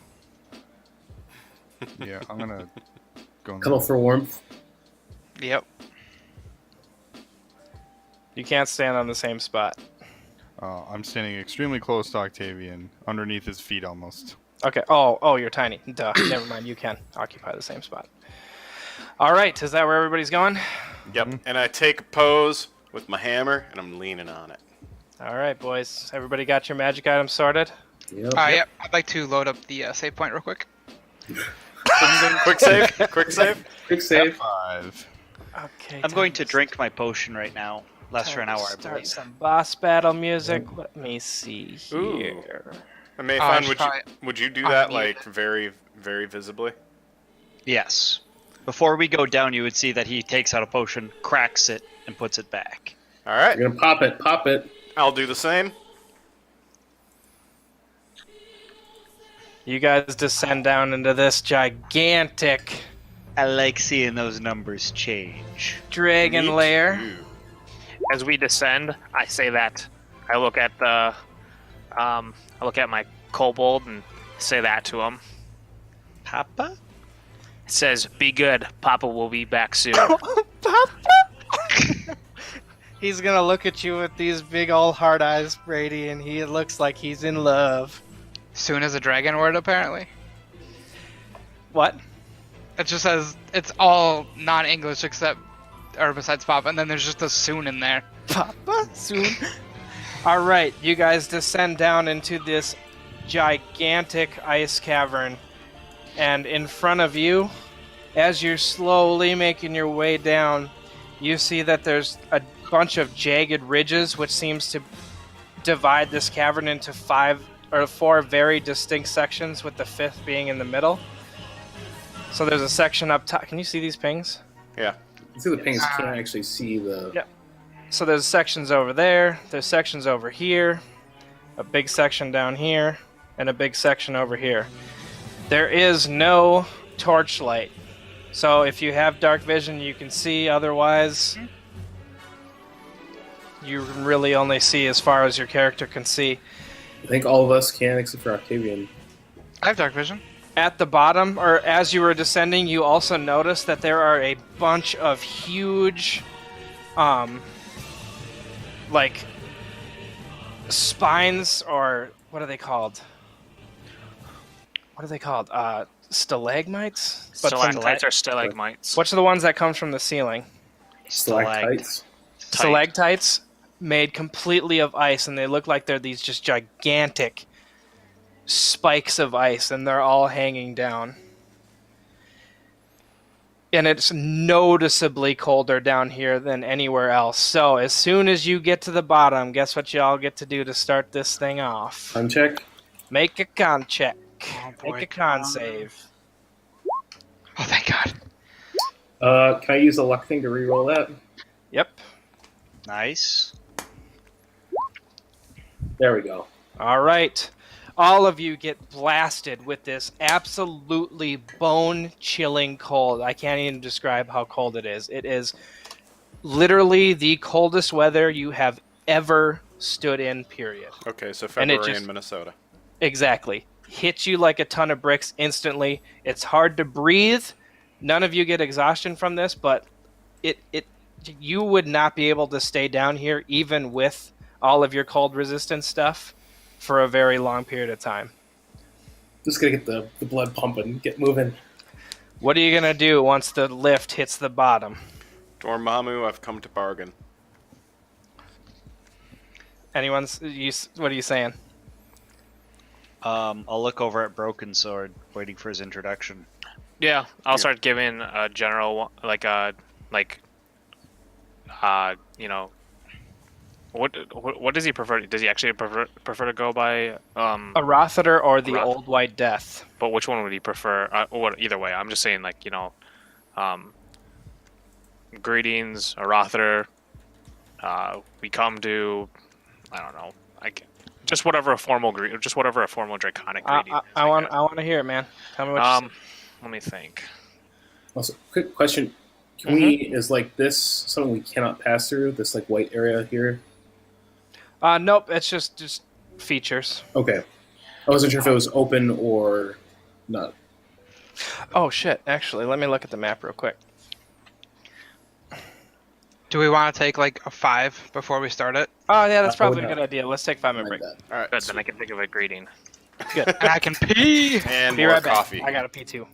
Yeah, I'm gonna go. In Cuddle for warmth. Yep. You can't stand on the same spot. I'm standing extremely close to Octavian, underneath his feet almost. Okay. Oh, you're tiny. Duh. Never mind. You can occupy the same spot. All right. Is that where everybody's going? Yep. And I take a pose with my hammer, and I'm leaning on it. All right, boys. Everybody got your magic items sorted? Yep. Yep. I'd like to load up the save point real quick. Quick save. Quick save. Quick save. 5. Okay. I'm going to drink my potion right now. Lasts for an hour, I Start believe. some boss battle music. Let me see Ooh. here. And Mayfine, just would you do on that mute. like very, very visibly? Yes. Before we go down, you would see that he takes out a potion, cracks it, and puts it back. All right. You're gonna pop it. Pop it. I'll do the same. You guys descend down into this gigantic I like seeing those numbers change. dragon Me lair. too. As we descend, I say that. I look at my kobold and say that to him. Papa? It says, "Be good. Papa will be back soon." He's gonna look at you with these big old hard eyes, Brady, and he looks like he's in love. Soon as a dragon word, apparently. What? It just says it's all non-English besides Papa, and then there's just a soon in there. Papa soon. All right, you guys descend down into this gigantic ice cavern, and in front of you, as you're slowly making your way down, you see that there's a bunch of jagged ridges, which seems to divide this cavern into 4 very distinct sections, with the 5th being in the middle. So there's a section up top. Can you see these pings? Yeah. You see the pings can't actually see the. Yeah. So there's sections over there. There's sections over here. A big section down here. and a big section over here. There is no torchlight. So if you have dark vision, you can see. Otherwise, you really only see as far as your character can see. I think all of us can, except for Octavian. I have dark vision. At the bottom, or as you were descending, you also notice that there are a bunch of huge, like, spines, or what are they called? What are they called? Stalagmites? Stalactites or stalagmites? What's the ones that come from the ceiling? Stalactites. Stalactites made completely of ice, and they look like they're these just gigantic spikes of ice, and they're all hanging down. And it's noticeably colder down here than anywhere else. So as soon as you get to the bottom, guess what y'all get to do to start this thing off? Uncheck. Make a con check. Oh, boy. Make a con save. Oh, thank God. Can I use a luck thing to reroll that? Yep. Nice. There we go. All right. All of you get blasted with this absolutely bone-chilling cold. I can't even describe how cold it is. It is literally the coldest weather you have ever stood in, period. Okay, so And it February just- in Minnesota. Exactly. Hits you like a ton of bricks instantly. It's hard to breathe. None of you get exhaustion from this, but you would not be able to stay down here even with all of your cold resistance stuff for a very long period of time. Just gotta get the blood pumping, get moving. What are you going to do once the lift hits the bottom? Dormammu, I've come to bargain. What are you saying? I'll look over at Broken Sword, waiting for his introduction. Yeah, I'll start giving a general, you know, what does he prefer? Does he actually prefer to go by A Rothater or the Roth- Old White Death? But which one would he prefer? Either way, I'm just saying, like, you know, greetings, Rothater. We come to, I don't know, just whatever a formal draconic greeting. I want to hear it, man. Tell me what you say. Let me think. Also, quick question: Can we is like this something we cannot pass through? This like white area here? Nope, it's just features. Okay, I wasn't sure if it was open or not. Oh shit! Actually, let me look at the map real quick. Do we want to take like a 5 before we start it? Oh yeah, that's I probably would a good not. idea. Let's take 5-minute Like break. that. All right, Good, then I can think of a greeting. Good. And I can pee. and Be more right back. coffee. I got a P2.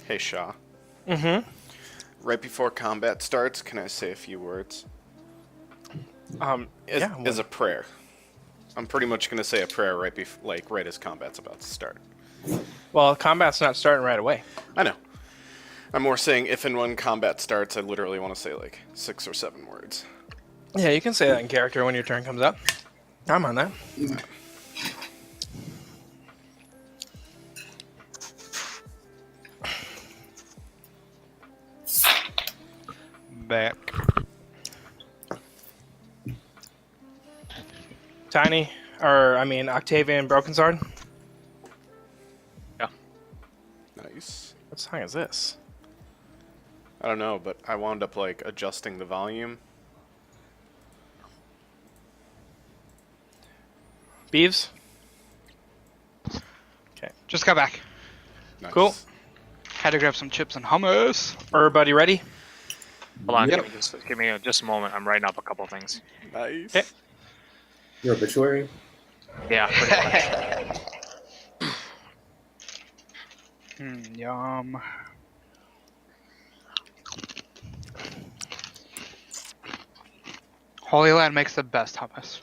Hey, Shaw. Mm-hmm. Right before combat starts, can I say a few words? As a prayer. I'm pretty much gonna say a prayer right as combat's about to start. Well, combat's not starting right away. I know. I'm more saying if and when combat starts, I literally want to say like 6 or 7 words. Yeah, you can say that in character when your turn comes up. I'm on that. Back. Tiny, Octavian Broken Sword. Nice. What song is this? I don't know, but I wound up like adjusting the volume. Beeves? Just got back. Nice. Cool. Had to grab some chips and hummus. Everybody ready? Hold on, Yep. give me just a moment. I'm writing up a couple things. Nice. Okay. Your obituary? Yeah, pretty much. Yum. Holy Land makes the best hummus.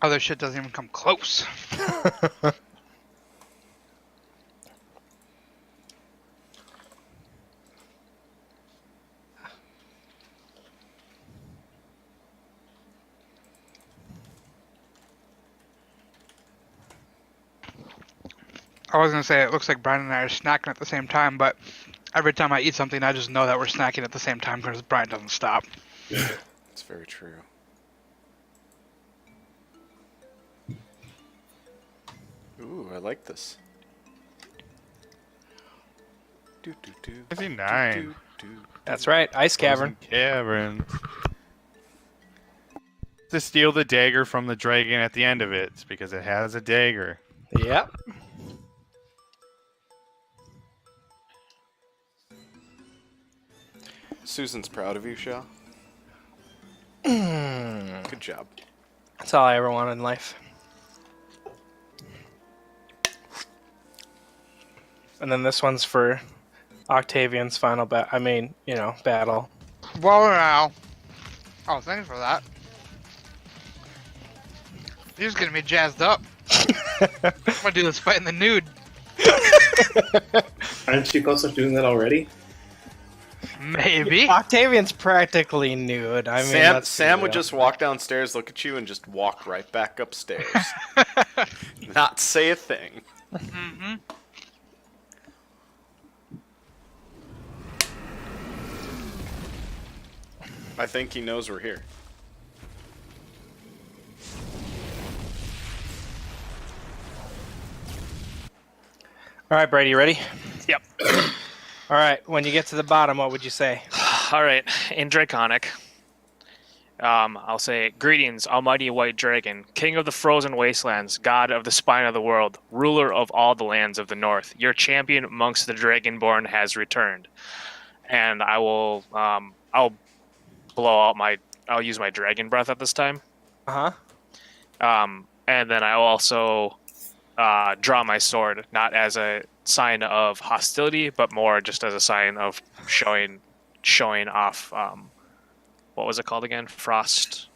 Other shit doesn't even come close. I was gonna say it looks like Brian and I are snacking at the same time, but every time I eat something, I just know that we're snacking at the same time because Brian doesn't stop. It's very true. Ooh, I like this. Do, do, do, 59. do, do, do. That's right. Ice Cavern. Cavern. To steal the dagger from the dragon at the end of it, because it has a dagger. Yep. Susan's proud of you, Shaw. Good job. That's all I ever wanted in life. And then this one's for Octavian's final battle. Well, now. Oh, thanks for that. You're just getting me jazzed up. I'm gonna do this fight in the nude. Aren't you close to doing that already? Maybe. Octavian's practically nude. I mean, Sam would just walk downstairs, look at you, and just walk right back upstairs. Not say a thing. Mm-hmm. I think he knows we're here. All right, Brady, you ready? Yep. All right, when you get to the bottom, what would you say? All right, in Draconic, I'll say, "Greetings, almighty white dragon, king of the frozen wastelands, god of the spine of the world, ruler of all the lands of the north. Your champion amongst the dragonborn has returned." And I will, I'll I'll use my dragon breath at this time. Uh-huh. And then I will also draw my sword, not as a sign of hostility, but more just as a sign of showing off. What was it called again? Frostbrand.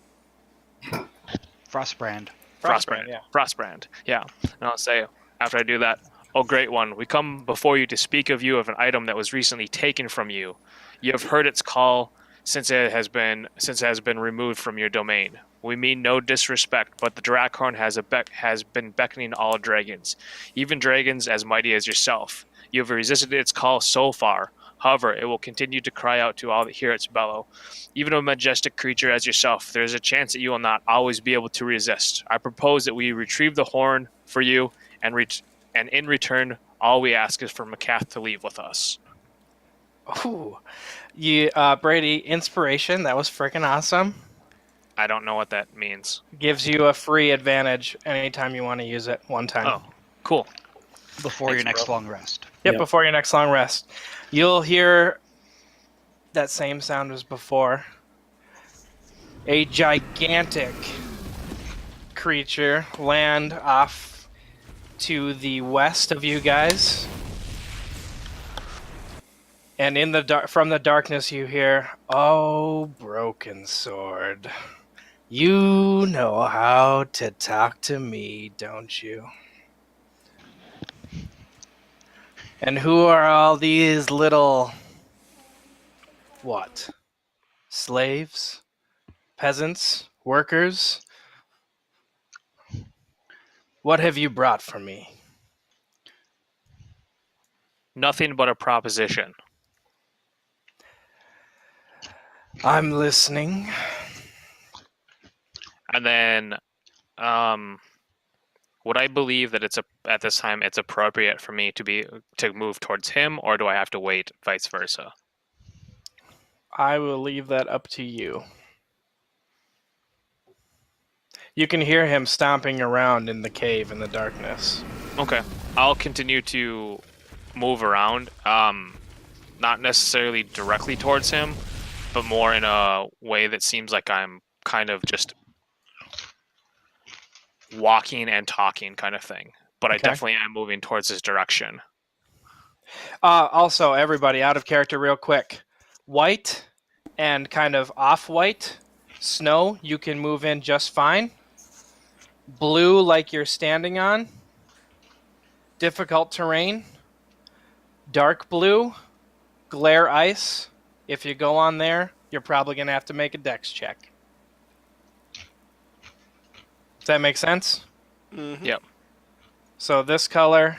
Frostbrand, yeah. Frostbrand. Yeah. And I'll say after I do that, "O great one, we come before you to speak of you of an item that was recently taken from you. You have heard its call since it has been removed from your domain. We mean no disrespect, but the Drakhorn has been beckoning all dragons, even dragons as mighty as yourself. You have resisted its call so far. However, it will continue to cry out to all that hear its bellow. Even a majestic creature as yourself, there is a chance that you will not always be able to resist. I propose that we retrieve the horn for you, and in return, all we ask is for Macath to leave with us. Ooh. Brady, inspiration. That was freaking awesome. I don't know what that means. Gives you a free advantage anytime you want to use it one time. Oh, cool. Before Thanks, your next bro. long rest. Yep, before your next long rest. You'll hear that same sound as before. A gigantic creature land off to the west of you guys. And in the from the darkness you hear, "Oh, broken sword. You know how to talk to me, don't you? And who are all these little... what? Slaves? Peasants? Workers? What have you brought for me?" Nothing but a proposition. I'm listening. And then, would I believe that at this time it's appropriate for me to move towards him, or do I have to wait, vice versa? I will leave that up to you. You can hear him stomping around in the cave in the darkness. Okay, I'll continue to move around, not necessarily directly towards him, but more in a way that seems like I'm kind of just walking and talking kind of thing. But I definitely am moving towards his direction. Also, everybody, out of character real quick. White and kind of off-white snow, you can move in just fine. Blue, like you're standing on. Difficult terrain. Dark blue. Glare ice. If you go on there, you're probably going to have to make a dex check. Does that make sense? Mm-hmm. Yep. So this color,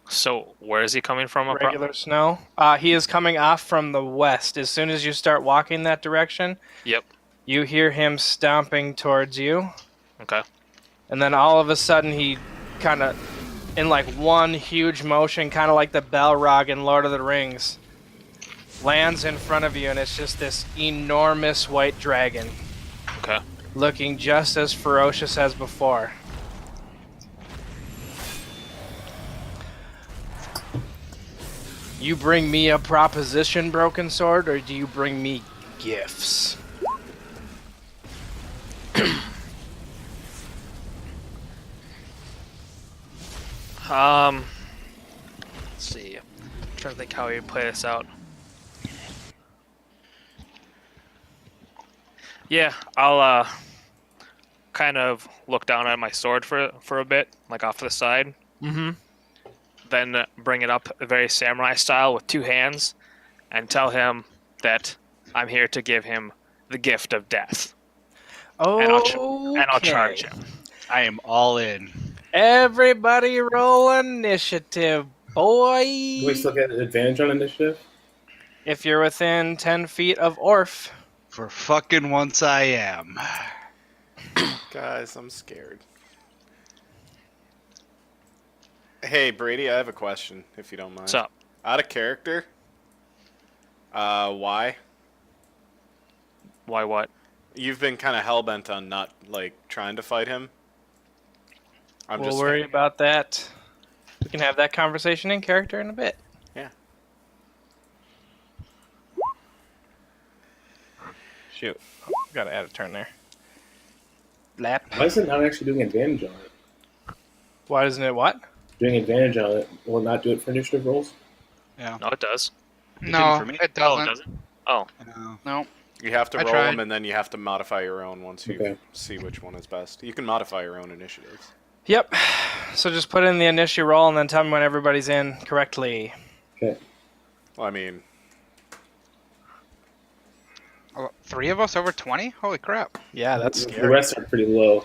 So where is he coming from? regular snow. He is coming off from the west. As soon as you start walking that direction, Yep. you hear him stomping towards you. Okay. And then all of a sudden he kind of, in like one huge motion, kind of like the Balrog in Lord of the Rings, lands in front of you, and it's just this enormous white dragon. Okay. Looking just as ferocious as before. You bring me a proposition, Broken Sword, or do you bring me gifts? Let's see. I'm trying to think how we play this out. Yeah, I'll kind of look down at my sword for a bit, like off to the side. Mm-hmm. Then bring it up very samurai style with two hands and tell him that I'm here to give him the gift of death. Oh, And I'll charge him. I am all in. Everybody roll initiative, boy. Do we still get an advantage on initiative? If you're within 10 feet of Orf. For fucking once I am. Guys, I'm scared. Hey, Brady, I have a question, if you don't mind. What's up? Out of character? Why? Why what? You've been kind of hell-bent on not, like, trying to fight him. We'll worry about that. We can have that conversation in character in a bit. Yeah. Shoot. Gotta add a turn there. Lap. Why is it not actually doing advantage on it? Why doesn't it what? Doing advantage on it will not do it for initiative rolls? Yeah. No, it does. No, for me? it Oh, doesn't. does it? Oh, No. No. You have to I roll tried. them, and then you have to modify your own once you Okay. see which one is best. You can modify your own initiatives. Yep. So just put in the initial roll and then tell me when everybody's in correctly. Okay. Well, I mean, Oh, 3 of us over 20? Holy crap. Yeah, that's The scary. rest are pretty low.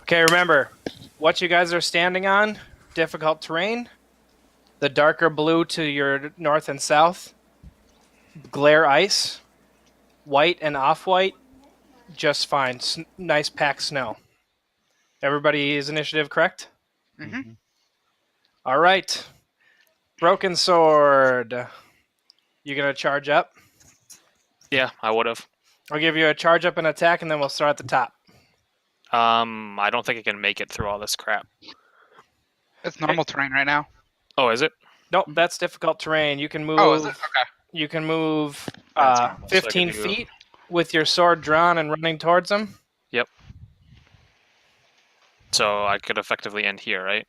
Okay, remember, what you guys are standing on, difficult terrain. The darker blue to your north and south, glare ice. White and off-white, just fine. Nice packed snow. Everybody's initiative correct? Mm-hmm. All right. Broken sword. You gonna charge up? Yeah, I would have. I'll give you a charge up and attack, and then we'll start at the top. I don't think I can make it through all this crap. It's normal terrain right now. Oh, is it? Nope, that's difficult terrain. You can move. Oh, is it? Okay. You can move That's normal. 15 So I can do- feet with your sword drawn and running towards them. So I could effectively end here, right?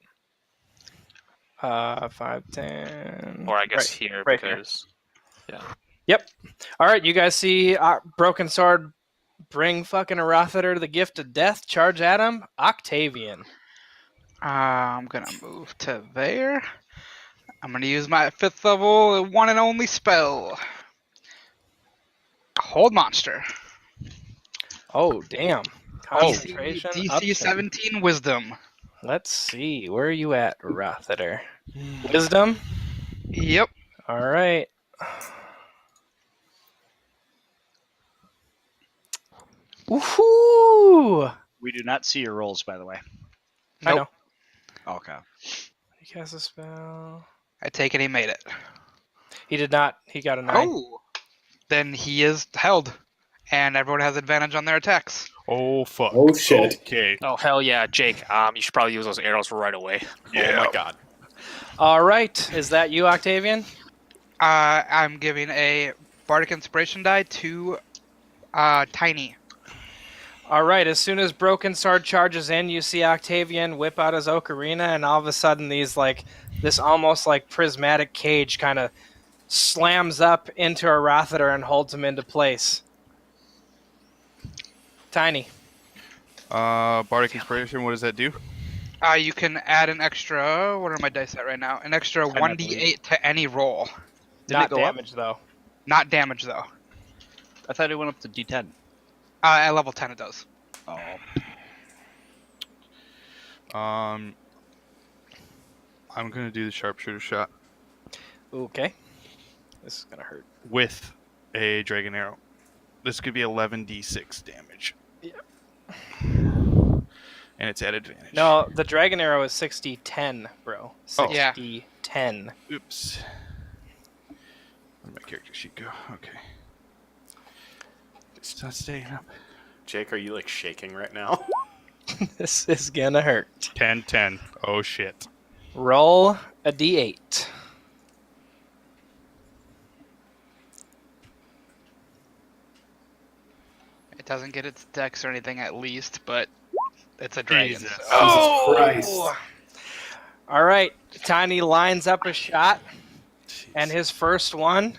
5, 10. Or I guess Right. here right here. because Yep. All right, you guys see Broken Sword bring fucking Arathater the gift of death, charge at him. Octavian. I'm gonna move to there. I'm gonna use my 5th level one and only spell. Hold monster. Oh, damn. Concentration. DC up to- 17 wisdom. Let's see. Where are you at, Arathater? Wisdom? Yep. All right. Woohoo! We do not see your rolls, by the way. I know. Okay. He cast a spell. I take it he made it. He did not. He got a 9. Oh. Then he is held. And everyone has advantage on their attacks. Oh fuck. Oh shit. Okay. Oh hell yeah, Jake. You should probably use those arrows right away. Oh my god. All right. Is that you, Octavian? I'm giving a Bardic Inspiration die to Tiny. All right. As soon as Broken Sword charges in, you see Octavian whip out his ocarina, and all of a sudden, this almost like prismatic cage kind of slams up into Arathater and holds him into place. Tiny. Bardic Inspiration, what does that do? You can add an extra. What are my dice at right now? An extra 1d8 to any roll. Not it go up? damage, though. Not damage though. I thought it went up to D10. At level 10 it does. Oh. I'm gonna do the sharpshooter shot Okay. This is going to hurt. with a dragon arrow. This could be 11d6 damage. Yeah. And it's at advantage. No, the dragon arrow is 60-10, bro. Oh. Yeah. 60-10. Oops. Where'd my character sheet go? Okay. It's not staying up. Jake, are you like shaking right now? This is going to hurt. 10-10. Oh shit. Roll a d8. It doesn't get its dex or anything at least, but it's a dragon. Jesus. So. Oh! Christ. All right. Tiny lines up a shot, Jeez. and his first one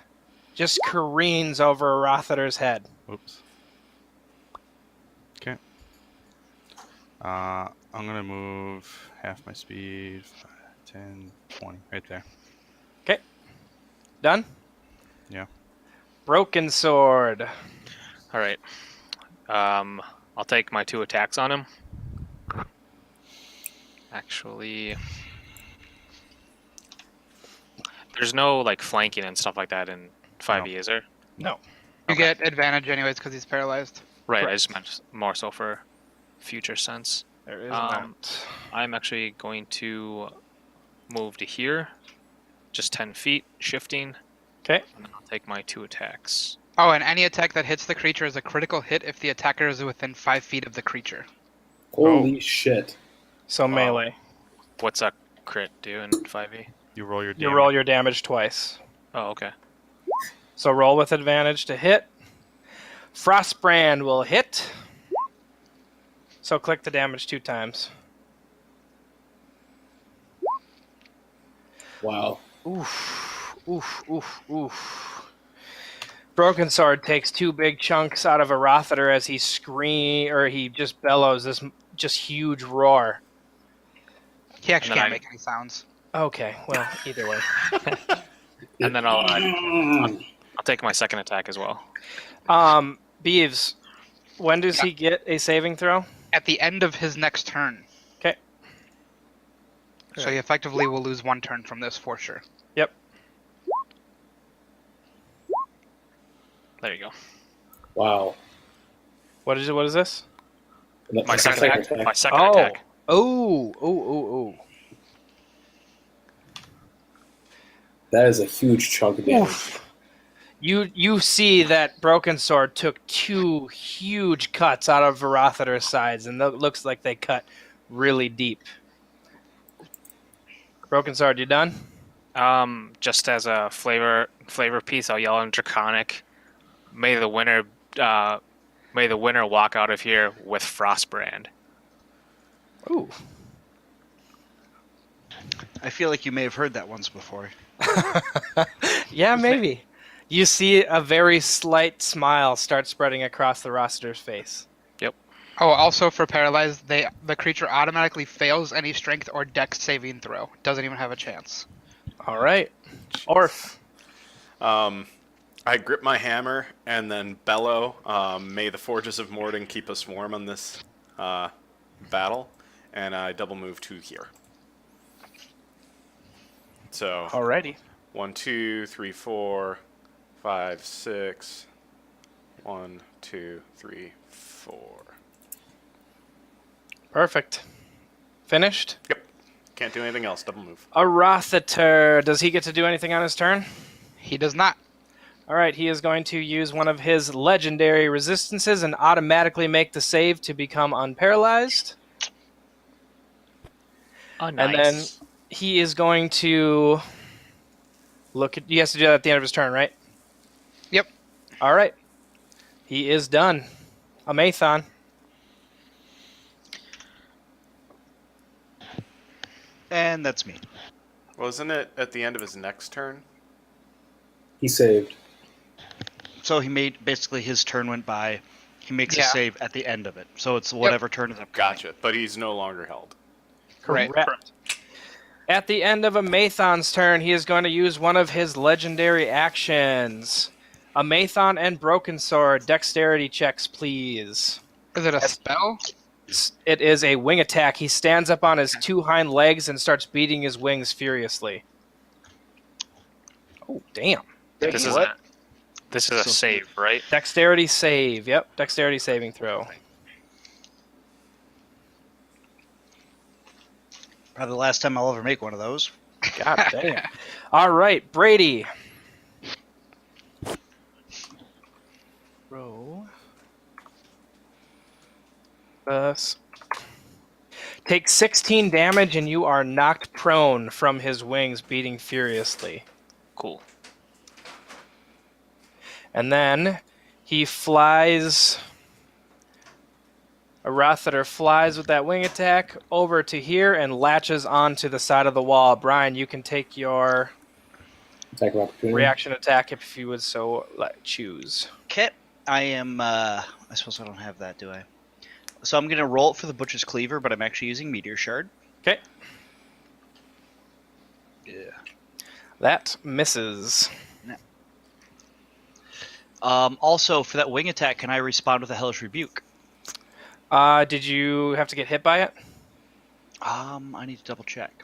just careens over Arathater's head. Oops. Okay. I'm gonna move half my speed. 5, 10, 20. Right there. Done? Yeah. Broken Sword. All right. I'll take my 2 attacks on him. Actually, there's no like flanking and stuff like that in 5e, is there? No. You Okay. get advantage anyways because he's paralyzed. Right. I Correct. just meant more so for future sense. There is Um, not. I'm actually going to move to here, just 10 feet, shifting, Okay. and then I'll take my 2 attacks. Oh, and any attack that hits the creature is a critical hit if the attacker is within 5 feet of the creature. Holy shit. So melee. What's a crit do in 5e? You roll your damage. You roll your damage twice. Oh, okay. So roll with advantage to hit. Frostbrand will hit. So click the damage 2 times. Wow. Oof. Oof. Oof. Oof. Broken Sword takes 2 big chunks out of Arathater as he he just bellows this just huge roar. He actually And then can't make any sounds. Okay, well, either way. And then I'll take my 2nd attack as well. Beeves, when does he get a saving throw? At the end of his next turn. So you effectively will lose 1 turn from this for sure. Yep. There you go. Wow. What is this? My That's a second attack. My second attack. Oh. That is a huge chunk of damage. Oof. You see that Broken Sword took 2 huge cuts out of Varathader's sides, and it looks like they cut really deep. Broken Sword, you done? Just as a flavor piece, I'll yell in Draconic. May the winner walk out of here with Frostbrand. Ooh. I feel like you may have heard that once before. Yeah, maybe. You see a very slight smile start spreading across the Roster's face. Oh, also for paralyzed, the creature automatically fails any strength or dex saving throw. Doesn't even have a chance. All right. Orf. I grip my hammer and then bellow, may the forges of Morden keep us warm on this battle, and I double move to here. So, Alrighty. 1, 2, 3, 4, 5, 6. 1, 2, 3, 4. Perfect. Finished? Yep. Can't do anything else. Double move. Arathater. Does he get to do anything on his turn? He does not. All right, he is going to use one of his legendary resistances and automatically make the save to become unparalyzed. Oh, And then he is going to look at... He has to do that at the end of his turn, right? Yep. All right. He is done. Amathon. And that's me. Wasn't it at the end of his next turn? He saved. So he made basically his turn went by. He makes a Yeah. save at the end of it. So it's whatever turn is up. Gotcha. But he's no longer held. Correct. At the end of Amathon's turn, he is going to use one of his legendary actions. Amathon and Broken Sword, dexterity checks, please. Is it a spell? It is a wing attack. He stands up on his 2 hind legs and starts beating his wings furiously. Oh, damn. This is a save, right? Dexterity save. Yep, dexterity saving throw. Probably the last time I'll ever make one of those. God damn. All right, Brady. Roll. Take 16 damage and you are knocked prone from his wings beating furiously. Cool. And then he flies... Arathader flies with that wing attack over to here and latches onto the side of the wall. Brian, you can take your Attack of opportunity. reaction attack if you would so choose. Okay. I am, I suppose I don't have that, do I? So I'm going to roll it for the Butcher's Cleaver, but I'm actually using Meteor Shard. Okay. Yeah. That misses. Also, for that wing attack, can I respond with a Hellish Rebuke? Did you have to get hit by it? I need to double check.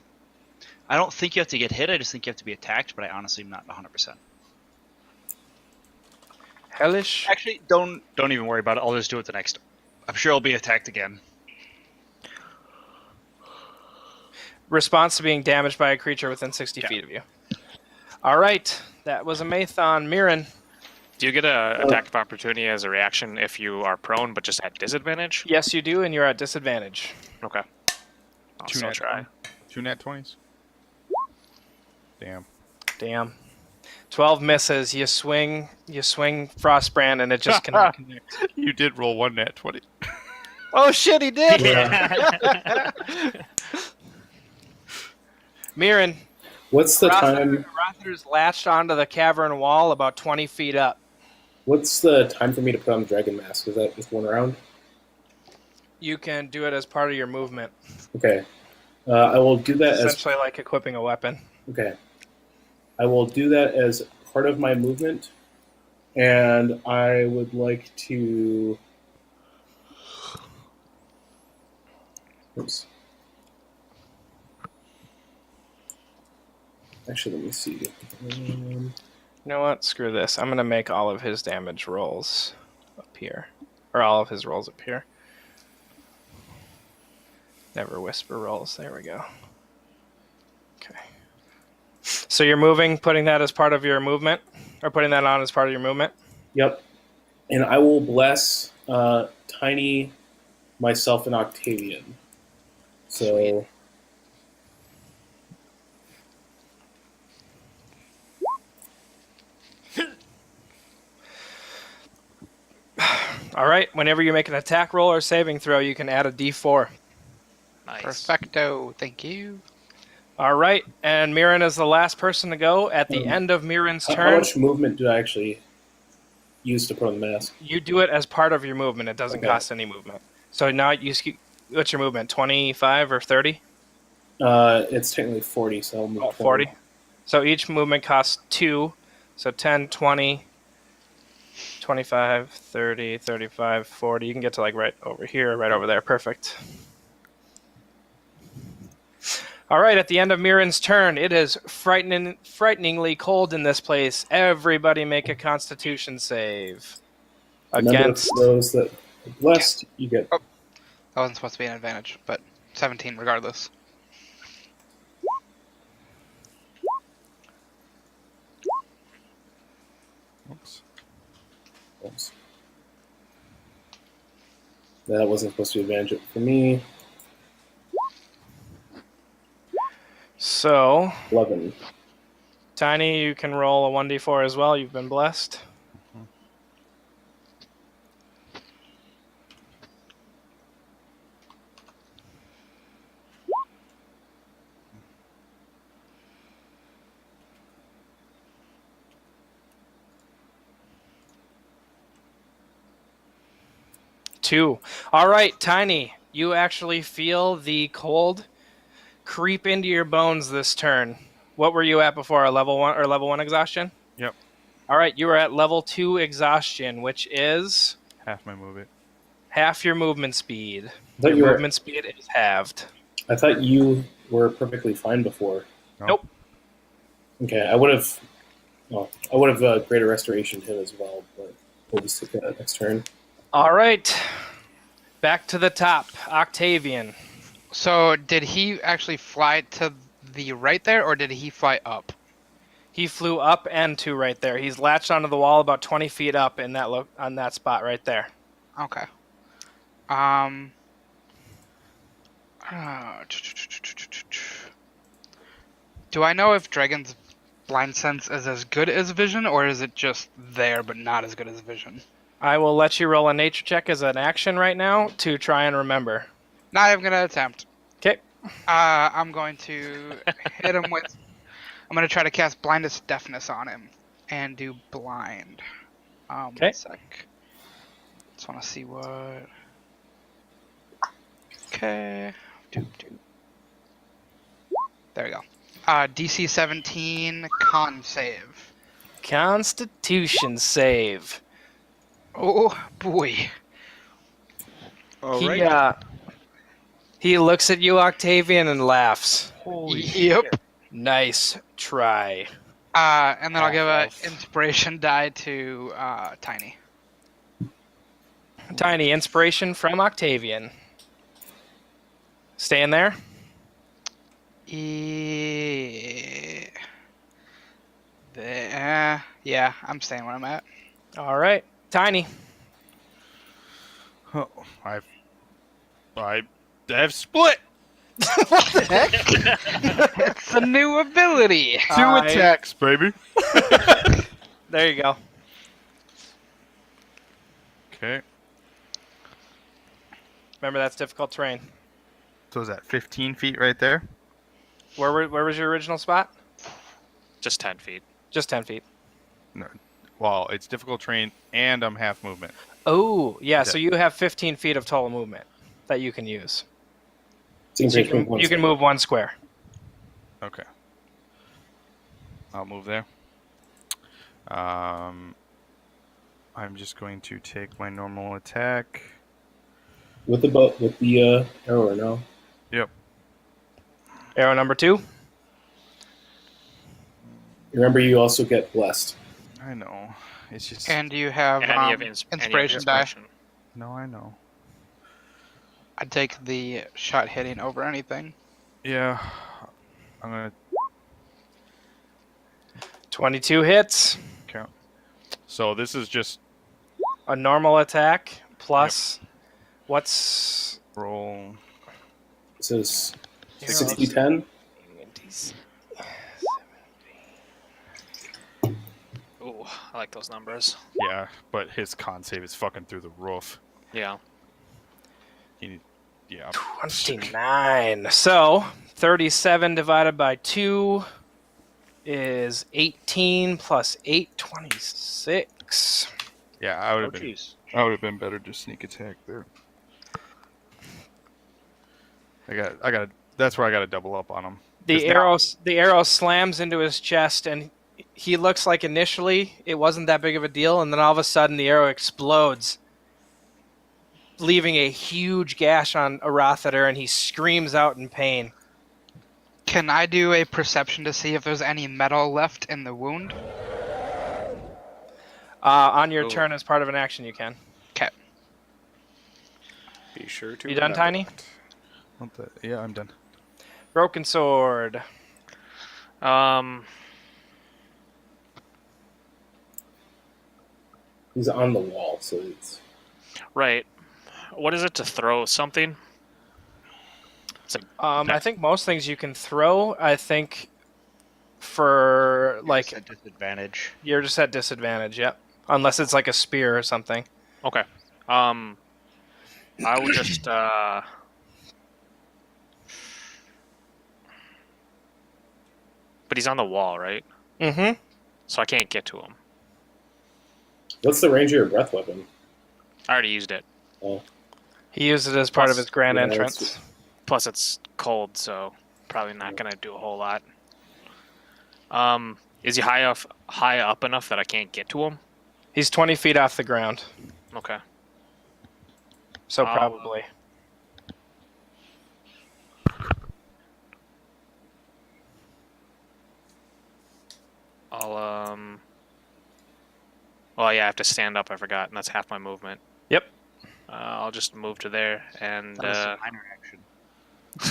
I don't think you have to get hit, I just think you have to be attacked, but I honestly am not 100%. Hellish? Actually, don't even worry about it. I'll just do it the next. I'm sure I'll be attacked again. Response to being damaged by a creature within 60 feet of you. All right. That was a Mathon. Mirren. Do you get a attack of opportunity as a reaction if you are prone, but just at disadvantage? Yes, you do, and you're at disadvantage. Okay. I'll still try. 2 nat 20s. Damn. 12 misses. You swing Frostbrand, and it just cannot connect. You did roll 1 nat 20. Oh, shit, he did! Mirren. What's the time? Rother's latched onto the cavern wall about 20 feet up. What's the time for me to put on the dragon mask? Is that just 1 round? You can do it as part of your movement. Okay. I will do that as Essentially like equipping a weapon. okay. I will do that as part of my movement, and I would like to. Oops. Actually, let me see. You know what? Screw this. I'm gonna make all of his damage rolls appear, or all of his rolls appear. Never whisper rolls. There we go. Okay. So you're moving, putting that as part of your movement, or putting that on as part of your movement. Yep. And I will bless Tiny, myself, and Octavian. So. All right. Whenever you make an attack roll or saving throw, you can add a D4. Nice. Perfecto. Thank you. All right. And Mirren is the last person to go. At the end of Mirren's How turn, much movement do I actually use to put on the mask? you do it as part of your movement. It doesn't Okay. cost any movement. So now what's your movement? 25 or 30? It's technically 40, so I'll move 20. 40. So each movement costs 2. So 10, 20, 25, 30, 35, 40. You can get to like right over here, right over there. Perfect. All right, at the end of Mirren's turn, it is frighteningly cold in this place. Everybody make a Constitution save. Remember, Against... for those that are blessed, you get... That wasn't supposed to be an advantage, but 17 regardless. Oops. Oops. That wasn't supposed to be an advantage for me. So, 11. Tiny, you can roll a 1d4 as well. You've been blessed. Two. All right, Tiny, you actually feel the cold creep into your bones this turn. What were you at before? A level 1 or level 1 exhaustion? Yep. All right, you were at level 2 exhaustion, which is Half my movement. half your movement speed. I thought, Your movement speed is halved. I thought you were perfectly fine before. Nope. Okay, I would have... Well, I would have Greater Restoration him as well, but we'll just take that next turn. All right, back to the top. Octavian. So, did he actually fly to the right there, or did he fly up? He flew up and to right there. He's latched onto the wall about 20 feet up in that on that spot right there. Okay. Do I know if Dragon's blind sense is as good as vision, or is it just there but not as good as vision? I will let you roll a nature check as an action right now to try and remember. Not even gonna attempt. Okay. I'm going to hit him with... I'm going to try to cast Blindness Deafness on him and do blind. Okay. 1 sec. Just want to see what... Okay. There we go. DC 17 con save. Constitution save. Oh boy. All He, right. he looks at you, Octavian, and laughs. Yep. Nice try. And then I'll give a Half-elf. inspiration die to Tiny. Tiny inspiration from Octavian. Staying there? Yeah, I'm staying where I'm at. All right. Tiny. Oh, I have split. It's a new ability. Two attacks, baby. There you go. Okay. Remember, that's difficult terrain. So is that 15 feet right there? Where was your original spot? Just 10 feet. Just 10 feet. No. Well, it's difficult terrain, and I'm half movement. Oh, yeah. So you have 15 feet of total movement that you can use. Seems So like you can move 1 square. Okay. I'll move there. I'm just going to take my normal attack. with the arrow or no? Yep. Arrow number 2. Remember, you also get blessed. I know. It's just. And you have And you have inspiration die. No, I know. I'd take the shot hitting over anything. Yeah. I'm gonna 22 hits. count. So this is just A normal attack plus what's roll. This is Heroes. 60-10. Ooh, I like those numbers. Yeah, but his con save is fucking through the roof. Yeah. Yeah. 29. So 37 divided by 2 is 18 plus 8, 26. Yeah, I would Oh, have been. jeez. I would have been better to sneak attack there. I got. That's where I got to double up on him. The arrow slams into his chest, and he looks like initially it wasn't that big of a deal, and then all of a sudden the arrow explodes, leaving a huge gash on Arathader, and he screams out in pain. Can I do a perception to see if there's any metal left in the wound? On your Ooh. turn, as part of an action, you can. Okay. Be sure to. You done, remember Tiny? that. Yeah, I'm done. Broken sword. He's on the wall, so it's. Right. What is it to throw something? I think most things you can throw. I think for Like like at disadvantage. you're just at disadvantage. Yep. Unless it's like a spear or something. Okay. I would just but he's on the wall, right? Mm-hmm. So I can't get to him. What's the range of your breath weapon? I already used it. Oh, He used it as part of Plus- his grand yeah, entrance. Plus it's cold, so probably not gonna do a whole lot. Is he high up enough that I can't get to him? He's 20 feet off the ground, Okay. so Oh. probably. I'll Well, yeah, I have to stand up. I forgot, and that's half my movement. Yep. I'll just move to there and. That was a minor action.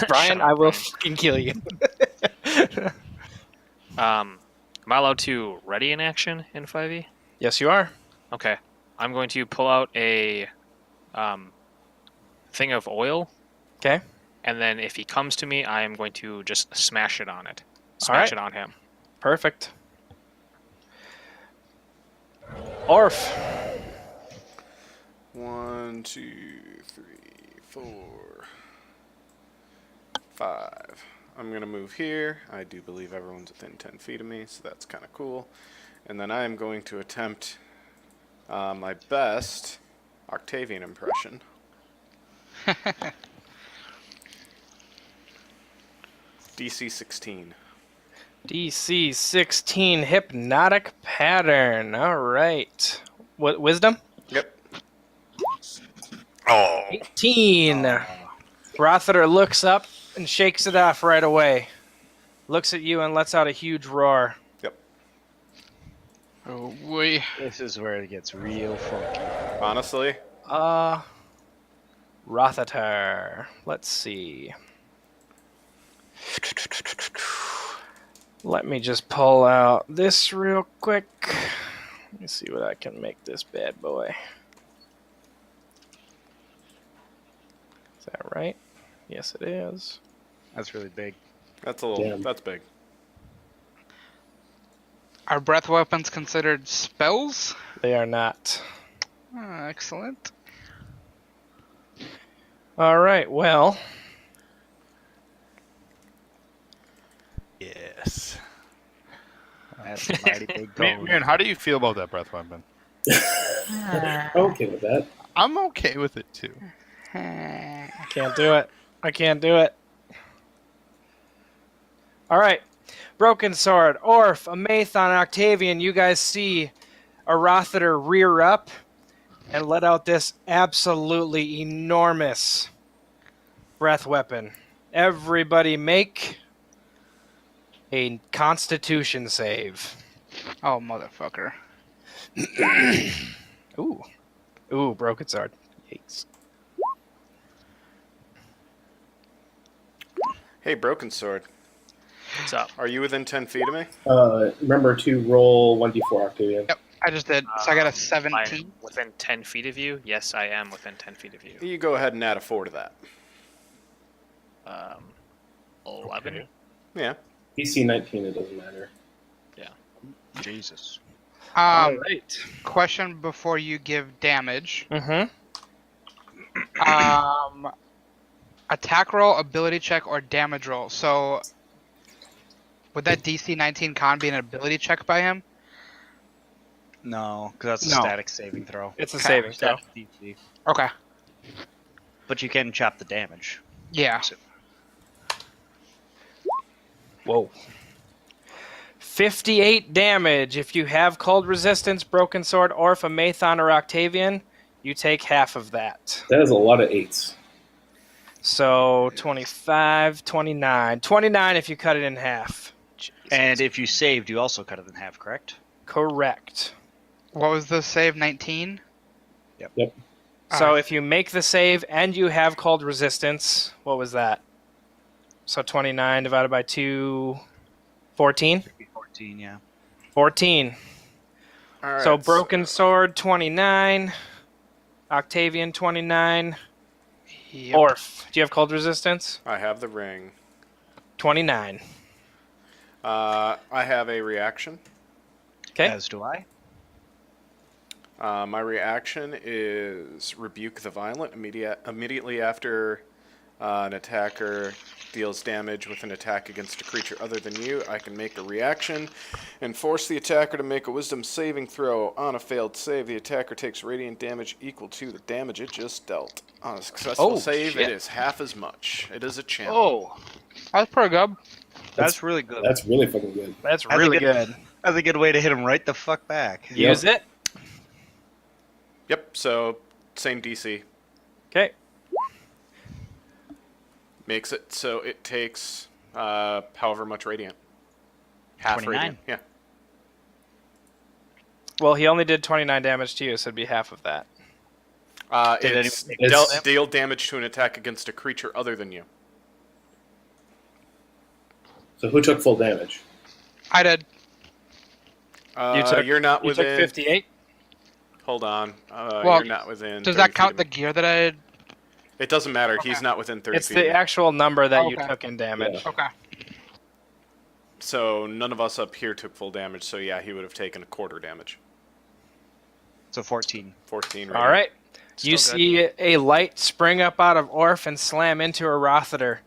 Brian, Shut up, I will Brian. fucking kill you. Am I allowed to ready an action in 5e? Yes, you are. Okay. I'm going to pull out a thing of oil, Okay. and then if he comes to me, I am going to just smash it on it. All right. Smash it on him. Perfect. Orf. 1, 2, 3, 4, 5. I'm going to move here. I do believe everyone's within 10 feet of me, so that's kind of cool. And then I am going to attempt my best Octavian impression. DC 16. DC 16 hypnotic pattern. All right. What wisdom? Yep. 18. Rothader looks up and shakes it off right away. Looks at you and lets out a huge roar. Oh boy. This is where it gets real funky. Honestly, Rothader. Let's see. Let me just pull out this real quick. Let me see what I can make this bad boy. Is that right? Yes, it is. That's really big. that's a little. Damn. That's big. Are breath weapons considered spells? They are not. Excellent. All right, well, Yes. That's a mighty big Man, cone. how do you feel about that breath weapon? I'm okay with that. I'm okay with it too. I can't do it. I can't do it. All right. Broken Sword, Orf, Amathon, Octavian, you guys see Rothader rear up and let out this absolutely enormous breath weapon. Everybody make a Constitution save. Oh, motherfucker. Ooh, broken sword. Yikes. Hey, Broken Sword. What's up? Are you within 10 feet of me? Remember to roll 1d4, Octavian. Yep, I just did. So I got a I'm 17. within 10 feet of you? Yes, I am within 10 feet of you. You go ahead and add a 4 to that. 11? Okay. Yeah. DC 19, it doesn't matter. Jesus. Alright. Question before you give damage. Mm-hmm. Attack roll, ability check, or damage roll. So, would that DC 19 con be an ability check by him? No, because that's a No. static saving throw. It's a saving throw. Static DC. Okay. But you can chop the damage. Yeah. Whoa. 58 damage. If you have cold resistance, broken sword, or if a Mathon or Octavian, you take half of that. That is a lot of 8s. So 25, 29. 29 if you cut it in half. And if you saved, you also cut it in half, correct? Correct. What was the save? 19? Yep. So if you make the save and you have cold resistance, what was that? So 29 divided by 2, 14? 14, yeah. 14. All right. So broken sword 29, Octavian 29, Yep. Orf. Do you have cold resistance? I have the ring. 29. I have a reaction. Okay. As do I. My reaction is Rebuke the Violent. Immediately after an attacker deals damage with an attack against a creature other than you, I can make a reaction and force the attacker to make a wisdom saving throw. On a failed save, the attacker takes radiant damage equal to the damage it just dealt. On a successful save, shit. it is half as much. It is a channel. Oh, That's pretty good. that's really good. That's really fucking good. That's That's a really good- good. That's a good way to hit him right the fuck back. Use it. Yep, so same DC. Okay. Makes it so it takes however much radiant. Half 29. radiant. Yeah. Well, he only did 29 damage to you, so it'd be half of that. Did It's anyone It's- deal damage to an attack against a creature other than you. So who took full damage? I did. You're not You within. took 58? Hold on. Well, You're not within. Does 30 that feet count of the me. gear that I... It doesn't matter. Okay. He's not within 30 It's feet. the of me. actual number that you Okay. took in damage. Okay. So none of us up here took full damage. So yeah, he would have taken a quarter damage. So 14. 14. All right. You Still see a light spring up out of Orf and slam into a Rothater.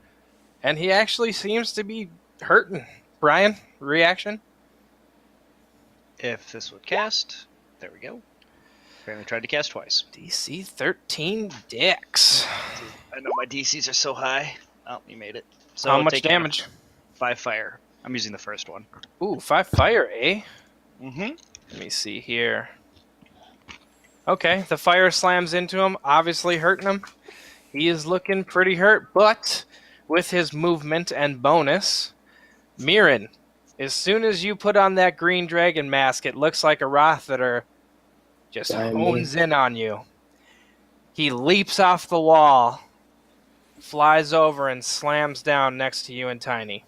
And he actually seems to be hurting. Brian, reaction? If this would cast, there we go. Apparently tried to cast twice. DC 13 dicks. I know my DCs are so high. Oh, you made it. So How much take damage? 5 fire. I'm using the first one. Ooh, 5 fire, eh? Mm-hmm. Let me see here. Okay, the fire slams into him, obviously hurting him. He is looking pretty hurt, but with his movement and bonus, Mirren, as soon as you put on that green dragon mask, it looks like a Rothater just hones in on you. He leaps off the wall, flies over, and slams down next to you and Tiny.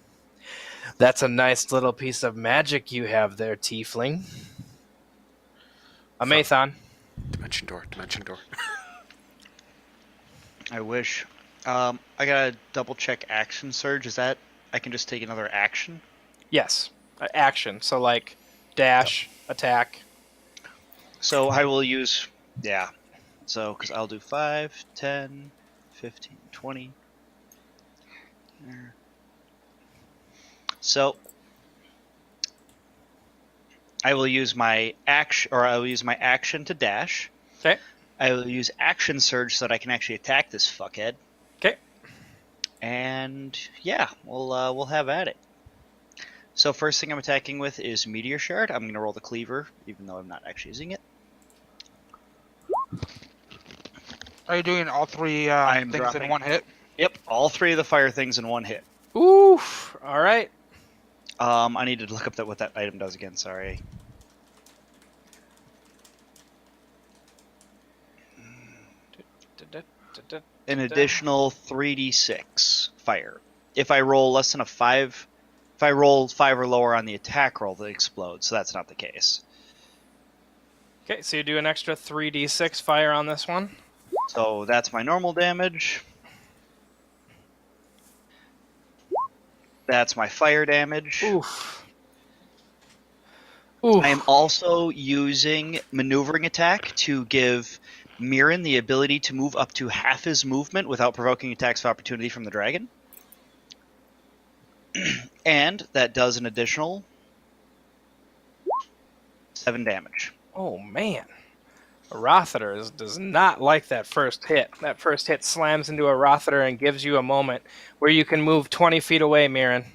That's a nice little piece of magic you have there, Tiefling. A Mathon. Dimension door. Dimension door. I wish. I gotta double check action surge. Is that I can just take another action? Yes. Action. So, like, dash, attack. So I will use, yeah. So, because I'll do 5, 10, 15, 20. There. So, I will use my action, or I will use my action to dash. Okay. I will use action surge so that I can actually attack this fuckhead. Okay. And yeah, we'll have at it. So first thing I'm attacking with is Meteor Shard. I'm gonna roll the cleaver, even though I'm not actually using it. Are you doing all three am things dropping. in one hit? Yep, all 3 of the fire things in one hit. Oof. All right. I need to look up what that item does again. Sorry. An additional 3d6 fire. If I roll less than a 5, if I roll 5 or lower on the attack roll, they explode. So that's not the case. Okay, so you do an extra 3d6 fire on this one. So that's my normal damage. That's my fire damage. Oof. Oof. I am also using maneuvering attack to give Mirren the ability to move up to half his movement without provoking attacks of opportunity from the dragon. And that does an additional 7 damage. Oh, man. Rothater does not like that first hit. That first hit slams into a Rothater and gives you a moment where you can move 20 feet away, Mirren.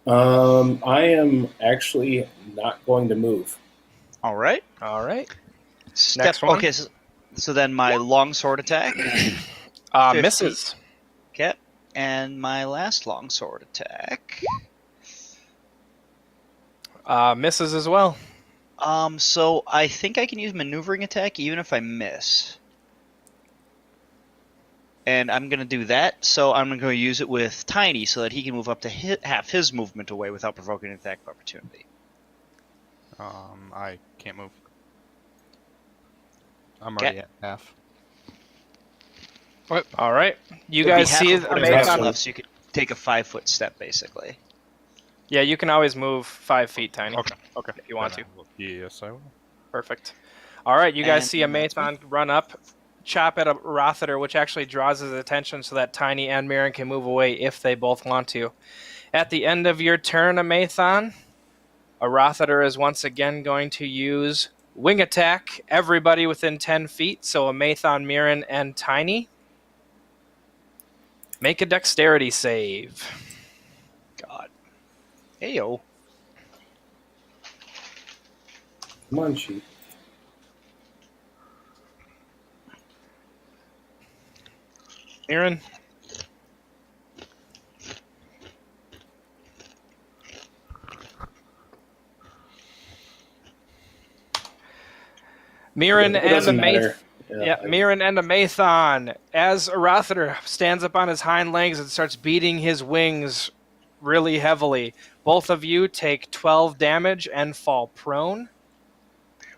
I am actually not going to move. All right. All right. Next one. Okay, so then my longsword attack. 50. Misses. Okay. And my last longsword attack. Misses as well. So I think I can use maneuvering attack even if I miss. And I'm going to do that, so I'm going to use it with Tiny so that he can move up to half his movement away without provoking an attack of opportunity. I can't move. I'm already at half. What? All right. You It'd be guys half see of the what I have Amathon? left, so you could take a 5-foot step, basically. Yeah, you can always move 5 feet, Tiny. Okay. If you want to. Yes, I will. Perfect. All right, you guys And see a Mathon run up, chop at a Rothater, which actually draws his attention so that Tiny and Mirren can move away if they both want to. At the end of your turn, Amathon, a Rothater is once again going to use wing attack everybody within 10 feet, so Amathon, Mirren, and Tiny. Make a dexterity save. God. Heyo. Come on, sheep. Mirren? Mirren It and doesn't the matter. Mirren and a Mathon. As Rothater stands up on his hind legs and starts beating his wings really heavily, both of you take 12 damage and fall prone.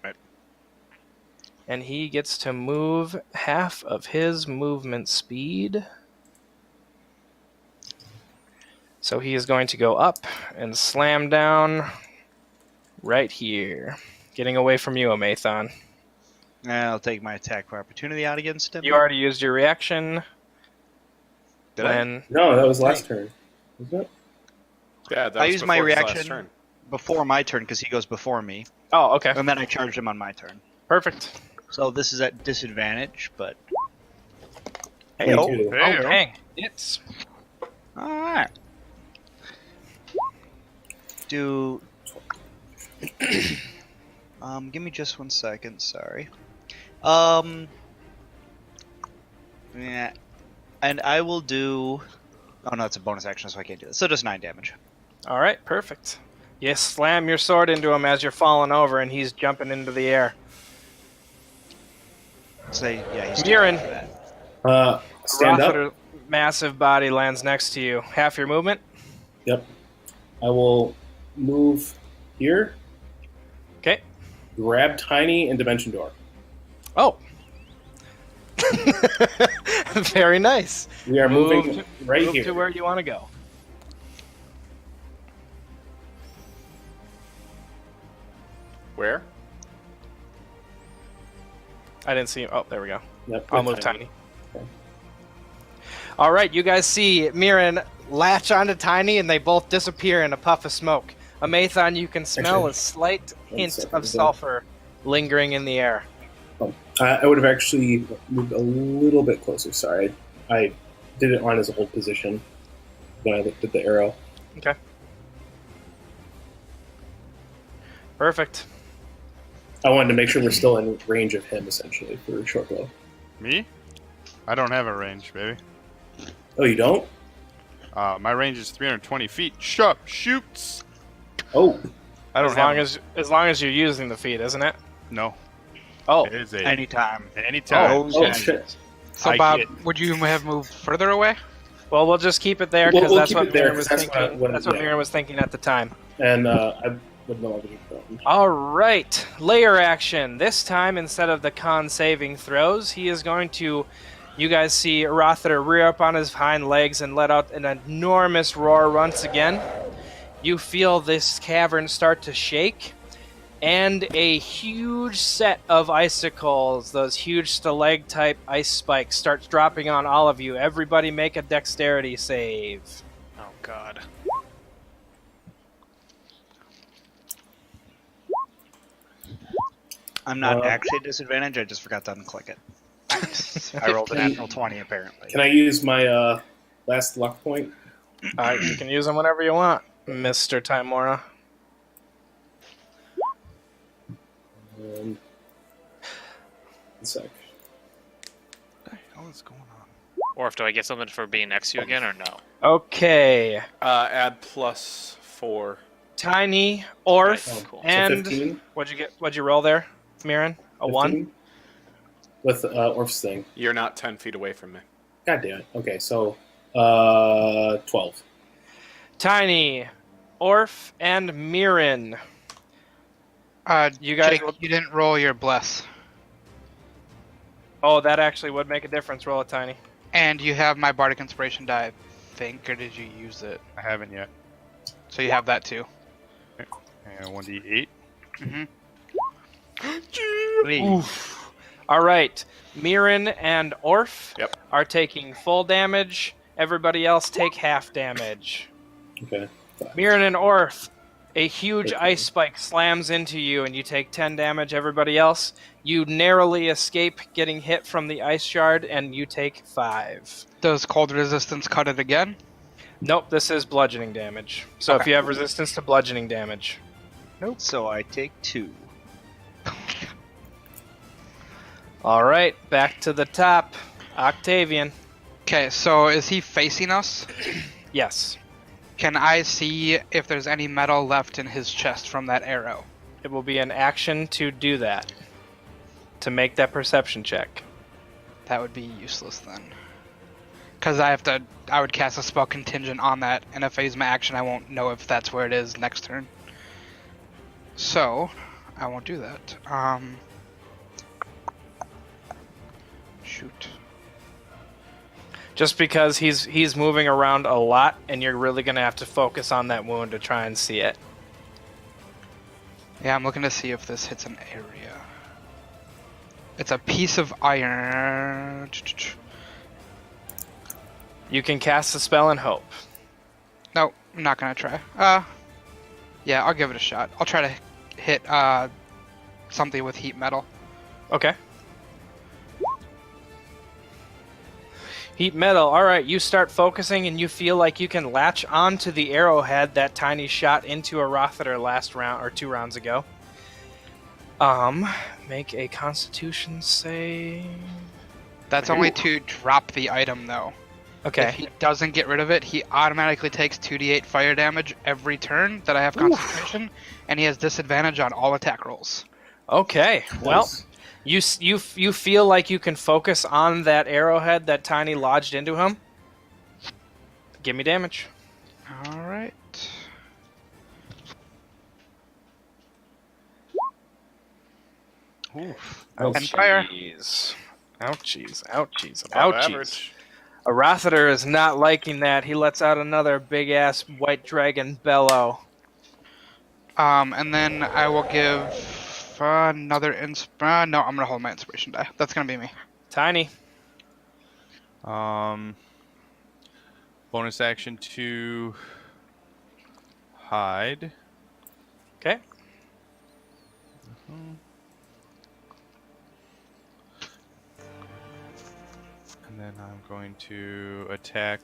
Damn it. And he gets to move half of his movement speed. So he is going to go up and slam down right here, getting away from you, Amathon. I'll take my attack for opportunity out against him. You already used your reaction. Did I? No, that was last turn. Wasn't it? Yeah, that I was used my before his last reaction turn. before my turn because he goes before me, Oh, okay. and then I charged him on my turn. Perfect. So this is at disadvantage, but 22. Oh, dang. It's all right. Do give me just 1 second. Sorry. Yeah, and I will do. Oh no, it's a bonus action, so I can't do this. So just 9 damage. all right. Perfect. You slam your sword into him as you're falling over, and he's jumping into the air. So yeah, he's Mirren. doing that. Stand up. Rothater, massive body lands next to you. Half your movement. Yep. I will move here, Okay. grab Tiny, and Dimension Door. Oh. Very nice. We are moving right move here. to where you want to go. Where? I didn't see. Oh, there we go. Yep, I'll with move Tiny. Okay. All right, you guys see Mirren latch onto Tiny, and they both disappear in a puff of smoke. Amathon, you can smell Actually, a slight hint second, of is that- sulfur lingering in the air. I would have actually moved a little bit closer. Sorry. I did it on his old position when I looked at the arrow. Okay. Perfect. I wanted to make sure we're still in range of him, essentially, for a short bow. Me? I don't have a range, baby. Oh, you don't? My range is 320 feet. Sharp shoots. Oh, I don't As long as you're using the feet, isn't it? No. Oh, It is a Anytime. anytime. oh shit. So, I Bob, get- would you have moved further away? well, we'll just keep it there We'll- because we'll that's keep what it there, Mirren was 'cause that's thinking. what- That's what yeah. Mirren was thinking at the time. And I would no longer be prone. All right, layer action. This time, instead of the con saving throws, he is going to. You guys see Rothiter rear up on his hind legs and let out an enormous roar once again. You feel this cavern start to shake, and a huge set of icicles, those huge stalactite ice spikes, starts dropping on all of you. Everybody make a dexterity save. Oh God. I'm not Uh, actually at disadvantage. I just forgot to unclick it. I rolled a natural 20, apparently. Can I use my last luck point? You can use them whenever you want, Mr. Timora. One sec. What the hell is going on? Or if do I get something for being next to you again or no? Okay, Add +4. Tiny, Orf, Okay, cool. So and 15? what'd you get? What'd you roll there, Mirren? A 1? 15? With Orf's thing. You're not 10 feet away from me. God damn it. Okay, so 12. Tiny, Orf, and Mirren. You guys Jake, you didn't roll your bless, Oh, that actually would make a difference. Roll a Tiny. and you have my bardic inspiration die, I think, or did you use it? I haven't yet. So you have that too. And 1d8. Oof. All right, Mirren and Orf Yep. are taking full damage. Everybody else take half damage. Okay. Mirren and Orf, a huge 13. ice spike slams into you and you take 10 damage. Everybody else, you narrowly escape getting hit from the ice shard and you take 5. Does cold resistance cut it again? Nope, this is bludgeoning damage. So if Okay. you have resistance to bludgeoning damage. So I take 2. All right, back to the top. Octavian. Okay, so is he facing us? Yes, Can I see if there's any metal left in his chest from that arrow? it will be an action to do that. To make that perception check. That would be useless then. Because I would cast a spell contingent on that, and if I use my action, I won't know if that's where it is next turn. So, I won't do that. Shoot. Just because he's moving around a lot and you're really going to have to focus on that wound to try and see it. Yeah, I'm looking to see if this hits an area. It's a piece of iron. You can cast the spell and hope. No, I'm not gonna try. Yeah, I'll give it a shot. I'll try to hit something with heat metal. Okay. Heat metal. All right, you start focusing and you feel like you can latch onto the arrowhead that Tiny shot into a Rothiter last round or 2 rounds ago. Make a Constitution save. That's only to drop the item though. If Okay. he doesn't get rid of it, he automatically takes 2d8 fire damage every turn that I have concentration, and he has disadvantage on all attack rolls. Okay. Well, Nice. you feel like you can focus on that arrowhead that Tiny lodged into him. Give me damage. All right. Oof. And fire. Ouchies. Ouchies. Ouchies. Above Ouchies. average. A Rothiter is not liking that. He lets out another big ass white dragon bellow. And then I will give another no, I'm gonna hold my inspiration die. That's gonna be me. Tiny. Bonus action to hide. Okay. And then I'm going to attack.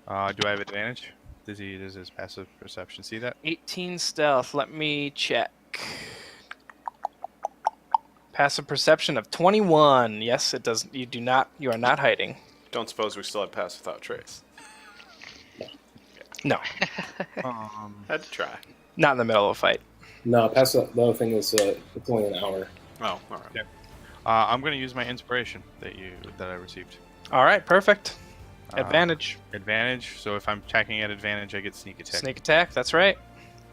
Do I have advantage? Does his passive perception see that? 18 stealth. Let me check. Passive perception of 21. Yes, it does. You are not hiding. Don't suppose we still have pass without trace. No, Had to try. not in the middle of a fight. No, pass the other thing is it's only an hour. Oh, all right. I'm going to use my inspiration that I received. All right, perfect. Advantage. Advantage. So if I'm attacking at advantage, I get sneak attack. Sneak attack, that's right.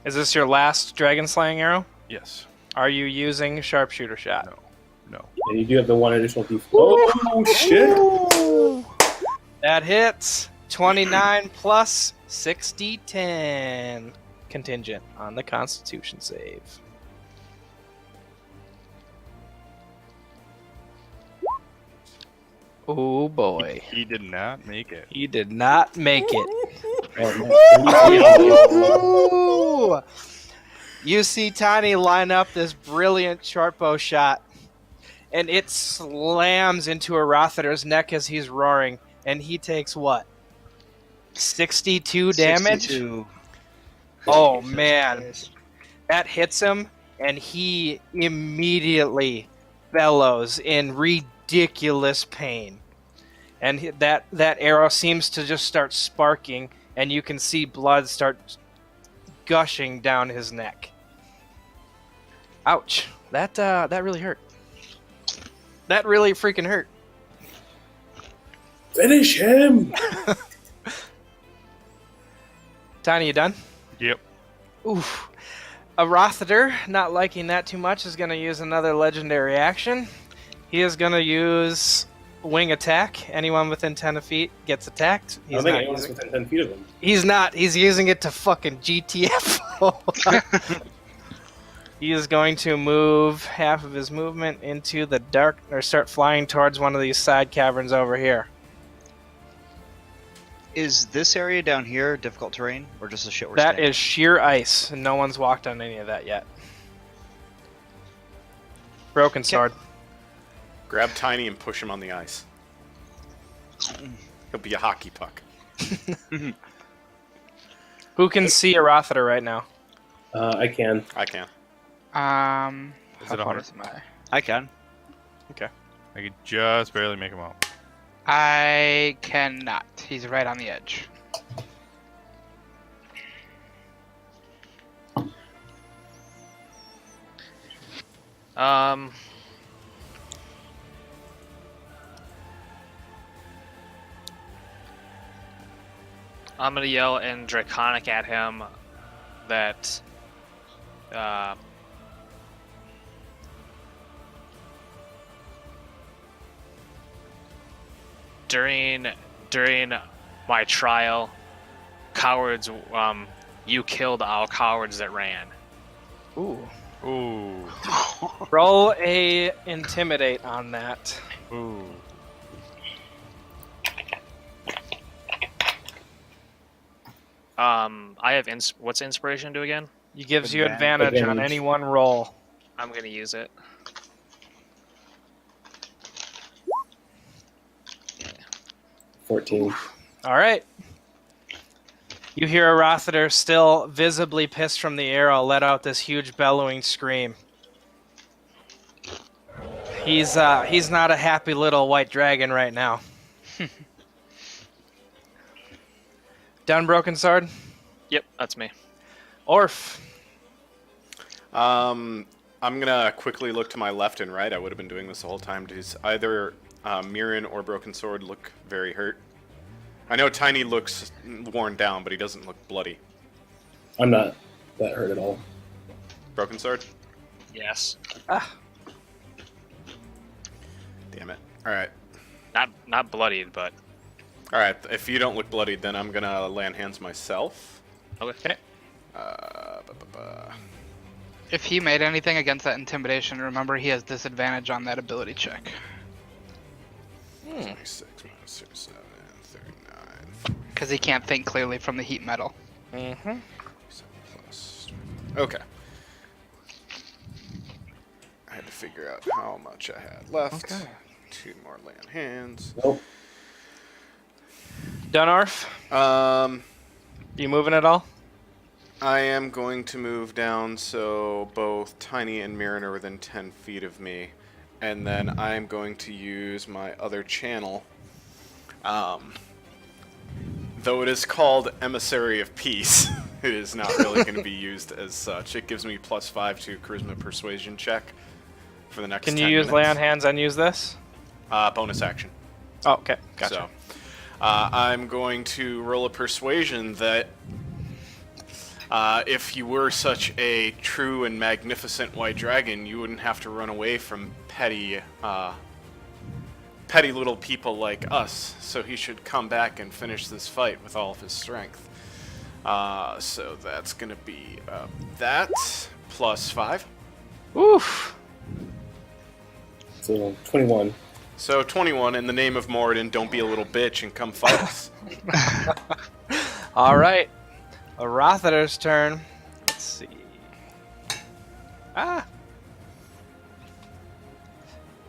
Is this your last dragon slaying arrow? Yes. Are you using sharpshooter shot? No. No. And you do have the one additional d4. Oh, shit! That hits. 29 plus 60, 10. Contingent on the Constitution save. Oh boy. He did not make it. He did not make it. Oh, Ooh! You see Tiny line up this brilliant short bow shot, and it slams into Arathader's neck as he's roaring, and he takes what? 62 damage? 62. Oh man. That hits him, and he immediately bellows in ridiculous pain. And that arrow seems to just start sparking, and you can see blood start gushing down his neck. Ouch. That really hurt. That really freaking hurt. finish him! Tiny, you done? Yep. Oof. Arathader, not liking that too much, is going to use another legendary action. He is going to use wing attack. Anyone within 10 feet gets attacked. I don't think anyone's within 10 feet of him. He's not. He's using it to fucking GTF. He is going to move half of his movement into the dark, or start flying towards one of these side caverns over here. Is this area down here difficult terrain, or just a shit we're That staying? is sheer ice, and no one's walked on any of that yet. Broken sword. Grab Tiny and push him on the ice. He'll be a hockey puck. Who can see Arathader right now? I can. I can. Is How it far 100? is my? I can. I could just barely make him out. I cannot. He's right on the edge. I'm gonna yell in Draconic at him that during my trial, cowards, you killed all cowards that ran. Ooh. Ooh. Roll a intimidate on that. Ooh. I have what's inspiration do again? It gives you advantage on Advantage. any one roll. I'm gonna use it. 14. All right. You hear Arathader, still visibly pissed from the arrow, let out this huge bellowing scream. He's not a happy little white dragon right now. Done, Broken Sword? Yep, that's me. Orf. I'm gonna quickly look to my left and right. I would have been doing this the whole time. Does either Mirren or Broken Sword look very hurt? I know Tiny looks worn down, but he doesn't look bloody. I'm not that hurt at all. Broken Sword? Yes. Damn it. Alright. Not bloodied, but Alright, if you don't look bloodied, then I'm gonna land hands myself. okay. If he made anything against that intimidation, remember he has disadvantage on that ability check. 26 minus 37, 39, Because he can't think clearly from the heat metal. Mm-hmm. 47 plus... Okay. I had to figure out how much I had left. Okay. 2 more land hands. Nope. Done, Orf? You moving at all? I am going to move down so both Tiny and Mirren are within 10 feet of me. And then I'm going to use my other channel. Though it is called Emissary of Peace, it is not really going to be used as such. It gives me +5 to Charisma Persuasion check for the next 10 Can you use minutes. lay on hands and use this? Bonus action. Oh, okay, gotcha. So, I'm going to roll a persuasion that if you were such a true and magnificent white dragon, you wouldn't have to run away from petty little people like us. So he should come back and finish this fight with all of his strength. So that's going to be that +5. Oof. So 21. So 21, in the name of Moradin, don't be a little bitch and come fight us. All right. Rothader's turn. Let's see.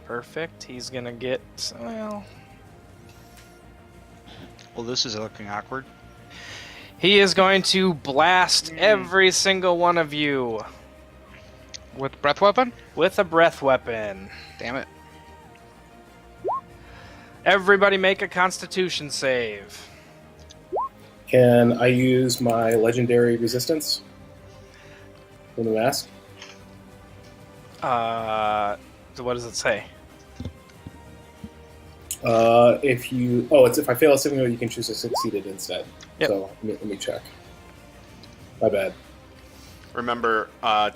Perfect. He's going to get, well... Well, this is looking awkward. He is going to blast every single one of you With breath weapon? with a breath weapon. Damn it. Everybody make a Constitution save. Can I use my legendary resistance from the mask? What does it say? If I fail a saving throw, you can choose to succeed it instead. Yep. So let me check. My bad. Remember,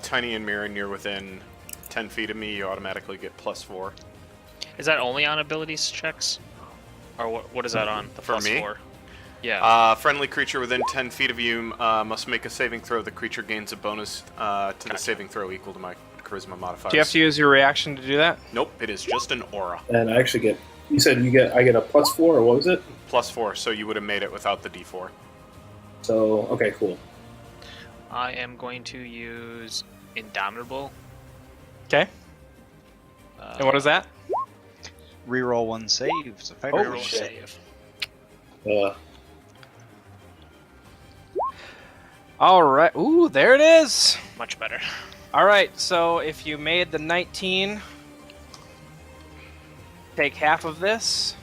Tiny and Mirren, you're within 10 feet of me, you automatically get +4. Is that only on abilities checks? Or what is that on? The For me? +4? Yeah. Friendly creature within 10 feet of you must make a saving throw. The creature gains a bonus to the saving throw equal to my charisma modifier. Do you have to use your reaction to do that? Nope, it is just an aura. And I actually get. You said I get a +4, or what was it? +4, so you would have made it without the d4. So okay, cool. I am going to use Indomitable. Okay. And what is that? Reroll one save. It's a fighter Oh, roll. Reroll shit. save. All right. Ooh, there it is. Much better. All right. So if you made the 19, take half of this.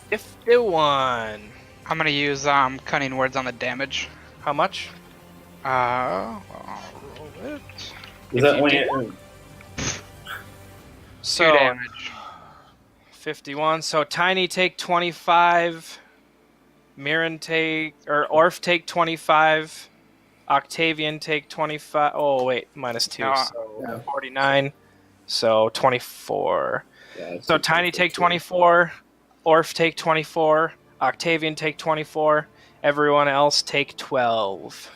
51. I'm gonna use cunning words on the damage. How much? I'll roll it. Is that you when did- it, So 2 damage. 51. So Tiny take 25. Mirren take, or Orf take 25. Octavian take 25. Oh wait, -2. No, So yeah. 49. So 24. yeah, So Tiny take 24. Orf take 24. Octavian take 24. Everyone else take 12.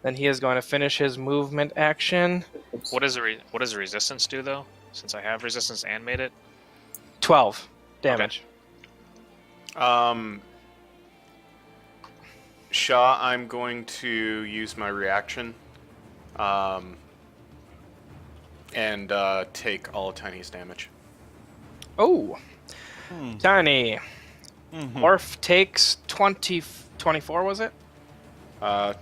Then he is going to finish his movement action. What does the resistance do though? Since I have resistance and made it. 12 damage. Shaw, I'm going to use my reaction and take all of Tiny's damage. Oh, Tiny. Mhm. Orf takes 24, was it?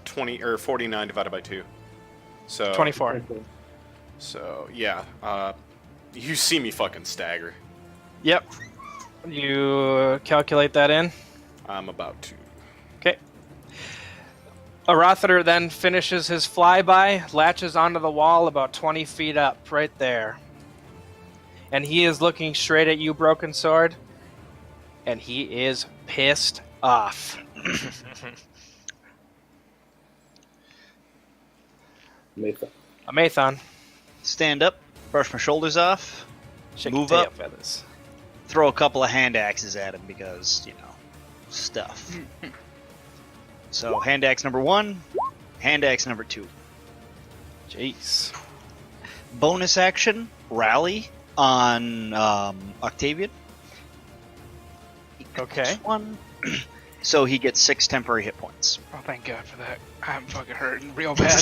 20 or 49 divided by 2. So 24. So yeah, you see me fucking stagger. Yep. You calculate that in. I'm about to. Okay. Arathader then finishes his flyby, latches onto the wall about 20 feet up, right there. And he is looking straight at you, Broken Sword. And he is pissed off. Amathon. Stand up, brush my shoulders off, Shake Move your tail up. feathers. throw a couple of hand axes at him because, stuff. So, hand axe number 1, hand axe number 2. Jeez. Bonus action, rally on Octavian. Okay. One. So he gets 6 temporary hit points. Oh, thank God for that. I'm fucking hurting real bad.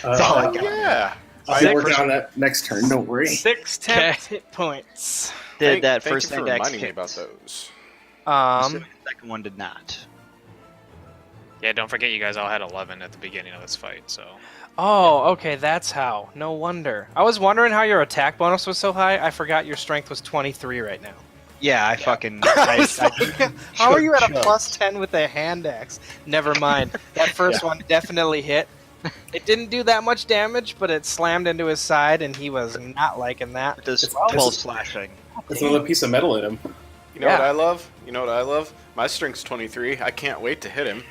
That's all I got. Yeah. I'll work on that next turn. Don't worry. 6 temp hit points. Did that thank first you for hand axe reminding me hit. about those. The second one did not. Yeah, don't forget you guys all had 11 at the beginning of this fight, so Oh, okay, that's how. No wonder. I was wondering how your attack bonus was so high. I forgot your strength was 23 right now. Yeah, I fucking. I was like, how are you at a chugged. plus 10 with a hand axe? Never mind. That first one definitely hit. It didn't do that much damage, but it slammed into his side, and he was not liking that. It does It's 12 slashing. There's another piece of metal in him. You know what I love? You know what I love? My strength's 23. I can't wait to hit him.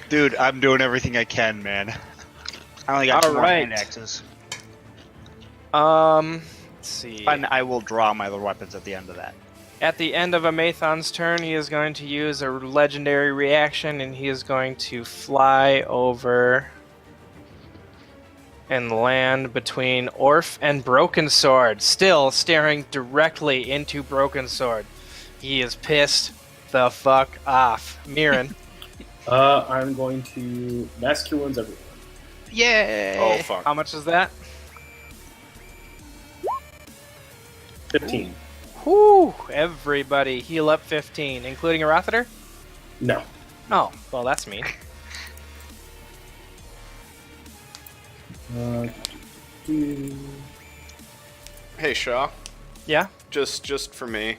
Dude, I'm doing everything I can, man. I only got All 2 more right. hand axes. Let's see. And I will draw my other weapons at the end of that. At the end of a Mathon's turn, he is going to use a legendary reaction, and he is going to fly over and land between Orf and Broken Sword, still staring directly into Broken Sword. He is pissed the fuck off. Mirren. I'm going to Mass Cure Wounds everyone. Yay! Oh, fuck. How much is that? 15. Whoo! Everybody heal up 15, including a Rothater? No. Oh, well, that's mean. Hey, Shaw. Yeah? Just for me,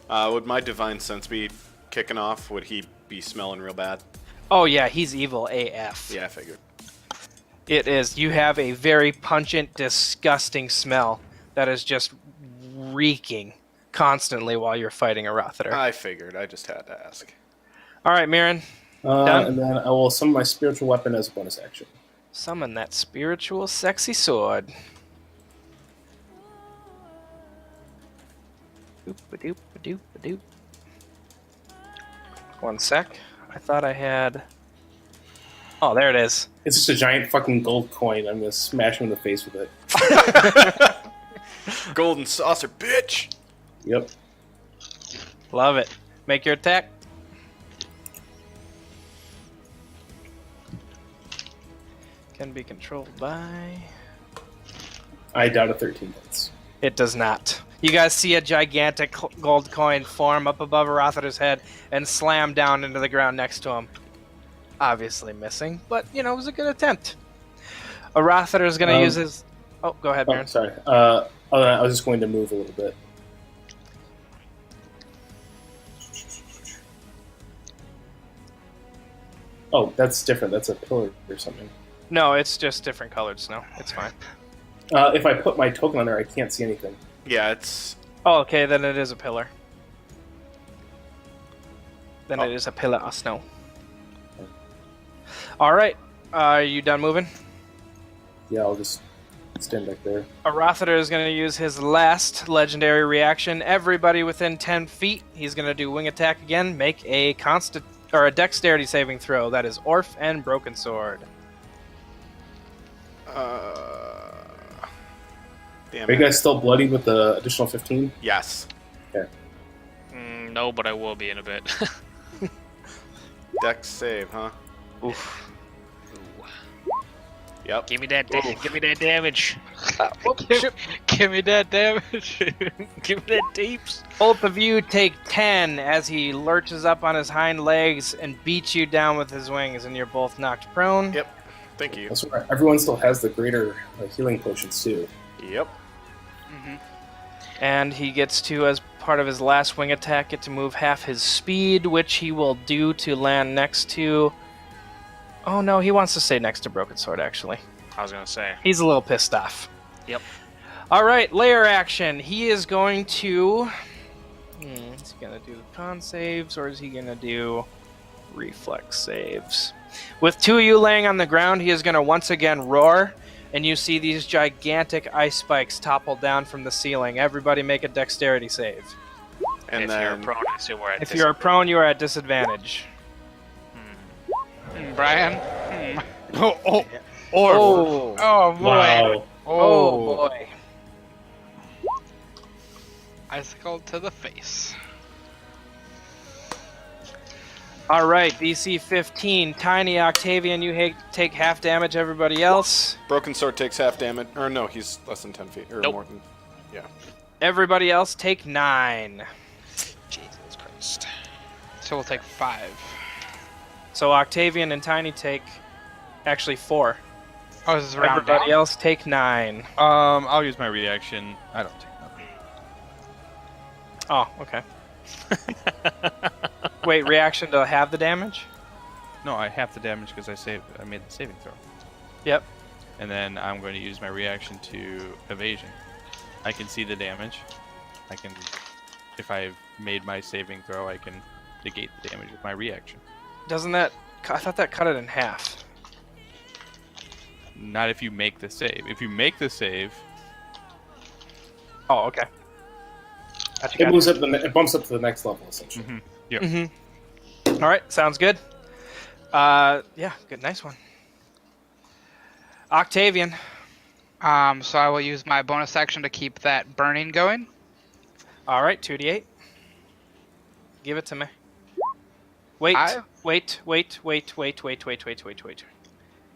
would my divine sense be kicking off? Would he be smelling real bad? Oh, yeah, he's evil AF. Yeah, I figured. It is. You have a very pungent, disgusting smell that is just reeking constantly while you're fighting a Rothater. I figured. I just had to ask. All right, Mirren. Done. And then I will summon my spiritual weapon as a bonus action. Summon that spiritual sexy sword. Doop-a-doop-a-doop-a-doop. One sec. I thought I had... Oh, there it is. It's just a giant fucking gold coin. I'm gonna smash him in the face with it. Golden saucer, bitch! Yep. Love it. Make your attack. Can be controlled by... I doubt a 13 hits. It does not. You guys see a gigantic gold coin form up above Rothater's head and slam down into the ground next to him. Obviously missing, but, you know, it was a good attempt. Rothater is going to use his... Oh, go ahead, Oh, Baron. sorry. I was just going to move a little bit. Oh, that's different. That's a pillar or something. No, it's just different colored snow. It's fine. If I put my token on there, I can't see anything. Yeah, it's... Oh, okay, then it is a pillar. Then Oh. it is a pillar of snow. All right. Are you done moving? Yeah, I'll just stand back there. Rothater is going to use his last legendary reaction. Everybody within 10 feet, he's going to do wing attack again. Make a a dexterity saving throw. That is Orf and Broken Sword. Damn Are you it. guys still bloody with the additional 15? Yes. No, but I will be in a bit. Dex save, huh? Oof. Yep. Give me that give me that damage. Give me that damage. Give me that deeps. Both of you take 10 as he lurches up on his hind legs and beats you down with his wings, and you're both knocked prone. Yep. Thank you. That's right. Everyone still has the greater healing potions, too. Yep. And he gets to, as part of his last wing attack, get to move half his speed, which he will do to land next to... Oh no, he wants to stay next to Broken Sword, actually. I was gonna say. He's a little pissed off. Yep. Alright, lair action. He is going to... is he going to do con saves, or is he going to do reflex saves? With two of you laying on the ground, he is going to once again roar, and you see these gigantic ice spikes topple down from the ceiling. Everybody make a dexterity save. And if then... you're prone, I assume we're at If you're prone, you are at disadvantage. Brian? Oh, Oh, boy. Wow. oh boy. Icicle to the face. All right, DC 15. Tiny Octavian, you take half damage. Everybody else. Broken Sword takes half damage. Or no, he's less than 10 feet. Or Nope. more than... Yeah. Everybody else take 9. Jesus Christ. So we'll take 5. So Octavian and Tiny take Actually, 4. Oh, this is round Everybody down? else take 9. I'll use my reaction. I don't take nothing. Oh, okay. Wait, reaction to have the damage? No, I have the damage because I made the saving throw. Yep. And then I'm going to use my reaction to evasion. I can see the damage. I can, if I've made my saving throw, I can negate the damage with my reaction. Doesn't that... I thought that cut it in half. Not if you make the save. If you make the save, Oh, okay. Gotcha, It moves up. It bumps up to the next level essentially. yep. All right, sounds good. Yeah, good, nice one. Octavian. So I will use my bonus action to keep that burning going. All right, 2d8. Give it to me. Wait, I- wait.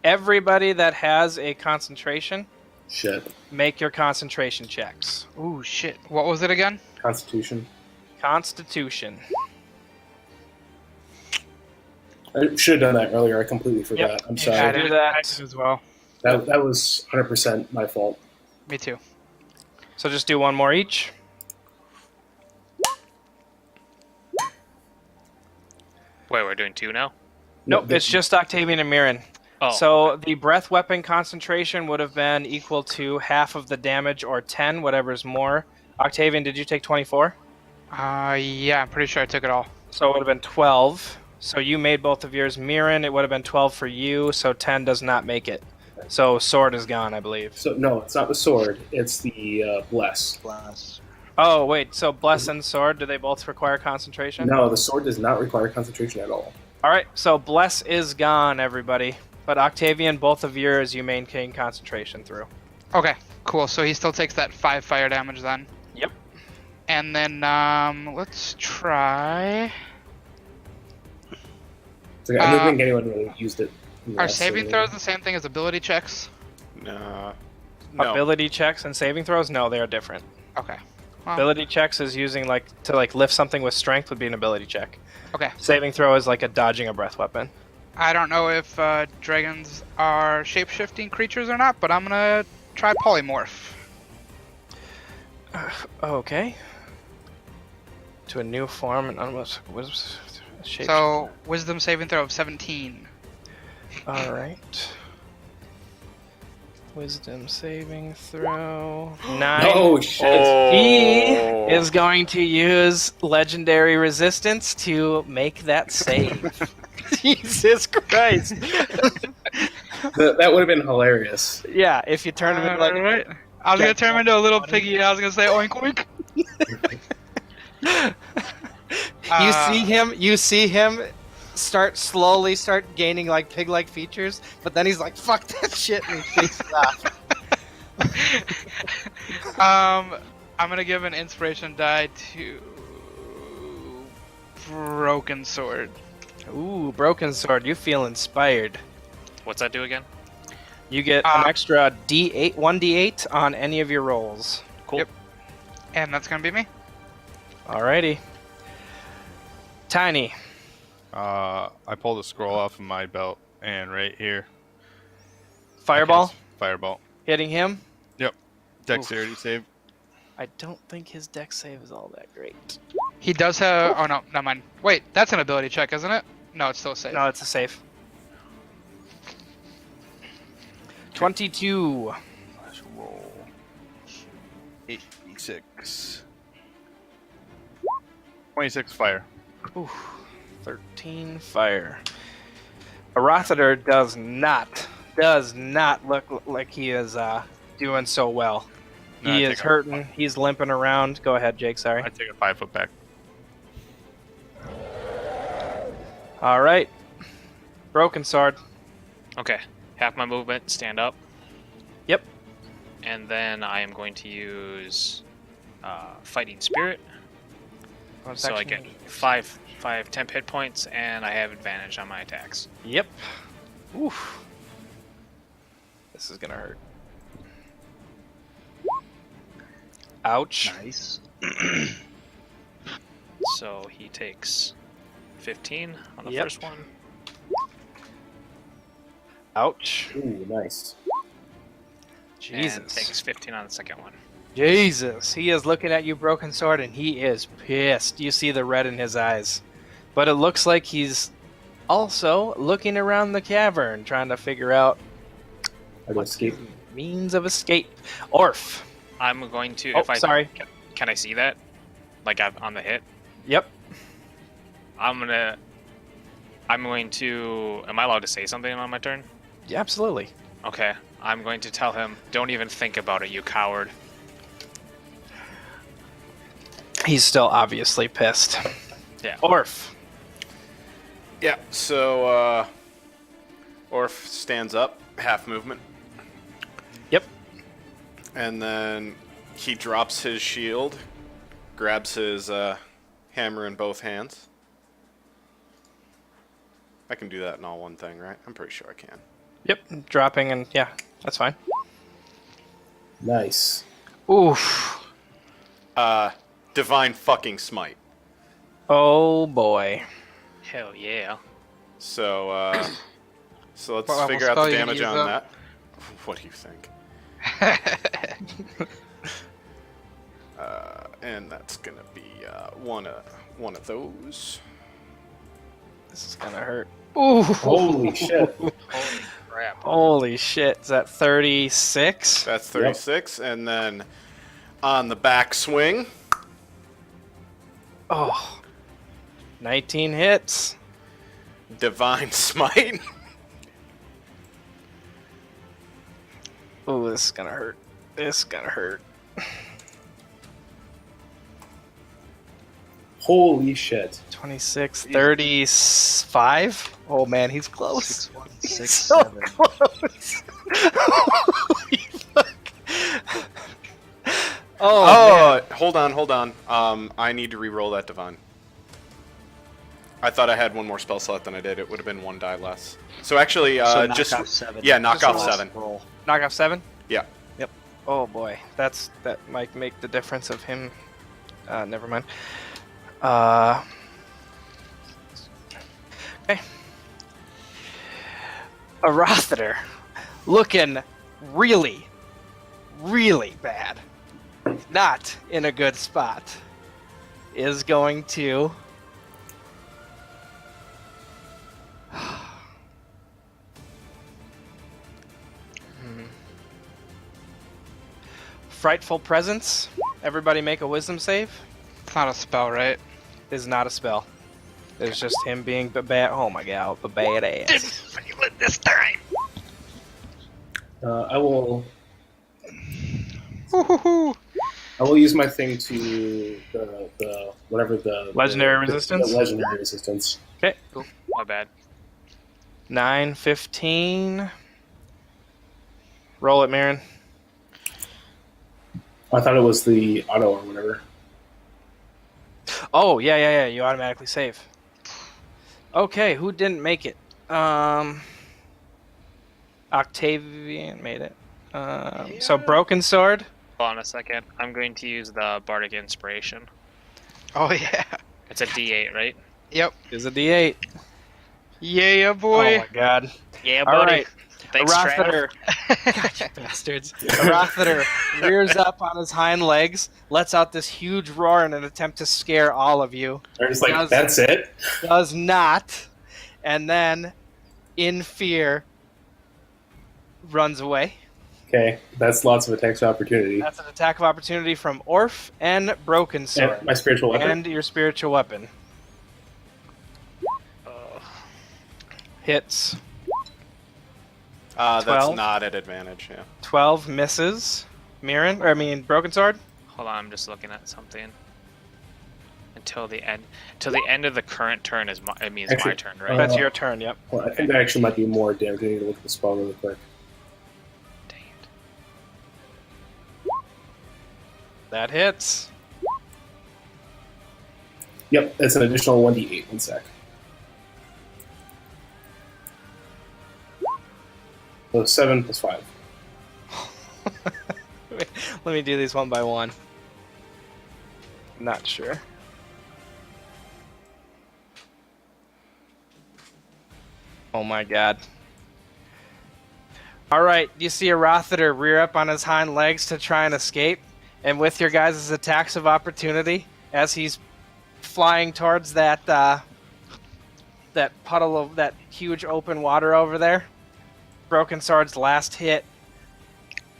Everybody that has a concentration, Shit. make your concentration checks. Ooh, shit. What was it again? Constitution. Constitution. I should have done that earlier. I completely forgot. Yep. I'm Yeah, sorry. I do that. I did as well. That was 100% my fault. Me too. So just do one more each. Wait, we're doing 2 now? Nope, it's just Octavian and Mirren. Oh. So the breath weapon concentration would have been equal to half of the damage or 10, whatever's more. Octavian, did you take 24? Yeah, I'm pretty sure I took it all. So it would have been 12. So you made both of yours. Mirren, it would have been 12 for you, so 10 does not make it. So sword is gone, I believe. So no, it's not the sword. It's the bless. Blast. Oh, wait, so bless and sword, do they both require concentration? No, the sword does not require concentration at all. All right, so bless is gone, everybody. But Octavian, both of yours you maintain concentration through. Okay, cool. So he still takes that 5 fire damage then. Yep. And then, let's try... It's like, I don't think anyone really used it. in the Are last saving survey. throws the same thing as ability checks? No. Ability checks and saving throws? No, they are different. Okay. Well, Ability checks is using to lift something with strength would be an ability check. okay. Saving throw is like a dodging a breath weapon. I don't know if dragons are shape-shifting creatures or not, but I'm gonna try polymorph. Okay. To a new form and almost shape. So, wisdom saving throw of 17. All right. Wisdom saving throw 9. Oh shit! He is going to use legendary resistance to make that save. Jesus Christ! That would have been hilarious. Yeah, if you turn him into like Alright. I was gonna turn him into a little piggy. I was gonna say oink oink. you see him slowly start gaining like pig-like features, but then he's like, "Fuck that shit," and he faces off. I'm gonna give an inspiration die to Broken Sword. Ooh, broken sword! You feel inspired. What's that do again? You get an extra D8, 1d8 on any of your rolls. Cool. Yep. And that's gonna be me. Alrighty. Tiny. I pulled a scroll off of my belt, and right here. Fireball. Fireball. Hitting him. Dexterity save. I don't think his dex save is all that great. He does have. Oh no, never mind. Wait, that's an ability check, isn't it? No, it's still safe. No, it's a save. 22. Let's roll. 8d6. 26 fire. Ooh, 13 fire. Arathader does not look like he is doing so well. No, He I is take a- hurting. He's limping around. Go ahead, Jake. Sorry. I take a 5 foot back. All right. Broken sword. Okay. Half my movement, stand up. Yep. And then I am going to use Fighting Spirit. So I get 5 temp hit points, and I have advantage on my attacks. Yep. Oof. This is gonna hurt. Ouch. Nice. So he takes 15 on the Yep. first one. Ouch. Ooh, nice. And Jesus. takes 15 on the second one. Jesus. He is looking at you, Broken Sword, and he is pissed. You see the red in his eyes. But it looks like he's also looking around the cavern, trying to figure out How to escape. means of escape. Orf. I'm going to. Oh, if I sorry. Can I see that? Like on the hit? Yep. I'm going to. Am I allowed to say something on my turn? Yeah, absolutely. Okay. I'm going to tell him, don't even think about it, you coward. He's still obviously pissed. Yeah. Orf. Yeah, so Orf stands up, half movement. Yep. And then he drops his shield, grabs his hammer in both hands. I can do that in all one thing, right? I'm pretty sure I can. Yep. Dropping and yeah, that's fine. Nice. Oof. Divine fucking smite. Oh boy. Hell yeah. So, so let's What level figure out the spell you gonna damage use, on though? that. What do you think? And that's gonna be one of those. This is gonna hurt. Ooh. Holy shit. Holy crap. Holy shit. Is that 36? That's 36, and then on the back swing, Oh. 19 hits. divine smite. Ooh, this is gonna hurt. This is gonna hurt. Holy shit. 26, 35. Oh man, he's close. 6, 1, He's 6, so 7. close. Holy fuck. Oh, Oh, hold on. I need to re-roll that divine. I thought I had one more spell slot than I did. It would have been one die less. So actually, So knock just off 7. yeah, knock Just off the last 7. Roll. knock off 7? Yeah. Yep. Oh boy, that might make the difference of him. Never mind. Okay. A Rothater looking really, really bad. Not in a good spot. Is going to. Frightful Presence. Everybody make a wisdom save. It's not a spell, right? Is not a spell. It's just him being bad. Oh my god, a badass. Feel it this time. I will. Woo-hoo-hoo. I will use my thing to the whatever the Legendary the resistance? legendary resistance. Okay. My bad. 9, 15. Roll it, Marin. I thought it was the auto or whatever. Oh, yeah. You automatically save. Okay, who didn't make it? Octavian made it. So Broken Sword. Hold on a second. I'm going to use the Bardic Inspiration. Oh yeah. It's a D8, right? Yep. Is a D8. Yeah, Oh boy. my god. Yeah, All buddy. right. Thanks, Trav. Rothater. God, you bastards. Rothater rears up on his hind legs, lets out this huge roar in an attempt to scare all of you. They're just like, Does- that's it. Does not. And then, in fear, runs away. Okay, that's lots of attacks of opportunity. That's an attack of opportunity from Orf and Broken Sword. And my spiritual weapon. And your spiritual weapon. Hits. That's 12? not at advantage. Yeah. 12 misses. Broken Sword. Hold on, I'm just looking at something. Until the end. Till the end of the current turn is my. It means my Actually, turn, right? That's your turn, yep. Well, I think that actually might be more damage. I need to look at the spell really quick. Dang it. That hits. Yep, it's an additional 1d8. One sec. So 7 plus 5. Let me do these one by one. Not sure. Oh my god. All right, you see a Rothiter rear up on his hind legs to try and escape, and with your guys' attacks of opportunity, as he's flying towards that that puddle of that huge open water over there, Broken Sword's last hit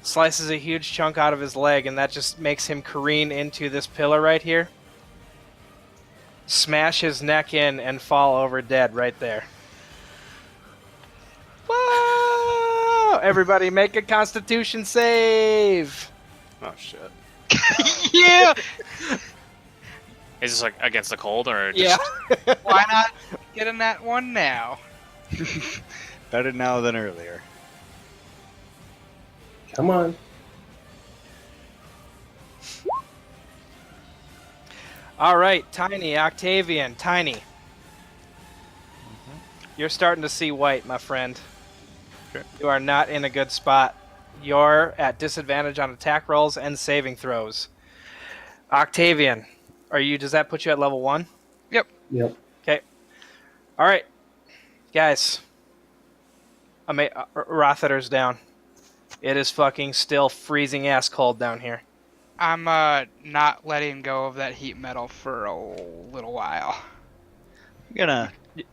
slices a huge chunk out of his leg, and that just makes him careen into this pillar right here, smash his neck in, and fall over dead right there. Whoa! Everybody make a Constitution save! Oh shit. Yeah. Is this like against the cold or just... Yeah. Why not get in that one now? Better now than earlier. Come on. All right, Tiny, Octavian, Tiny. You're starting to see white, my friend. Okay. You are not in a good spot. You're at disadvantage on attack rolls and saving throws. Octavian, does that put you at level 1? Yep. Okay. All right, guys. Rothiter's down. It is fucking still freezing ass cold down here. I'm not letting go of that heat metal for a little while. I'm gonna. You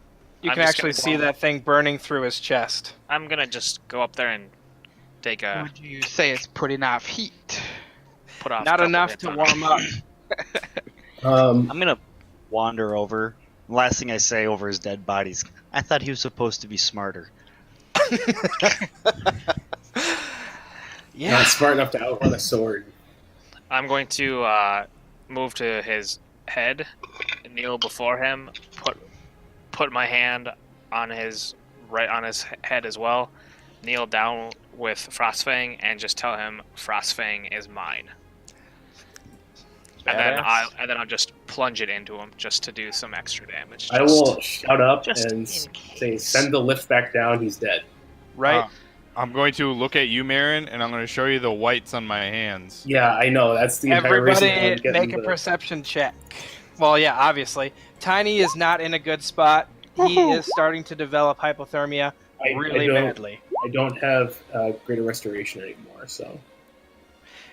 I'm can just actually gonna see blow- that thing burning through his chest. I'm gonna just go up there and take a Would you say it's putting off heat? put off. a Not couple enough hits to on warm up. I'm gonna wander over. Last thing I say over his dead bodies. I thought he was supposed to be smarter. Yeah. Not smart enough to outrun a sword. I'm going to move to his head, kneel before him, put my hand on his head as well, kneel down with Frostfang, and just tell him Frostfang is mine. And then I'll just plunge it into him just to do some extra damage. I will shout up just and in say, case. send the lift back down, he's dead. Right? I'm going to look at you, Marin, and I'm going to show you the whites on my hands. Yeah, I know, that's the entire reason I'm Everybody getting make a the- perception check. Well, yeah, obviously. Tiny is not in a good spot. He is starting to develop hypothermia really badly. I don't have greater restoration anymore, so...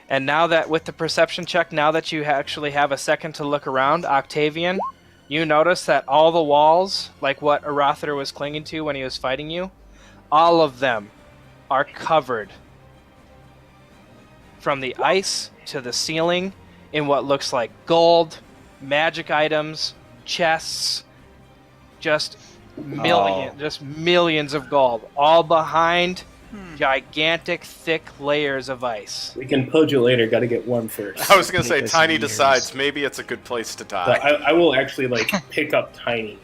And now that with the perception check, now that you actually have a second to look around, Octavian, you notice that all the walls, like what Arathir was clinging to when he was fighting you, all of them are covered from the ice to the ceiling in what looks like gold, magic items, chests, just millions of gold, all behind gigantic, thick layers of ice. We can pillage you later, gotta get warm first. I was gonna say, Make us Tiny years. decides maybe it's a good place to So die. I will actually, like, pick up Tiny.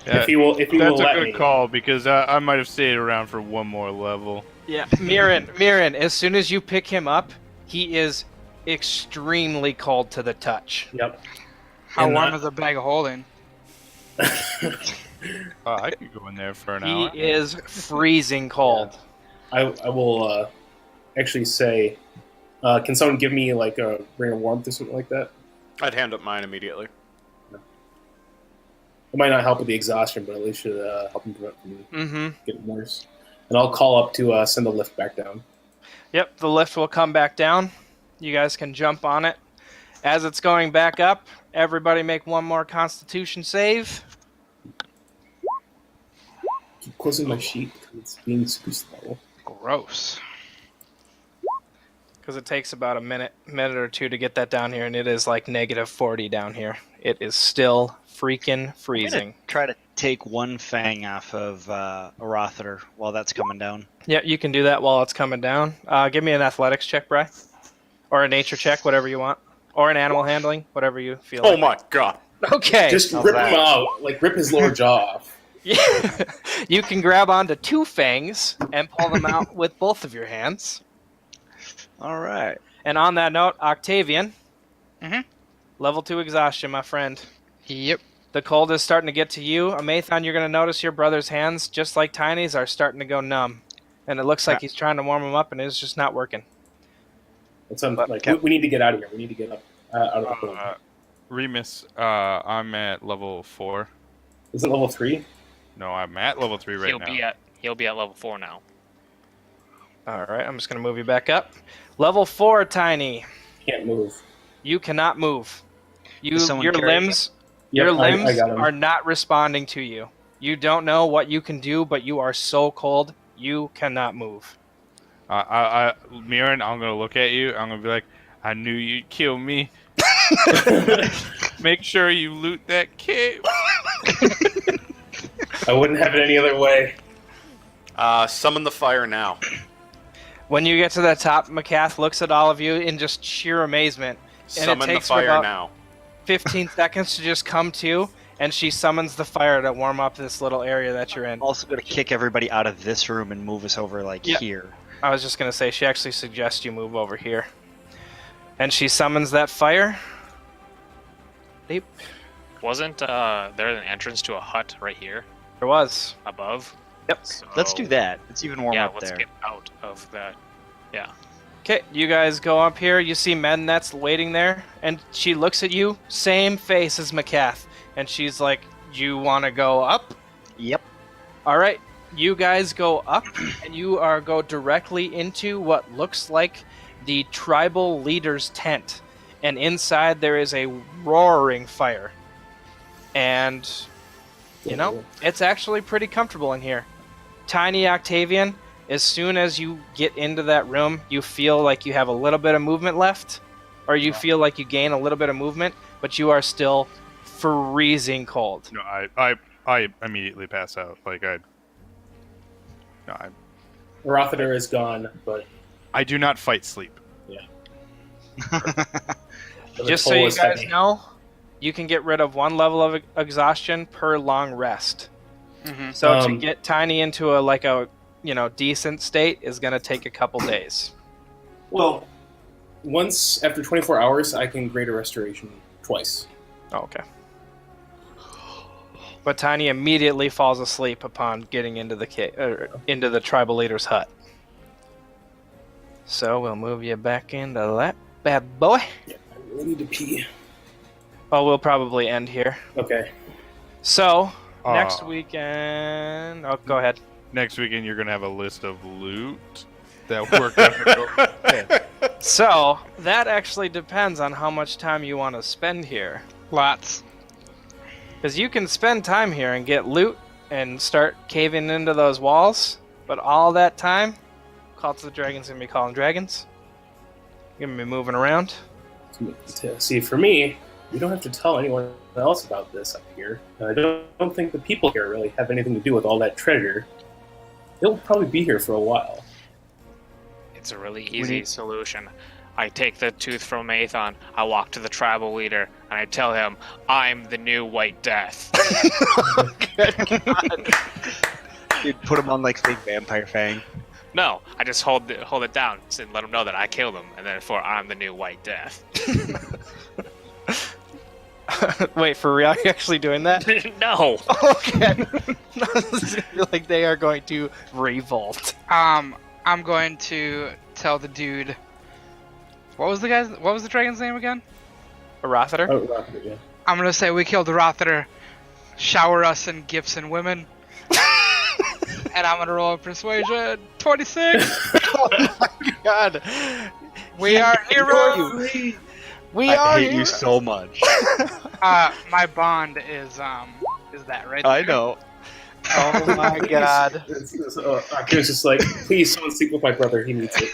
Yeah, If he will that's let a good me. call, because I might have stayed around for one more level. Yeah, Mirren, as soon as you pick him up, he is extremely cold to the touch. Yep. How And warm that- is a bag of holding? I could go in there for an He hour. is freezing cold. I will actually say, can someone give me, like, a ring of warmth or something like that? I'd hand up mine immediately. It might not help with the exhaustion, but at least should help him prevent from Mm-hmm. getting worse. And I'll call up to send the lift back down. Yep, the lift will come back down. You guys can jump on it. As it's going back up, everybody make one more Constitution save. Keep closing my sheet because it's being super slow. Gross. Because it takes about a minute or two to get that down here, and it is like -40 down here. It is still freaking freezing. Try to take one fang off of Arathir while that's coming down. Yeah, you can do that while it's coming down. Give me an athletics check, Bri. Or a nature check, whatever you want. Or an animal handling, whatever you feel Oh like. my god. Okay. Just How's rip that? him out. Like, rip his lower jaw off. Yeah. You can grab onto 2 fangs and pull them out with both of your hands. All right. And on that note, Octavian. Mhm. Level 2 exhaustion, my friend. Yep. The cold is starting to get to you. Amathon, you're going to notice your brother's hands, just like Tiny's, are starting to go numb. And it looks like he's trying to warm them up, and it's just not working. It's we need to get out of here. We need to get up out of the cold. Remus, I'm at level 4. Is it level 3? No, I'm at level 3 right now. He'll be at level 4 now. All right, I'm just going to move you back up. Level 4, Tiny. Can't move. You cannot move. Is someone Your carrying limbs, Yep, your I limbs got him. are not responding to you. You don't know what you can do, but you are so cold, you cannot move. Mirren, I'm gonna look at you. I'm gonna be like, I knew you'd kill me. Make sure you loot that cave. I wouldn't have it any other way. Summon the fire now. When you get to the top, Macath looks at all of you in just sheer amazement. And it Summon the takes her fire about now. 15 seconds to just come to, and she summons the fire to warm up this little area that you're in. I'm also going to kick everybody out of this room and move us over, like, Yeah. here. I was just going to say, she actually suggests you move over here. And she summons that fire. Deep. Wasn't there an entrance to a hut right here There was. above? Yep. So, Let's do that. It's even warmer Yeah, up let's there. get out of that. Yeah. Okay, you guys go up here. You see Mednet's waiting there, and she looks at you, same face as Macath, and she's like, "You want to go up?" Yep. All right, you guys go up, and you go directly into what looks like the tribal leader's tent, and inside there is a roaring fire, and you know it's actually pretty comfortable in here. Tiny Octavian. As soon as you get into that room, you feel like you have a little bit of movement left, or you feel like you gain a little bit of movement, but you are still freezing cold. No, I immediately pass out. Like Rothader is gone, but I do not fight sleep. the Just so toll you is guys heavy. know, you can get rid of 1 level of exhaustion per long rest. Mm-hmm. So to get Tiny into a decent state is going to take a couple days. Well, once after 24 hours, I can greater restoration twice. Oh, okay. But Tiny immediately falls asleep upon getting into into the tribal leader's hut. So we'll move you back into that bad boy. I really need to pee. Oh, we'll probably end here. Okay. So next weekend. Oh, go ahead. Next weekend, you're gonna have a list of loot that we're gonna go. Yeah. So that actually depends on how much time you want to spend here. Lots. Because you can spend time here and get loot and start caving into those walls, but all that time, Cult of the Dragon's gonna be calling dragons. You're gonna be moving around. See, for me, we don't have to tell anyone else about this up here. I don't think the people here really have anything to do with all that treasure. They'll probably be here for a while. It's a really easy solution. I take the tooth from Aethon, I walk to the tribal leader, and I tell him, I'm the new White Death. Dude, put him on, like, fake vampire fang. No, I just hold it down and let him know that I killed him, and therefore I'm the new White Death. Wait, for real? Are you actually doing that? No! Okay. Like they are going to revolt. I'm going to tell the dude. What was the dragon's name again? A Rothader? Oh, Rothader, yeah. I'm gonna say we killed the Rothader. Shower us in gifts and women. And I'm gonna roll a persuasion. 26. Oh my god. We are heroes. We I are hate you heroes. so much. My bond is that right? I there. know. Oh my god. Akira's just like, please, someone sleep with my brother. He needs it.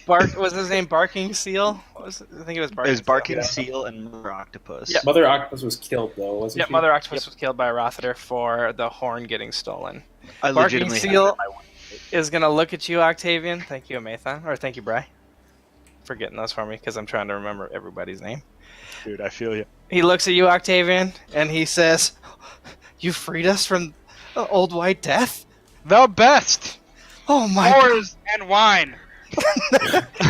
Was his name Barking Seal? What was it? I think it was Barking. It was Barking Seal. Seal and Mother Octopus. Yeah. Mother Octopus was killed, though, wasn't Yeah, she? Mother Octopus was killed by Rothader for the horn getting stolen. I Barking legitimately Seal have my one. is gonna look at you, Octavian. Thank you, Amathan. Or thank you, Bry, for getting those for me, because I'm trying to remember everybody's name. Dude, I feel you. He looks at you, Octavian, and he says, "You freed us from the old White Death? The best. Oh my god." Whores and wine.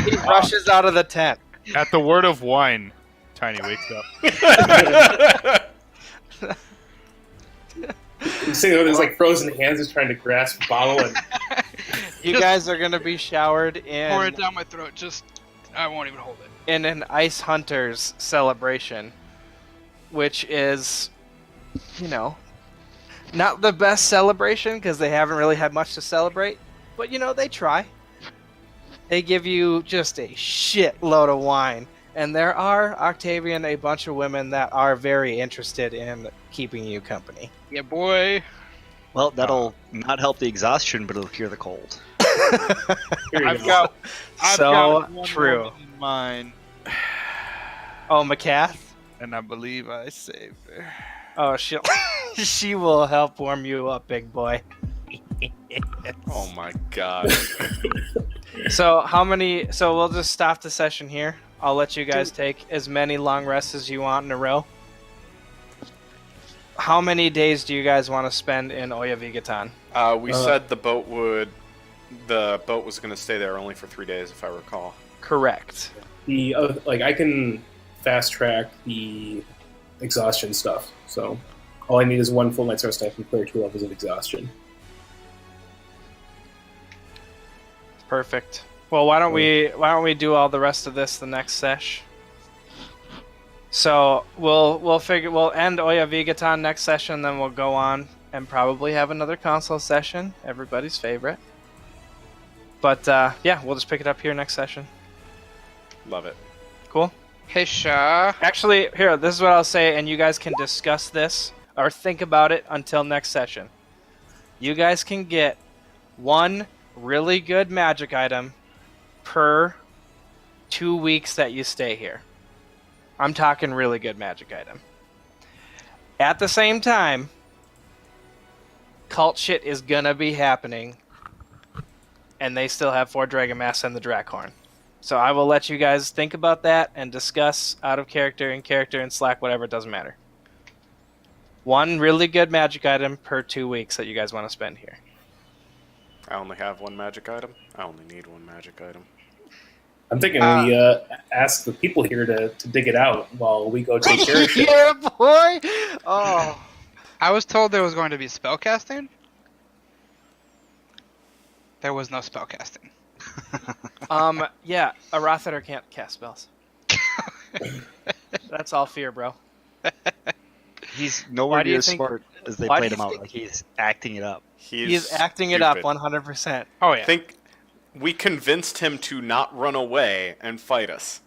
He rushes out of the tent. At the word of wine, Tiny wakes up. He's sitting with his like frozen hands, just trying to grasp a bottle, and You guys are gonna be showered Pour it in down my throat. I won't even hold it. an Ice Hunters celebration, which is, not the best celebration because they haven't really had much to celebrate, but they try. They give you just a shitload of wine. And there are, Octavian, a bunch of women that are very interested in keeping you company. Yeah, boy. Well, that'll not help the exhaustion, but it'll cure the cold. Here you I've go. got So one true. woman in mind, Oh, McCath? and I believe I saved her. Oh, she will help warm you up, big boy. Oh my god. So we'll just stop the session here. I'll let you guys take as many long rests as you want in a row. How many days do you guys want to spend in Oya Vigatan? We said the boat was going to stay there only for 3 days, if I recall. Correct. I can fast track the exhaustion stuff. So all I need is one full night's rest. I can clear 2 levels of exhaustion. Perfect. Well, why don't we do all the rest of this the next sesh? So we'll end Oya Vigatan next session, then we'll go on and probably have another console session, everybody's favorite. But yeah, we'll just pick it up here next session. Love it. Cool. Hey, Shaw. Actually, here, this is what I'll say, and you guys can discuss this or think about it until next session. You guys can get 1 really good magic item per 2 weeks that you stay here. I'm talking really good magic item. At the same time, cult shit is gonna be happening, and they still have 4 Dragon Masks and the Drakhorn. So I will let you guys think about that and discuss out of character, in character, and Slack, whatever, it doesn't matter. 1 really good magic item per 2 weeks that you guys want to spend here. I only have 1 magic item. I only need 1 magic item. I'm thinking we ask the people here to dig it out while we go take care of shit. Yeah, boy! Oh. I was told there was going to be spellcasting. There was no spellcasting. Yeah, a Rothater can't cast spells. That's all fear, bro. He's Why nowhere do you near as think- smart as they why played do him you out. think- Like he's acting it up. He's acting it up stupid. 100%. Oh, yeah. I think we convinced him to not run away and fight us.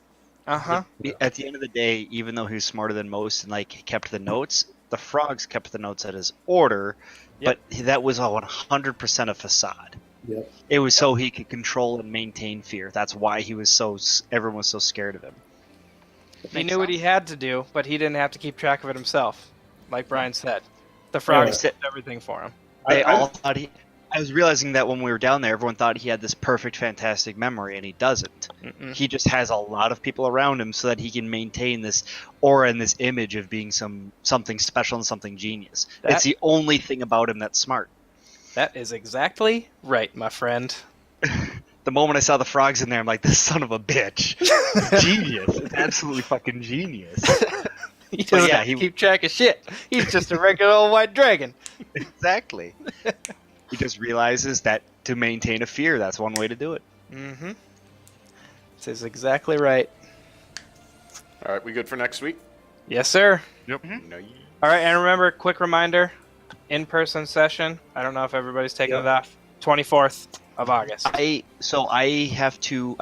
Uh-huh. At the end of the day, even though he was smarter than most and like kept the notes, the frogs kept the notes at his order, Yep. but that was a 100% a facade. Yep. It was so he could control and maintain fear. That's why he was everyone was so scared of him. He knew what he had to do, but he didn't have to keep track of it himself. Like Brian said. The frogs Yeah. did everything for him. They I- all thought I was realizing that when we were down there, everyone thought he had this perfect, fantastic memory, and he doesn't. Mm-mm. He just has a lot of people around him so that he can maintain this aura and this image of being something special and something genius. That- It's the only thing about him that's smart. That is exactly right, my friend. The moment I saw the frogs in there, I'm like, this son of a bitch. Genius. It's absolutely fucking genius. He doesn't yeah, have to keep track of shit. He's just a regular old white dragon. Exactly. He just realizes that to maintain a fear, that's one way to do it. Mm-hmm. This is exactly right. All right, we good for next week? Yes, sir. No. All right, and remember, quick reminder, in-person session. I don't know if everybody's taking it off. 24th of August. I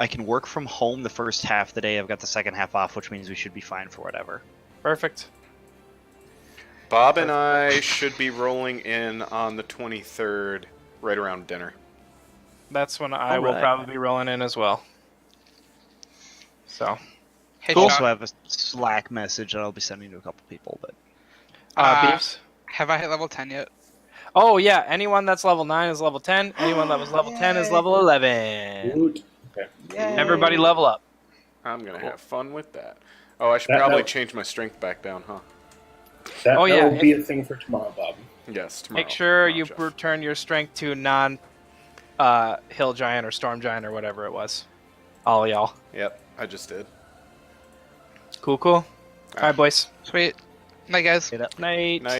can work from home the first half of the day. I've got the second half off, which means we should be fine for whatever. Perfect. Bob and I should be rolling in on the 23rd, right around dinner. That's when I will Alright. probably be rolling in as well. So, Hey, I also Shaw. have a Slack message that I'll be sending to a couple people, but Beefs? Have I hit level 10 yet? Oh, yeah, anyone that's level 9 is level 10. Anyone that was level 10 is level 11. Woot. Okay. Everybody level up. I'm going to have fun with that. Oh, I should That- probably that- change my strength back down, huh? That, Oh, that yeah, will be a thing for tomorrow, Bob. Yes, tomorrow. Make sure you Jeff. return your strength to non hill giant or storm giant or whatever it was. All y'all. Yep, I just did. Cool, cool. All right, boys. Sweet. Night, guys. get up. Night. Night.